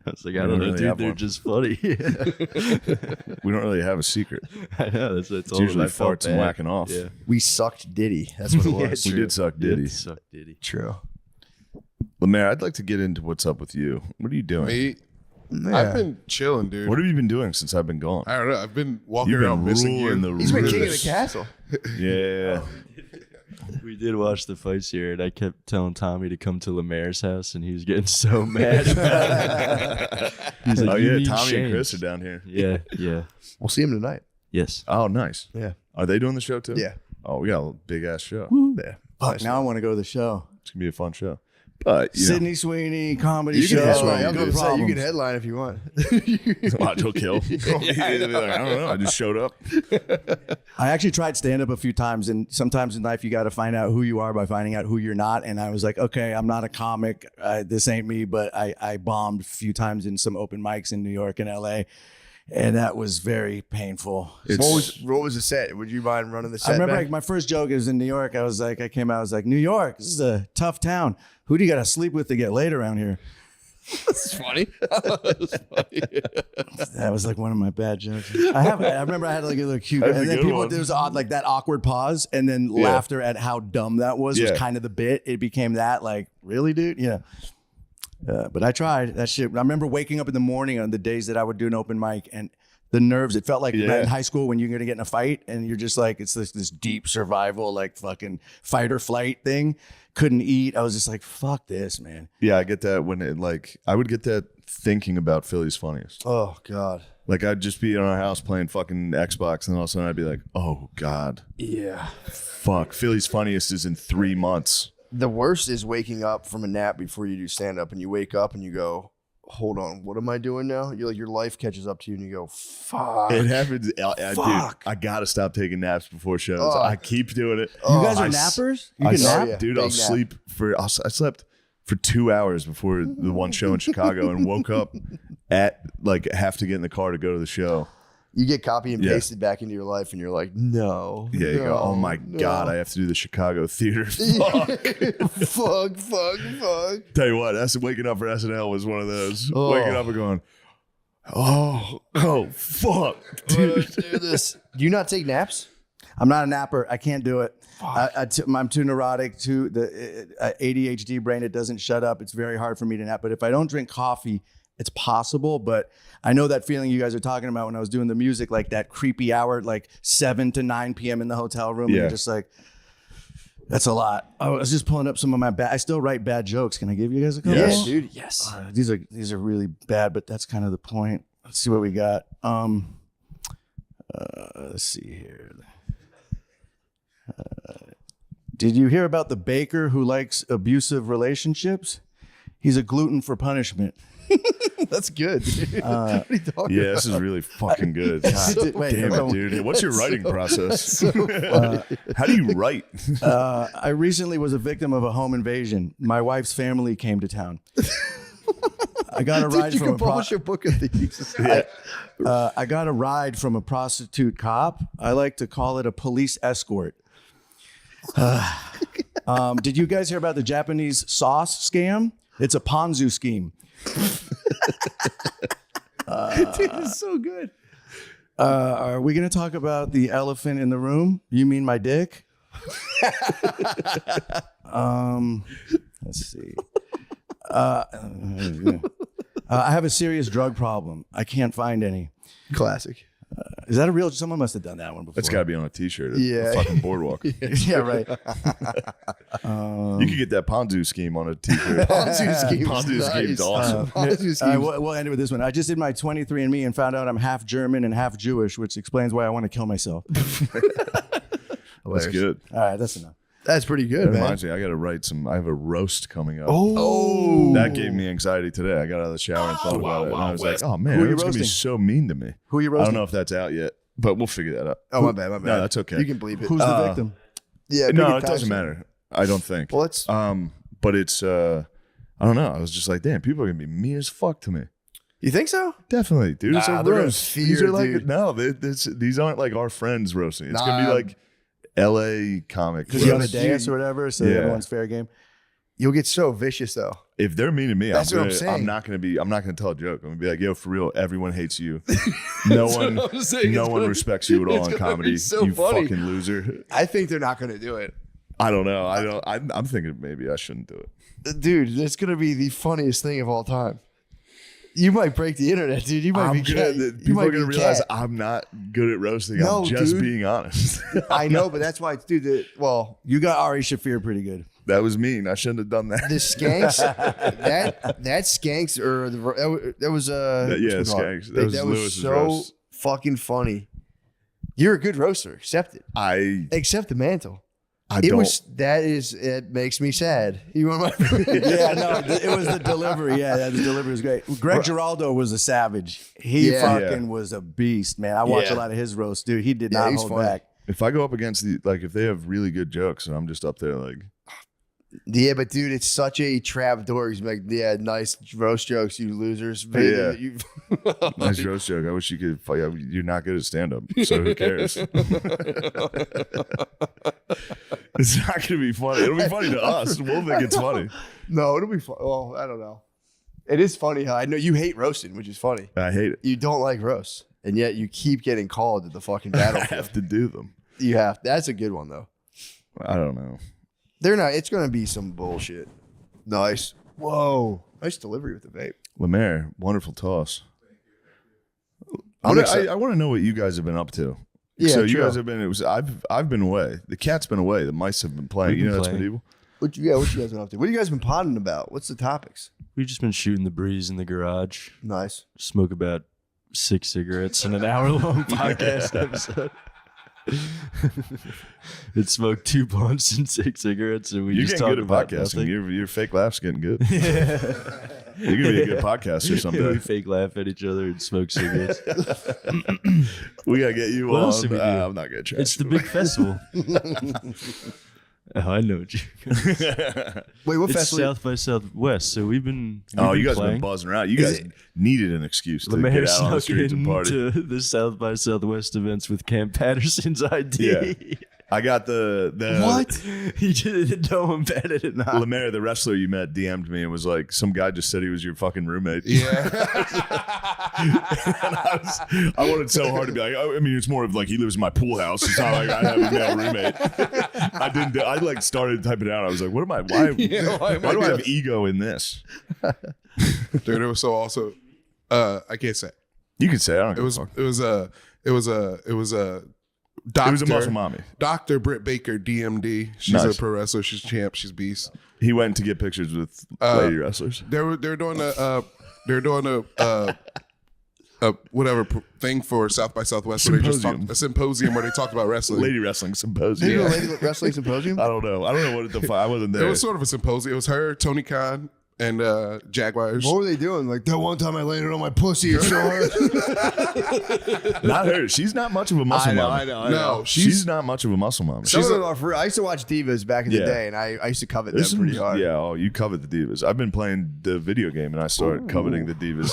I was like, I don't know, really dude. have They're one. just funny. We don't really have a secret. I know. That's It's all. usually I felt farts and bad. whacking off. Yeah. We sucked Diddy. That's what it was. We did suck Diddy. Suck Diddy. True. Lemaire, I'd like to get into what's up with you. What are you doing? Me, Yeah. I've been chilling, dude. What have you been doing since I've been gone? I don't know. I've been walking You've around been missing you. ruling the He's been king of the roost. castle. Yeah. We did watch the fights here, and I kept telling Tommy to come to Lemaire's house, and he was getting so mad about it. He's like, Oh "You yeah, mean Tommy Shane?" and Chris are down here. Yeah, yeah. We'll see him tonight. Yes. Oh, nice. Yeah. Are they doing the show too? Yeah. Oh, we got a big ass show. Yeah. Fuck, now I want to go to the show. It's gonna be a fun show. But you Sydney Sweeney comedy You show. can headline. I'm no gonna say you problems. can headline if you want. know, watch, he'll kill. I don't know. I just showed up. I actually tried stand up a few times, and sometimes in life you got to find out who you are by finding out who you're not. And I was like, okay, I'm not a comic. This ain't me. But I bombed a few times in some open mics in New York and LA, and that was very painful. What was the set? Would you mind running the set? I remember back? like my first joke is in New York. I came out, I was like, New York, this is a tough town. Who do you got to sleep with to get laid around here? That's funny. That was like one of my bad jokes. I remember I had like a little cute, That's a and then good people, one. there was odd, like that awkward pause, and then laughter at how dumb that was Yeah. kind of the bit. It became that, like, really, dude? Yeah. But I tried that shit. I remember waking up in the morning on the days that I would do an open mic, and the nerves, it felt like in high school when you're going to get in a fight and you're just like, it's this deep survival, like fucking fight or flight thing. Couldn't eat. I was just like, fuck this, man. Yeah, I get that when it like I would get that thinking about Philly's Funniest. Oh God. Like I'd just be in our house playing fucking Xbox, and all of a sudden I'd be like, "Oh God, Yeah. fuck! Philly's Funniest is in 3 months." The worst is waking up from a nap before you do stand up, and you wake up and you go, hold on, what am I doing now? You're like, your life catches up to you and you go, fuck. It happens, dude. Fuck. I gotta stop taking naps before shows. Oh. I keep doing it. You guys I are s- nappers? You I can nap? yeah. dude. Big I'll nap. sleep for. I slept for 2 hours before the one show in Chicago, and woke up at like have to get in the car to go to the show. You get copy and Yeah. pasted back into your life and you're like, no. Yeah, you go. Oh my God, I have to do the Chicago theater. Fuck. fuck. Tell you what, that's waking up for SNL was one of those. Oh. Waking up and going, oh, fuck, Dude, dude. do this. Do you not take naps? I'm not a napper. I can't do it. I'm too neurotic, too the ADHD brain. It doesn't shut up. It's very hard for me to nap. But if I don't drink coffee, it's possible. But I know that feeling you guys are talking about when I was doing the music, like that creepy hour, like 7 to 9 p.m. in the hotel room. And Yeah. you're just like, that's a lot. I was just pulling up some of my I still write bad jokes. Can I give you guys a couple? Yes. Yeah, dude. Yes. These are really bad, but that's kind of the point. Let's see what we got. Let's see here. Did you hear about the baker who likes abusive relationships? He's a glutton for punishment. That's good. Dude. What are you talking Yeah, about? this is really fucking good. Wait, Damn no. it, dude. What's your writing process? How do you write? I recently was a victim of a home invasion. My wife's family came to town. I got a ride Dude, you from can a publish a book of these. I got a ride from a prostitute cop. I like to call it a police escort. Did you guys hear about the Japanese sauce scam? It's a Ponzi scheme. Dude, it's so good. Are we going to talk about the elephant in the room? You mean my dick? Let's see. I have a serious drug problem. I can't find any. Classic. Is that a real? Someone must have done that one before. That's got to be on a t-shirt. Yeah. A fucking boardwalk. Yeah, right. You could get that Ponzu scheme on a t-shirt. Ponzi scheme. Ponzu scheme's awesome. Ponzi scheme. We'll end it with this one. I just did my 23andMe and found out I'm half German and half Jewish, which explains why I want to kill myself. That's good. All right, that's enough. That's pretty good, That man. reminds me, I got to write some. I have a roast coming up. Oh. That gave me anxiety today. I got out of the shower and thought about it, and I was like, "Oh man, Who are you everyone's gonna be roasting? so mean to me." Who are you I roasting? don't know if that's out yet, but we'll figure that out. Oh, my bad. No, that's okay. You can bleep it. Who's the victim? Yeah, No, make it doesn't passionate. matter. I don't think. Well, it's But it's I don't know. I was just like, damn, people are gonna be mean as fuck to me. you think so? Definitely, dude. It's Nah, a they're gonna roast. fear, These are like dude. no, these aren't like our friends roasting. It's gonna be Nah. like L.A. comics. Because you're on a roast. dais or whatever, so Yeah. everyone's fair game. You'll get so vicious though. If they're mean to me, That's what I'm saying. I'm not gonna tell a joke. I'm gonna be like, yo, for real, everyone hates you. No one respects you at all in comedy. So you funny. fucking loser. I think they're not going to do it. I don't know. I'm thinking maybe I shouldn't do it. Dude, that's going to be the funniest thing of all time. You might break the internet, dude. You might People are gonna realize I'm not good at roasting. No, I'm just dude. being honest. I know, but that's why, dude. You got Ari Shaffir pretty good. That was mean. I shouldn't have done that. The skanks, that skanks, or that was skanks. That was was Lewis's so roast. fucking funny. You're a good roaster. Accept it. Accept the mantle. It makes me sad. You want my Yeah, no, it was the delivery. Yeah, the delivery was great. Greg Giraldo was a savage. He was a beast, man. I watched a lot of his roasts, dude. He did not hold back. If I go up against if they have really good jokes and I'm just up there like. Yeah, but dude, it's such a trap door. He's like, yeah, nice roast jokes, you losers. Yeah. Nice roast joke. I wish you could. You're not good at stand up, so who cares? It's not going to be funny. It'll be funny to us. We'll think it's funny. No, it'll be fun. Well, I don't know. It is funny how I know you hate roasting, which is funny. I hate it. You don't like roasts, and yet you keep getting called at the fucking battlefield. I have to do them. You have. That's a good one though. I don't know. They're not. It's going to be some bullshit. Nice. Whoa. Nice delivery with the vape. Lemaire, wonderful toss. I want to know what you guys have been up to. Yeah, so true. you guys have been. I've been away. The cat's been away. The mice have been playing. You know that's medieval. What you guys been up to? What you guys been ponding about? What's the topics? We've just been shooting the breeze in the garage. Nice. Smoke about 6 cigarettes in an hour-long podcast episode. It smoked 2 blunts and 6 cigarettes, and You're just getting talk good at about podcasting. nothing. Your fake laugh's getting good. You're gonna be a good podcaster someday. We fake laugh at each other and smoke cigarettes. We gotta get you What on. else did we do? I'm not gonna try. It's the big festival. Oh, I know what you. Wait, what It's festival? South by Southwest, so we've been. You guys have playing. been buzzing around. You guys needed an excuse to Lemaire get out on the snuck streets and party. into the South by Southwest events with Cam Patterson's ID. Yeah. I got the What? He didn't know him better than not. Lemaire, the wrestler you met, DM'd me and was like, some guy just said he was your fucking roommate. Yeah. And I wanted so hard to be like, I mean, it's more of like he lives in my pool house. It's not like I have a male roommate. I like started typing it out. I was like, what am I? Why do I have ego in this? Dude, it was so awesome. I can't say. You can say I don't. It was Doctor, It was a muscle mommy. Dr. Britt Baker, DMD. She's a pro wrestler. She's champ. She's beast. He went to get pictures with lady wrestlers. They're doing a whatever thing for South by Southwest. Where they just talked, a symposium where they talked about wrestling. Lady wrestling symposium. Did you do a lady wrestling symposium? I don't know what it defined. I wasn't there. It was sort of a symposium. It was her, Tony Khan, and Jaguars. What were they doing? Like that one time I landed on my pussy or so. Not her. She's not much of a muscle mom. I know. No, She's not much of a muscle mom. Some of them are for, I used to watch Divas back in the day, and I used to covet them pretty hard. Yeah, you covet the Divas. I've been playing the video game, and I started coveting the Divas.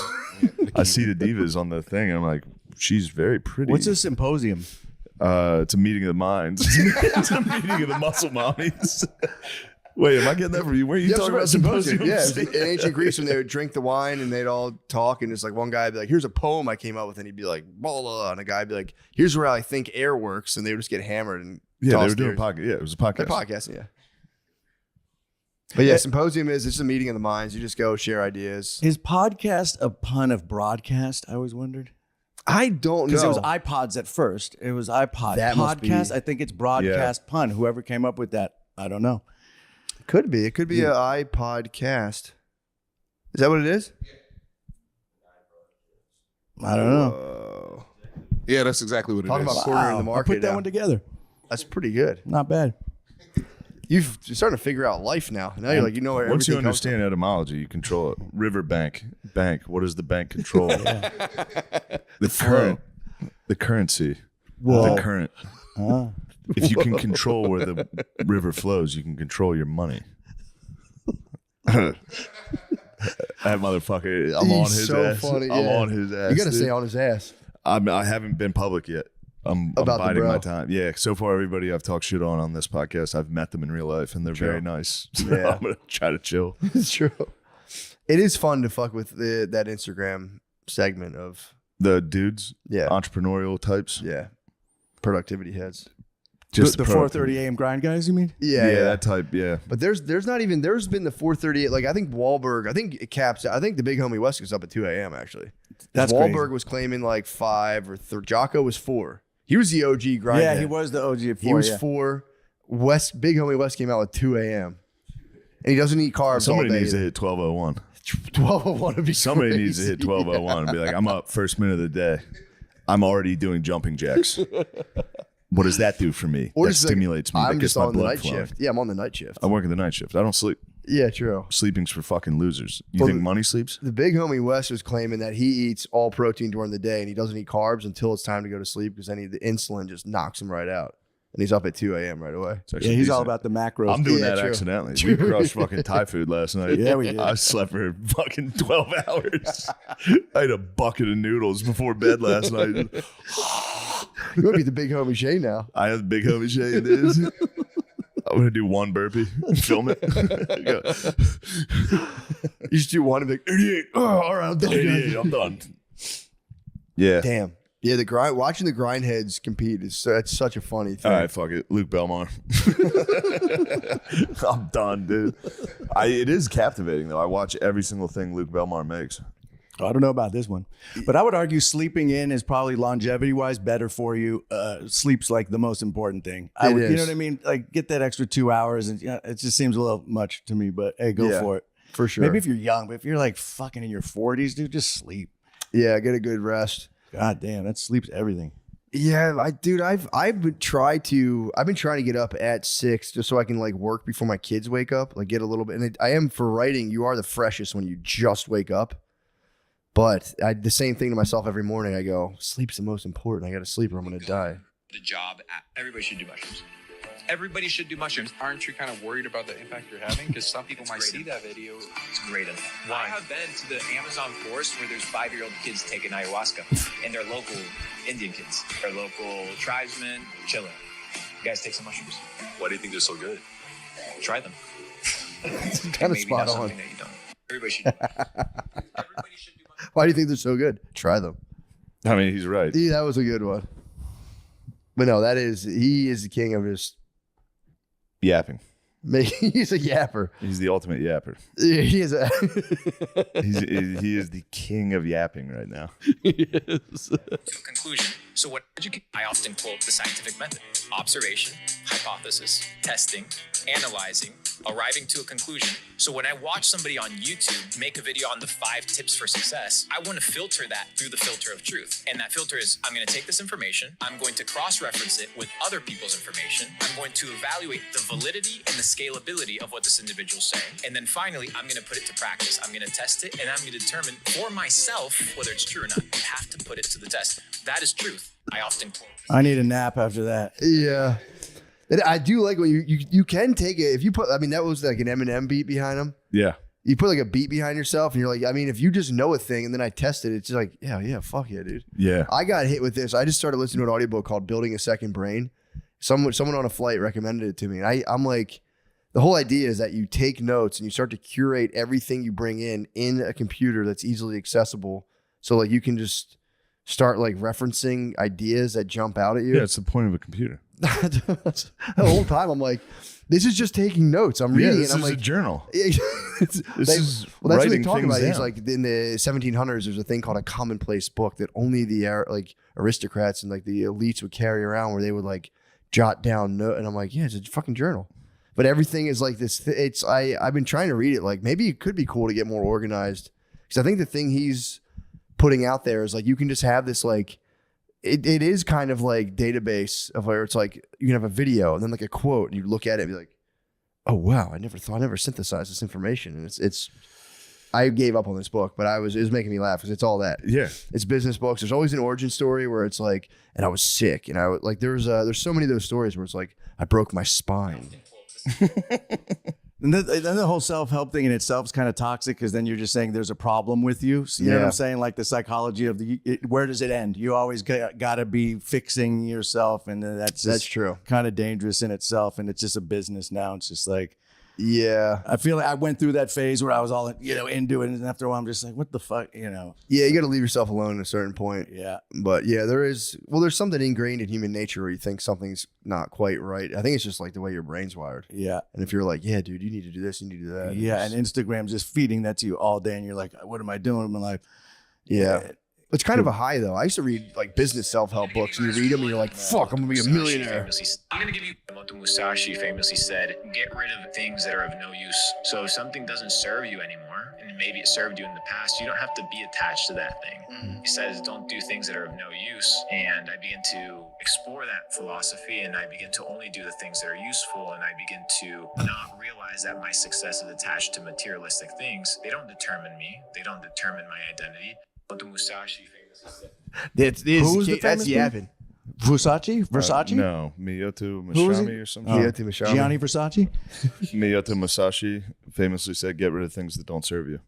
I see the Divas on the thing, and I'm like, she's very pretty. What's a symposium? It's a meeting of the minds. It's a meeting of the muscle mommies. Wait, am I getting that from you? Where are you talking about symposiums? Yeah, in ancient Greece, when they would drink the wine and they'd all talk, and it's like one guy would be like, "Here's a poem I came up with," and he'd be like, "Blah blah," and a guy would be like, "Here's where I think air works," and they would just get hammered and Yeah, they were tossed doing a theirs. podcast. Yeah, it was a podcast. They're podcasting, yeah. But yeah, symposium is it's a meeting of the minds. You just go share ideas. Is podcast a pun of broadcast? I always wondered. I don't know. Because it was iPods at first. It was iPod. That must be- Podcast, I think it's broadcast pun. Whoever came up with that, I don't know. Could be. It could be an iPodcast. Is that what it is? I don't know. Yeah, that's exactly what it is. Talking about cornering the I market. put that now. one together. That's pretty good. Not bad. You're starting to figure out life now. Now you're like, you know where Once you everything comes understand etymology, you control it. Riverbank, bank. What does the bank control? The current, the currency, Whoa. the current. If you can control where the river flows, you can control your money. That motherfucker, I'm He's on his so ass. funny, I'm yeah. on his ass. You got to dude. stay on his ass. I haven't been public yet. I'm About the biding bro. my time. Yeah. So far, everybody I've talked shit on this podcast, I've met them in real life, and they're very nice. So Yeah. I'm gonna try to chill. It's true. It is fun to fuck with that Instagram segment of The dudes, yeah, entrepreneurial types. yeah, productivity heads. Just the pro- 4:30 a.m. grind guys, you mean? Yeah, Yeah, that type. Yeah. But there's not even there's been the 4:38. Like I think Wahlberg. I think it caps. I think the big homie West is up at 2 a.m. Actually. That's Wahlberg crazy. was claiming like 5 or 3. Jocko was 4. He was the OG grind. Yeah, he was the OG at 4. He was yeah. 4. West, big homie West came out at 2 a.m. And he doesn't eat carbs. Somebody all day needs to either. hit 12:01. 12:01 would be Somebody crazy. needs to hit 12:01 and be like, I'm up first minute of the day. I'm already doing jumping jacks. What does that do for me? Or That just like, stimulates me. I'm That just gets my on the blood night flowing. shift. Yeah, I'm on the night shift. I'm working the night shift. I don't sleep. Yeah, true. Sleeping's for fucking losers. You Well, think money sleeps? The big homie West was claiming that he eats all protein during the day and he doesn't eat carbs until it's time to go to sleep because then the insulin just knocks him right out. And he's up at 2 a.m. right away. It's actually Yeah, he's all decent. about the macros. I'm doing Yeah, that true. accidentally. True. We crushed fucking Thai food last night. Yeah, we did. I slept for fucking 12 hours. I had a bucket of noodles before bed last night. You would be the big homie Shay now. I have the big homie shade. Dude. I'm gonna do one burpee, film it. Go. You just do one and be like, 88. Oh, all right, I'm done. 88, I'm done. Yeah. Damn. Yeah, the grind. Watching the grind heads compete that's such a funny thing. All right, fuck it. Luke Belmar. I'm done, dude. It is captivating though. I watch every single thing Luke Belmar makes. I don't know about this one, but I would argue sleeping in is probably longevity wise better for you. Sleep's like the most important thing. It You is. know what I mean? Like get that extra 2 hours, and it just seems a little much to me. But hey, go Yeah, for it. for sure. Maybe if you're young, but if you're like fucking in your 40s, dude, just sleep. Yeah, get a good rest. God damn, that sleep's everything. Yeah, I've been trying to get up at 6 just so I can like work before my kids wake up, like get a little bit. And I am for writing. You are the freshest when you just wake up. But I the same thing to myself every morning. I go, sleep's the most important. I got to sleep or I'm gonna die. The job everybody should do mushrooms. Everybody should do mushrooms. Aren't you kind of worried about the impact you're having? Because some people might see that video. It's great. Why? I have been to the Amazon forest where there's 5-year-old kids taking ayahuasca, and they're local Indian kids. They're local tribesmen chilling. You guys take some mushrooms. Why do you think they're so good? Try them. Kind of Maybe spot know on. something that you don't. Everybody should. Everybody should do mushrooms. Why do you think they're so good? Try them. I mean, he's right. Yeah, that was a good one. But no, he is the king of just Yapping. he's a yapper. He's the ultimate yapper. Yeah, he is a He is the king of yapping right now. To a conclusion. So what I often quote the scientific method: observation, hypothesis, testing, analyzing, arriving to a conclusion. So when I watch somebody on YouTube make a video on the 5 tips for success, I want to filter that through the filter of truth. And that filter is, I'm going to take this information, I'm going to cross-reference it with other people's information, I'm going to evaluate the validity and the scalability of what this individual's saying, and then finally, I'm going to put it to practice. I'm going to test it, and I'm going to determine for myself whether it's true or not. You have to put it to the test. That is truth. I often quote. I need a nap after that. yeah. And I do like when you can take it if you put. I mean, that was like an Eminem beat behind him. Yeah. You put like a beat behind yourself, and you're like, I mean, if you just know a thing, and then I test it, it's just like, yeah, fuck yeah, dude. Yeah. I got hit with this. I just started listening to an audiobook called "Building a Second Brain." Someone on a flight recommended it to me, and I'm like, the whole idea is that you take notes and you start to curate everything you bring in a computer that's easily accessible. So like you can just start like referencing ideas that jump out at you. Yeah, it's the point of a computer. The whole time I'm like, this is just taking notes. I'm reading this it. I'm is like, a journal. this is that's what they writing talk things about. He's down. like in the 1700s, there's a thing called a commonplace book that only the like aristocrats and like the elites would carry around, where they would like jot down note. And I'm like, yeah, it's a fucking journal. But everything is like this. I've been trying to read it. Like maybe it could be cool to get more organized, because I think the thing he's putting out there is like you can just have this like. It is kind of like database of where it's like you can have a video and then like a quote and you look at it and be like, oh wow, I never synthesized this information. And it's I gave up on this book, but it was making me laugh because it's all that. Yeah. It's business books. There's always an origin story where it's like, and I was sick, and I like there's so many of those stories where it's like I broke my spine. And then the whole self-help thing in itself is kind of toxic because then you're just saying there's a problem with you. So you know what I'm saying? Like the psychology of where does it end? You always got to be fixing yourself. And that's true. Kind of dangerous in itself. And it's just a business now. It's just like, yeah, I feel like I went through that phase where I was all, into it. And after a while, I'm just like, what the fuck, Yeah, you got to leave yourself alone at a certain point. Yeah. But yeah, there's something ingrained in human nature where you think something's not quite right. I think it's just like the way your brain's wired. Yeah. And if you're like, yeah, dude, you need to do this, you need to do that. Yeah. And Instagram's just feeding that to you all day. And you're like, what am I doing with my life? Yeah. It's kind of a high, though. I used to read like business self-help books, and you read them, and you're like, "Fuck, I'm gonna be a millionaire." I'm gonna give you Moto Musashi famously said, "Get rid of things that are of no use." So if something doesn't serve you anymore, and maybe it served you in the past, you don't have to be attached to that thing. He says, "Don't do things that are of no use." And I begin to explore that philosophy, and I begin to only do the things that are useful, and I begin to not realize that my success is attached to materialistic things. They don't determine me. They don't determine my identity. Moto Musashi famously said, That's yapping. Versace? No, Miyoto Musashi or something. Miyoto Musashi. Gianni Versace? Miyoto Musashi famously said, "Get rid of things that don't serve you."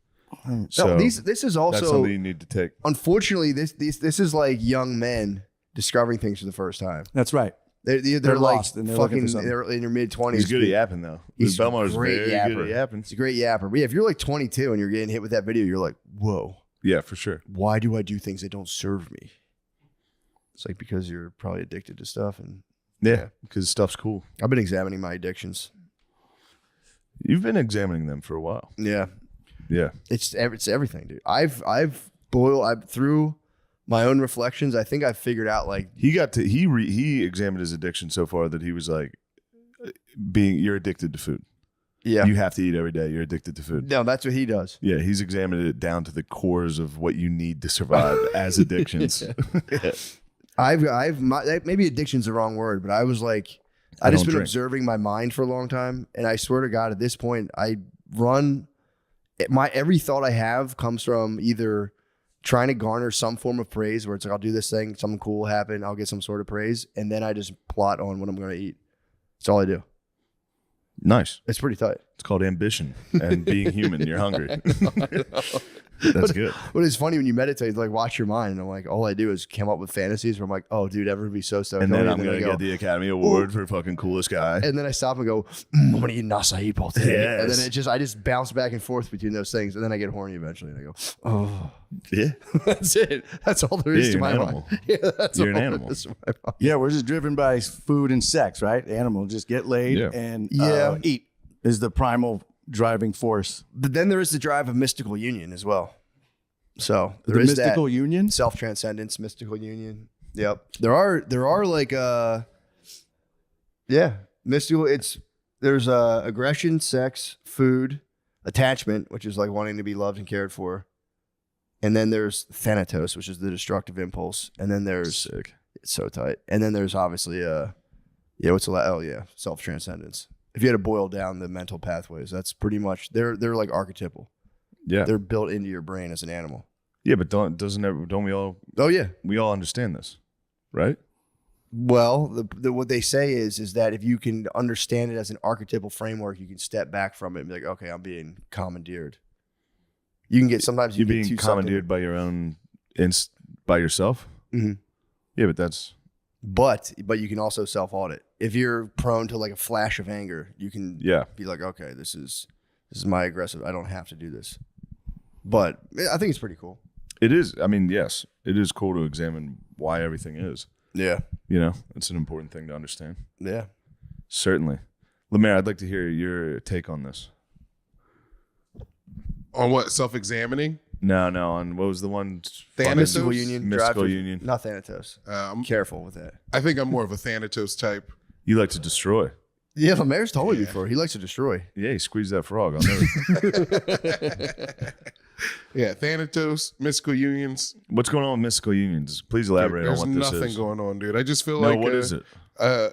So this is also that's something you need to take. Unfortunately, this is like young men discovering things for the first time. That's right. They're like lost and they're in their mid-20s. He's good at yapping though. He's Belmar's great very yapper. good at yapping. He's a great yapper. But yeah, if you're like 22 and you're getting hit with that video, you're like, whoa. Yeah, for sure. Why do I do things that don't serve me? It's like because you're probably addicted to stuff. And yeah, because stuff's cool. I've been examining my addictions. You've been examining them for a while. Yeah. Yeah. It's everything, dude. I've through my own reflections, I think I've figured out like he examined his addiction so far that he was like you're addicted to food. Yeah. You have to eat every day. You're addicted to food. No, that's what he does. Yeah, he's examined it down to the cores of what you need to survive as addictions. Maybe addiction's the wrong word, but I was like, I just been observing my mind for a long time. And I swear to God, at this point, every thought I have comes from either trying to garner some form of praise where it's like, I'll do this thing, something cool will happen, I'll get some sort of praise. And then I just plot on what I'm going to eat. That's all I do. Nice. It's pretty tight. It's called ambition and being human. You're hungry. That's good. But it's funny when you meditate, it's like watch your mind. And I'm like, all I do is come up with fantasies where I'm like, oh, dude, everyone would be so stoked. And then I'm going to get the Academy Award for fucking coolest guy. And then I stop and go, I'm going to eat an acai bowl today. Yes. And then I just bounce back and forth between those things. And then I get horny eventually. And I go, oh. Yeah. That's it. That's all there is to my animal. mind. Yeah, that's you're all an animal. there is to my mind. Yeah, we're just driven by food and sex, right? Animal, just get laid and eat is the primal driving force. But then there is the drive of mystical union as well. So there the is mystical that. union, Self-transcendence, mystical union. Yep. There are like mystical. There's aggression, sex, food, attachment, which is like wanting to be loved and cared for. And then there's thanatos, which is the destructive impulse. And then there's it's so tight. And then there's obviously self-transcendence. If you had to boil down the mental pathways, that's pretty much they're like archetypal. Yeah, they're built into your brain as an animal. Yeah, but don't we all? Oh yeah, we all understand this, right? Well, what they say is that if you can understand it as an archetypal framework, you can step back from it and be like, okay, I'm being commandeered. You can get sometimes you're being commandeered by your own by yourself. Mm-hmm. Yeah, but that's. But you can also self-audit. If you're prone to like a flash of anger, you can be like, okay, this is my aggressive. I don't have to do this. But I think it's pretty cool. It is. I mean, yes, it is cool to examine why everything is. Yeah. You know, it's an important thing to understand. Yeah. Certainly. Lemaire, I'd like to hear your take on this. On what? Self-examining? No, on what was the one? Mystical union. Mystical union. Not Thanatos. I'm careful with that. I think I'm more of a Thanatos type. You like to destroy. Yeah, Lemaire's told me before. He likes to destroy. Yeah, he squeezed that frog. I'll never. Yeah, Thanatos, mystical unions. What's going on with mystical unions? Please elaborate on what this is. There's nothing going on, dude. I just feel like... what is it? I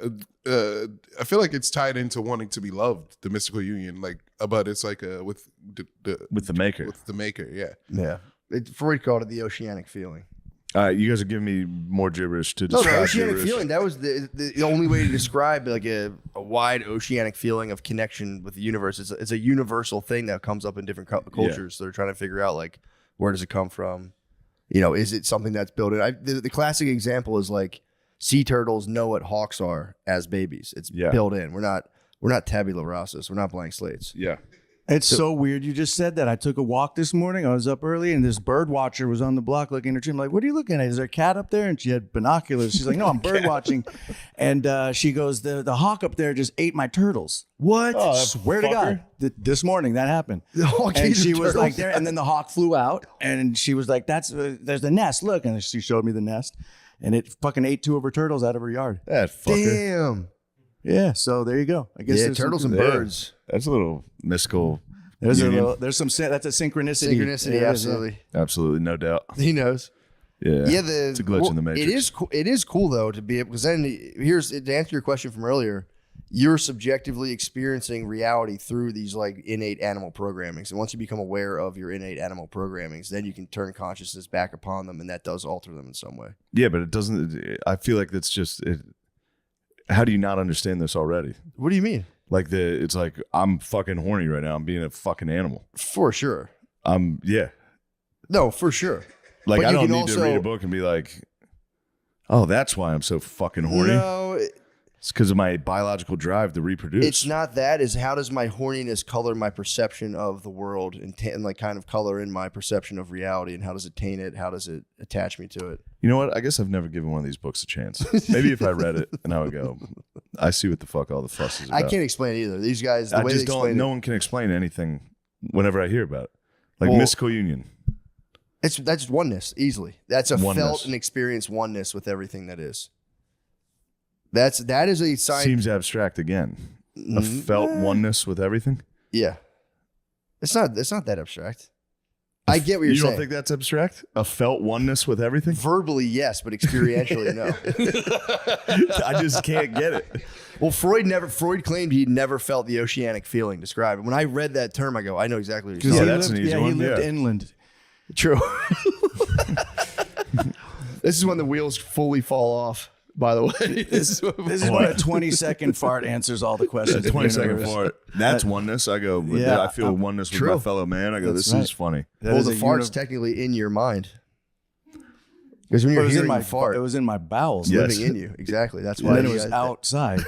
feel like it's tied into wanting to be loved, the mystical union. But it's like with the maker. With the maker, yeah. Yeah. Freud called it the oceanic feeling. You guys are giving me more gibberish to No, describe the oceanic gibberish. feeling. That was the only way to describe like a wide oceanic feeling of connection with the universe. It's a universal thing that comes up in different cultures. So they're trying to figure out like where does it come from? You know, is it something that's built in? The classic example is like sea turtles know what hawks are as babies. It's built in. We're not tabula rasa. We're not blank slates. Yeah. It's so weird you just said that. I took a walk this morning. I was up early, and this bird watcher was on the block looking at her tree. I'm like, what are you looking at? Is there a cat up there? And she had binoculars. She's like, no, I'm bird watching. And she goes, the hawk up there just ate my turtles. What? Oh, Swear to God. This morning that happened. The hawk and ate she the was turtles. like there, and then the hawk flew out, and she was like, there's the nest. Look. And she showed me the nest, and it fucking ate 2 of her turtles out of her yard. That fucker. Damn. Yeah, so there you go. I guess there's turtles and something- birds. That's a little mystical. There's union. there's some that's a synchronicity. Synchronicity, Yeah, absolutely. Absolutely, no doubt. He knows. Yeah. It's a glitch in the matrix. It is cool though to be able, because then here's to answer your question from earlier. You're subjectively experiencing reality through these like innate animal programmings, and once you become aware of your innate animal programmings, then you can turn consciousness back upon them, and that does alter them in some way. Yeah, but it doesn't. I feel like that's just. How do you not understand this already? What do you mean? Like it's like I'm fucking horny right now. I'm being a fucking animal. For sure. Yeah. No, for sure. Like But I you don't can need also- to read a book and be like, oh, that's why I'm so fucking horny. No, It's because of my biological drive to reproduce. it's not that. Is how does my horniness color my perception of the world and like kind of color in my perception of reality, and how does it taint it? How does it attach me to it? You know what? I guess I've never given one of these books a chance. Maybe if I read it and I would go, I see what the fuck all the fuss is about. I can't explain it either. These guys, the I way just they don't. explain No it, one can explain anything whenever I hear about it. Like Well- mystical union. that's oneness easily. That's a Oneness. felt and experienced oneness with everything that is. That is a sign. Seems abstract again. A felt oneness with everything. Yeah, it's not that abstract. I get what you're You saying. don't think that's abstract? A felt oneness with everything? Verbally, yes, but experientially, no. I just can't get it. Well, Freud claimed he never felt the oceanic feeling described. When I read that term, I go, I know exactly what he's Because talking Yeah, about. that's an easy he one, lived yeah. inland. True. This is when the wheels fully fall off, by the way. This is when a 20-second fart answers all the questions. of the 20-second universe. fart. That's oneness. I go, Yeah, I feel oneness with true. my fellow man. I go, That's this right. is funny. That Well, is the a fart's univ- technically in your mind. Because when It you're was in hearing my the fart, It was in my bowels. Yeah. living Yes. in you. Exactly. That's And why then it you was guys- outside.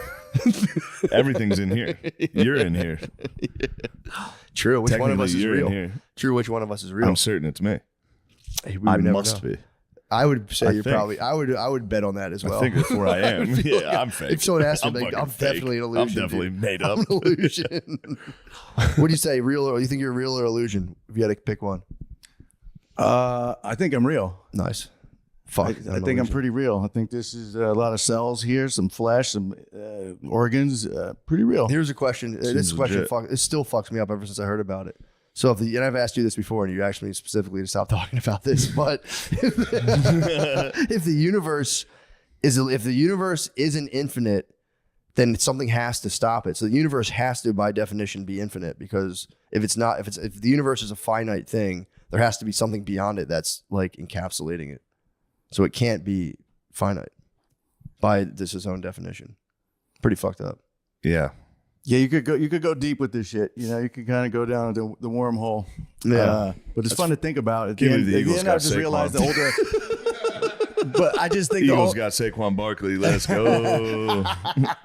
Everything's in here. You're in here. True. Which one of us Technically, is you're real? in here. True. Which one of us is real? I'm certain it's me. Hey, we I would never must know. be. I would say I you're think. probably. I would bet on that as well. I think that's where I am. Yeah, I'm fake. If someone asked me, like, fucking I'm fake. definitely an I'm illusion. definitely dude. made I'm up. an illusion. What do you say? Real or you think you're real or illusion? If you had to pick one. I think I'm real. Nice. Fuck. I think I'm pretty real. I think this is a lot of cells here, some flesh, some organs. Pretty real. Here's a question. This Seems question legit. it still fucks me up ever since I heard about it. So and I've asked you this before, and you asked me specifically to stop talking about this. But if the universe isn't infinite, then something has to stop it. So the universe has to, by definition, be infinite, because if the universe is a finite thing, there has to be something beyond it that's like encapsulating it. So it can't be finite by its own definition. Pretty fucked up. Yeah. Yeah, you could go deep with this shit. You know, you could kind of go down the wormhole. Yeah. But it's fun to think about. At the Give me end, the at the Eagles end I got just realized the Saquon. older. But I just think Eagles got Saquon Barkley. Let's go.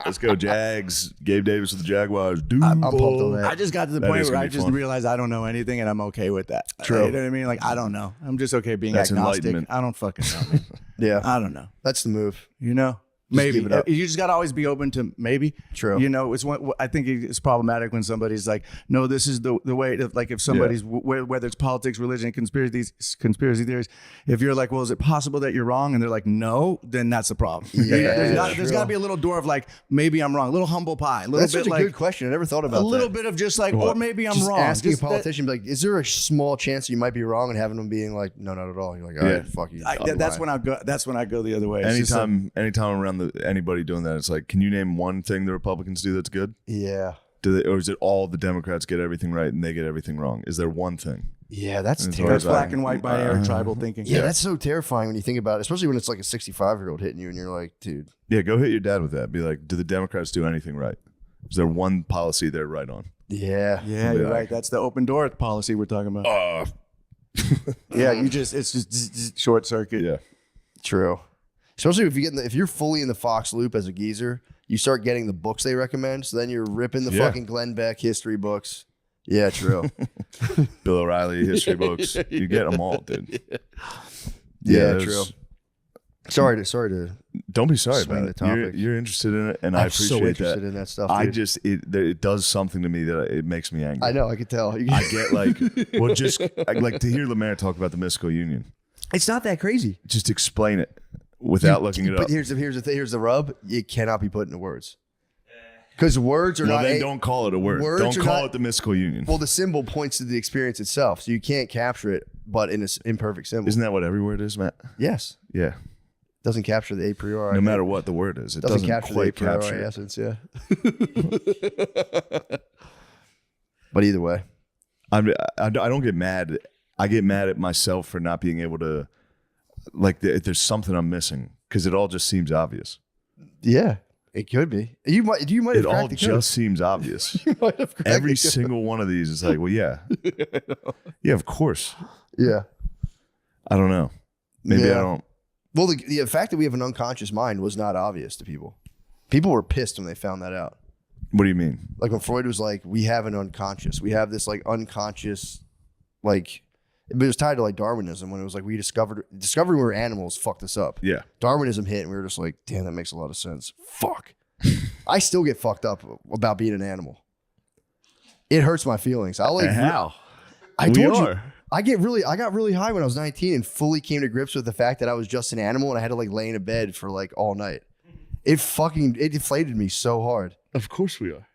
Let's go, Jags. Gabe Davis with the Jaguars. Dude. I'm pumped on that. I just got to the That point is where gonna I be just fun. realized I don't know anything, and I'm okay with that. True. You know what I mean? Like, I don't know. I'm just okay being That's agnostic. enlightenment. I don't fucking know. Man. Yeah. I don't know. That's the move. You know? Maybe give it up. you just got to always be open to maybe. True. You know, I think it's problematic when somebody's like, no, this is the way. Like if somebody's whether it's politics, religion, conspiracy theories. If you're like, well, is it possible that you're wrong? And they're like, no, then that's the problem. Yeah, there's got to be a little door of like, maybe I'm wrong. A little humble pie. A little That's bit such a like good question. I never thought about a that. little bit of just like, or maybe I'm Just wrong. asking Just a politician, like, is there a small chance you might be wrong, and having them being like, no, not at all. You're like, all right, fuck you. that's when I go. That's when I go the other way. It's just Anytime around anybody doing that, it's like, can you name one thing the Republicans do that's good? Yeah. or is it all the Democrats get everything right and they get everything wrong? Is there one thing? Yeah, that's That's terrifying. black and white binary tribal thinking. Yeah, that's so terrifying when you think about it, especially when it's like a 65-year-old hitting you and you're like, dude. Yeah, go hit your dad with that. Be like, do the Democrats do anything right? Is there one policy they're right on? Yeah. Yeah, you're right. That's the open door policy we're talking about. Yeah, it's just short circuit. Yeah. True. Especially if you're fully in the Fox loop as a geezer, you start getting the books they recommend. So then you're ripping the fucking Glenn Beck history books. Yeah, true. Bill O'Reilly history books. You get them all, dude. Yeah, true. Sorry to. Don't be sorry swing about the it. topic. You're interested in it, and I I'm appreciate so interested that. in that stuff. I dude. just it does something to me that it makes me angry. I know. I could tell. I get like, well, just like to hear Lemaire talk about the mystical union. It's not that crazy. Just explain it without looking it up. But here's the rub. It cannot be put into words. Because words are Well, not. then don't call it a word. Don't call it the mystical union. Well, the symbol points to the experience itself, so you can't capture it, but in an imperfect symbol. Isn't that what every word is, Matt? Yes. Yeah. Doesn't capture the a priori. No matter what the word is, it doesn't capture the a quite priori capture it. essence. Yeah. But either way, I don't get mad. I get mad at myself for not being able to, like, there's something I'm missing because it all just seems obvious. yeah, it could be. You might have It all cracked the code. just seems obvious. You might have cracked Every the code. single one of these is like, well, yeah, yeah, of course. Yeah. I don't know. Maybe I Yeah. don't. Well, the fact that we have an unconscious mind was not obvious to people. People were pissed when they found that out. What do you mean? Like when Freud was like, we have an unconscious. We have this like unconscious, like, it was tied to like Darwinism when it was like we discovering we were animals fucked us up. Yeah. Darwinism hit and we were just like, damn, that makes a lot of sense. Fuck. I still get fucked up about being an animal. It hurts my feelings. I like How? I We told you. are. I got really high when I was 19 and fully came to grips with the fact that I was just an animal and I had to like lay in a bed for like all night. It inflated me so hard. Of course we are.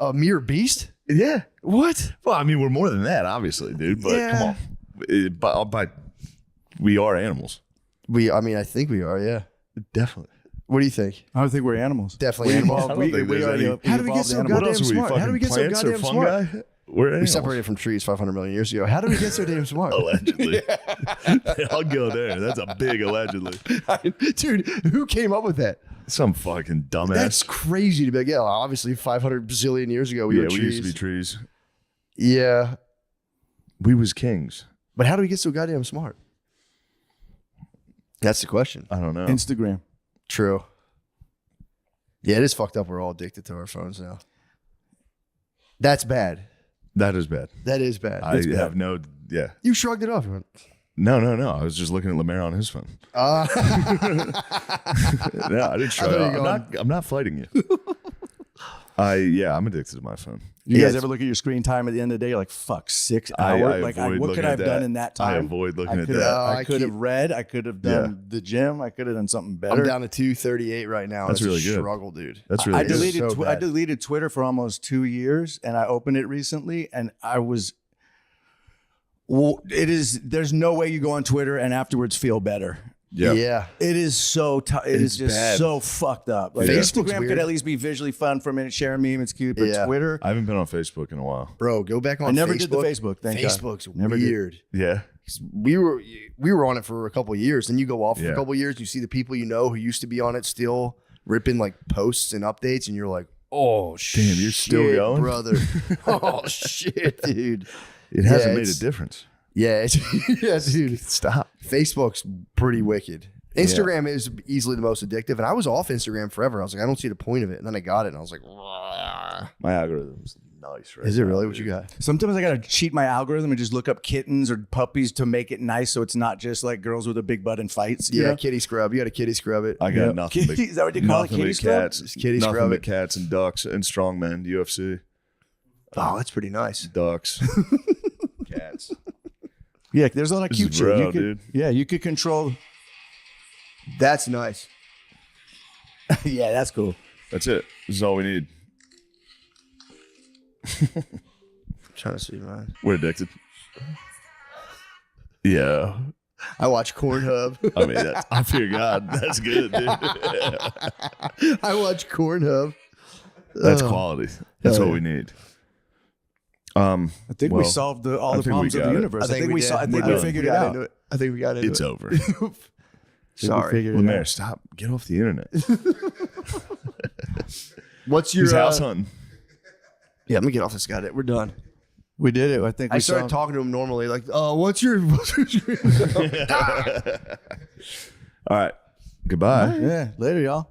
A mere beast? Yeah. What? Well, I mean, we're more than that, obviously, dude. But Yeah. come on. But we are animals. I think we are, yeah. Definitely. What do you think? I don't think we're animals. Definitely animals. I don't think there's any- How did we get so animals. What else are we? smart? How Fucking did we get so plants or goddamn smart? fungi? We're We animals. separated from trees 500 million years ago. How did we get so damn smart? Allegedly. I'll go there. That's a big allegedly. Dude, who came up with that? Some fucking dumbass. That's crazy to be like, yeah, obviously 500 bazillion years ago we were trees. we used to be trees. Yeah. We was kings. But how do we get so goddamn smart? That's the question. I don't know. Instagram. True. Yeah, it is fucked up. We're all addicted to our phones now. That's bad. That is bad. That is bad. I That's bad. have no. Yeah. You shrugged it off. You went, No. I was just looking at Lemaire on his phone. No, I didn't try. thought you were I'm not fighting you. I'm addicted to my phone. You Yeah, guys it's- ever look at your screen time at the end of the day? You're like, fuck, 6 I hours. Like, avoid what looking could I at have done that. in that I time? avoid looking at could that. have, I I could have keep- read. I could have done the gym. I could have done something better. I'm down to 238 right now. That's It's really a good. struggle, dude. That's really I good. deleted. So I bad. deleted Twitter for almost 2 years, and I opened it recently, and I was. Well, it is. There's no way you go on Twitter and afterwards feel better. Yeah. It is so. It is just bad. so fucked up. Like, Facebook's Instagram weird. could at least be visually fun for a minute, share a meme, it's cute. But Yeah. Twitter, I haven't been on Facebook in a while. Bro, go back on I never Facebook. did the Facebook. Thank God. Facebook's Never did. weird. Yeah. We were on it for a couple of years. Then you go off for Yeah. a couple of years. You see the people you know who used to be on it still ripping like posts and updates, and you're like, oh shit, Damn, you're still going? brother. Oh shit, dude. It hasn't Yeah, made a it's- difference. Yeah, yeah, dude. Stop. Facebook's pretty wicked. Instagram is easily the most addictive, and I was off Instagram forever. I was like, I don't see the point of it, and then I got it, and I was like, "Rah." My algorithm's nice, right? Is it now, really what dude. you got? Sometimes I gotta cheat my algorithm and just look up kittens or puppies to make it nice, so it's not just like girls with a big butt and fights. You Yeah, know? kitty scrub. You got to kitty scrub it. I got nothing but Kitty- is that what they call it? nothing Kitty but scrub? cats. Just kitty nothing scrub but it. cats and ducks and strongmen, UFC. Oh, that's pretty nice. Ducks. Cats. Yeah, there's a lot of This cute is shit. bro, You could, dude. Yeah, you could control. That's nice. Yeah, that's cool. That's it. This is all we need. I'm trying to see mine. We're addicted. Yeah. I watch Cornhub. I mean, I fear God. That's good, dude. I watch Cornhub. That's quality. That's what we need. I think we solved all the problems of the universe. I think we figured it out. I think we got into It's it. over. Sorry. Lemaire, stop. Get off the internet. What's your He's house hunting. Yeah, I'm gonna get off this guy. We're done. We did it. I think I started talking to him normally, like, what's your All right. Goodbye. Yeah, later, y'all.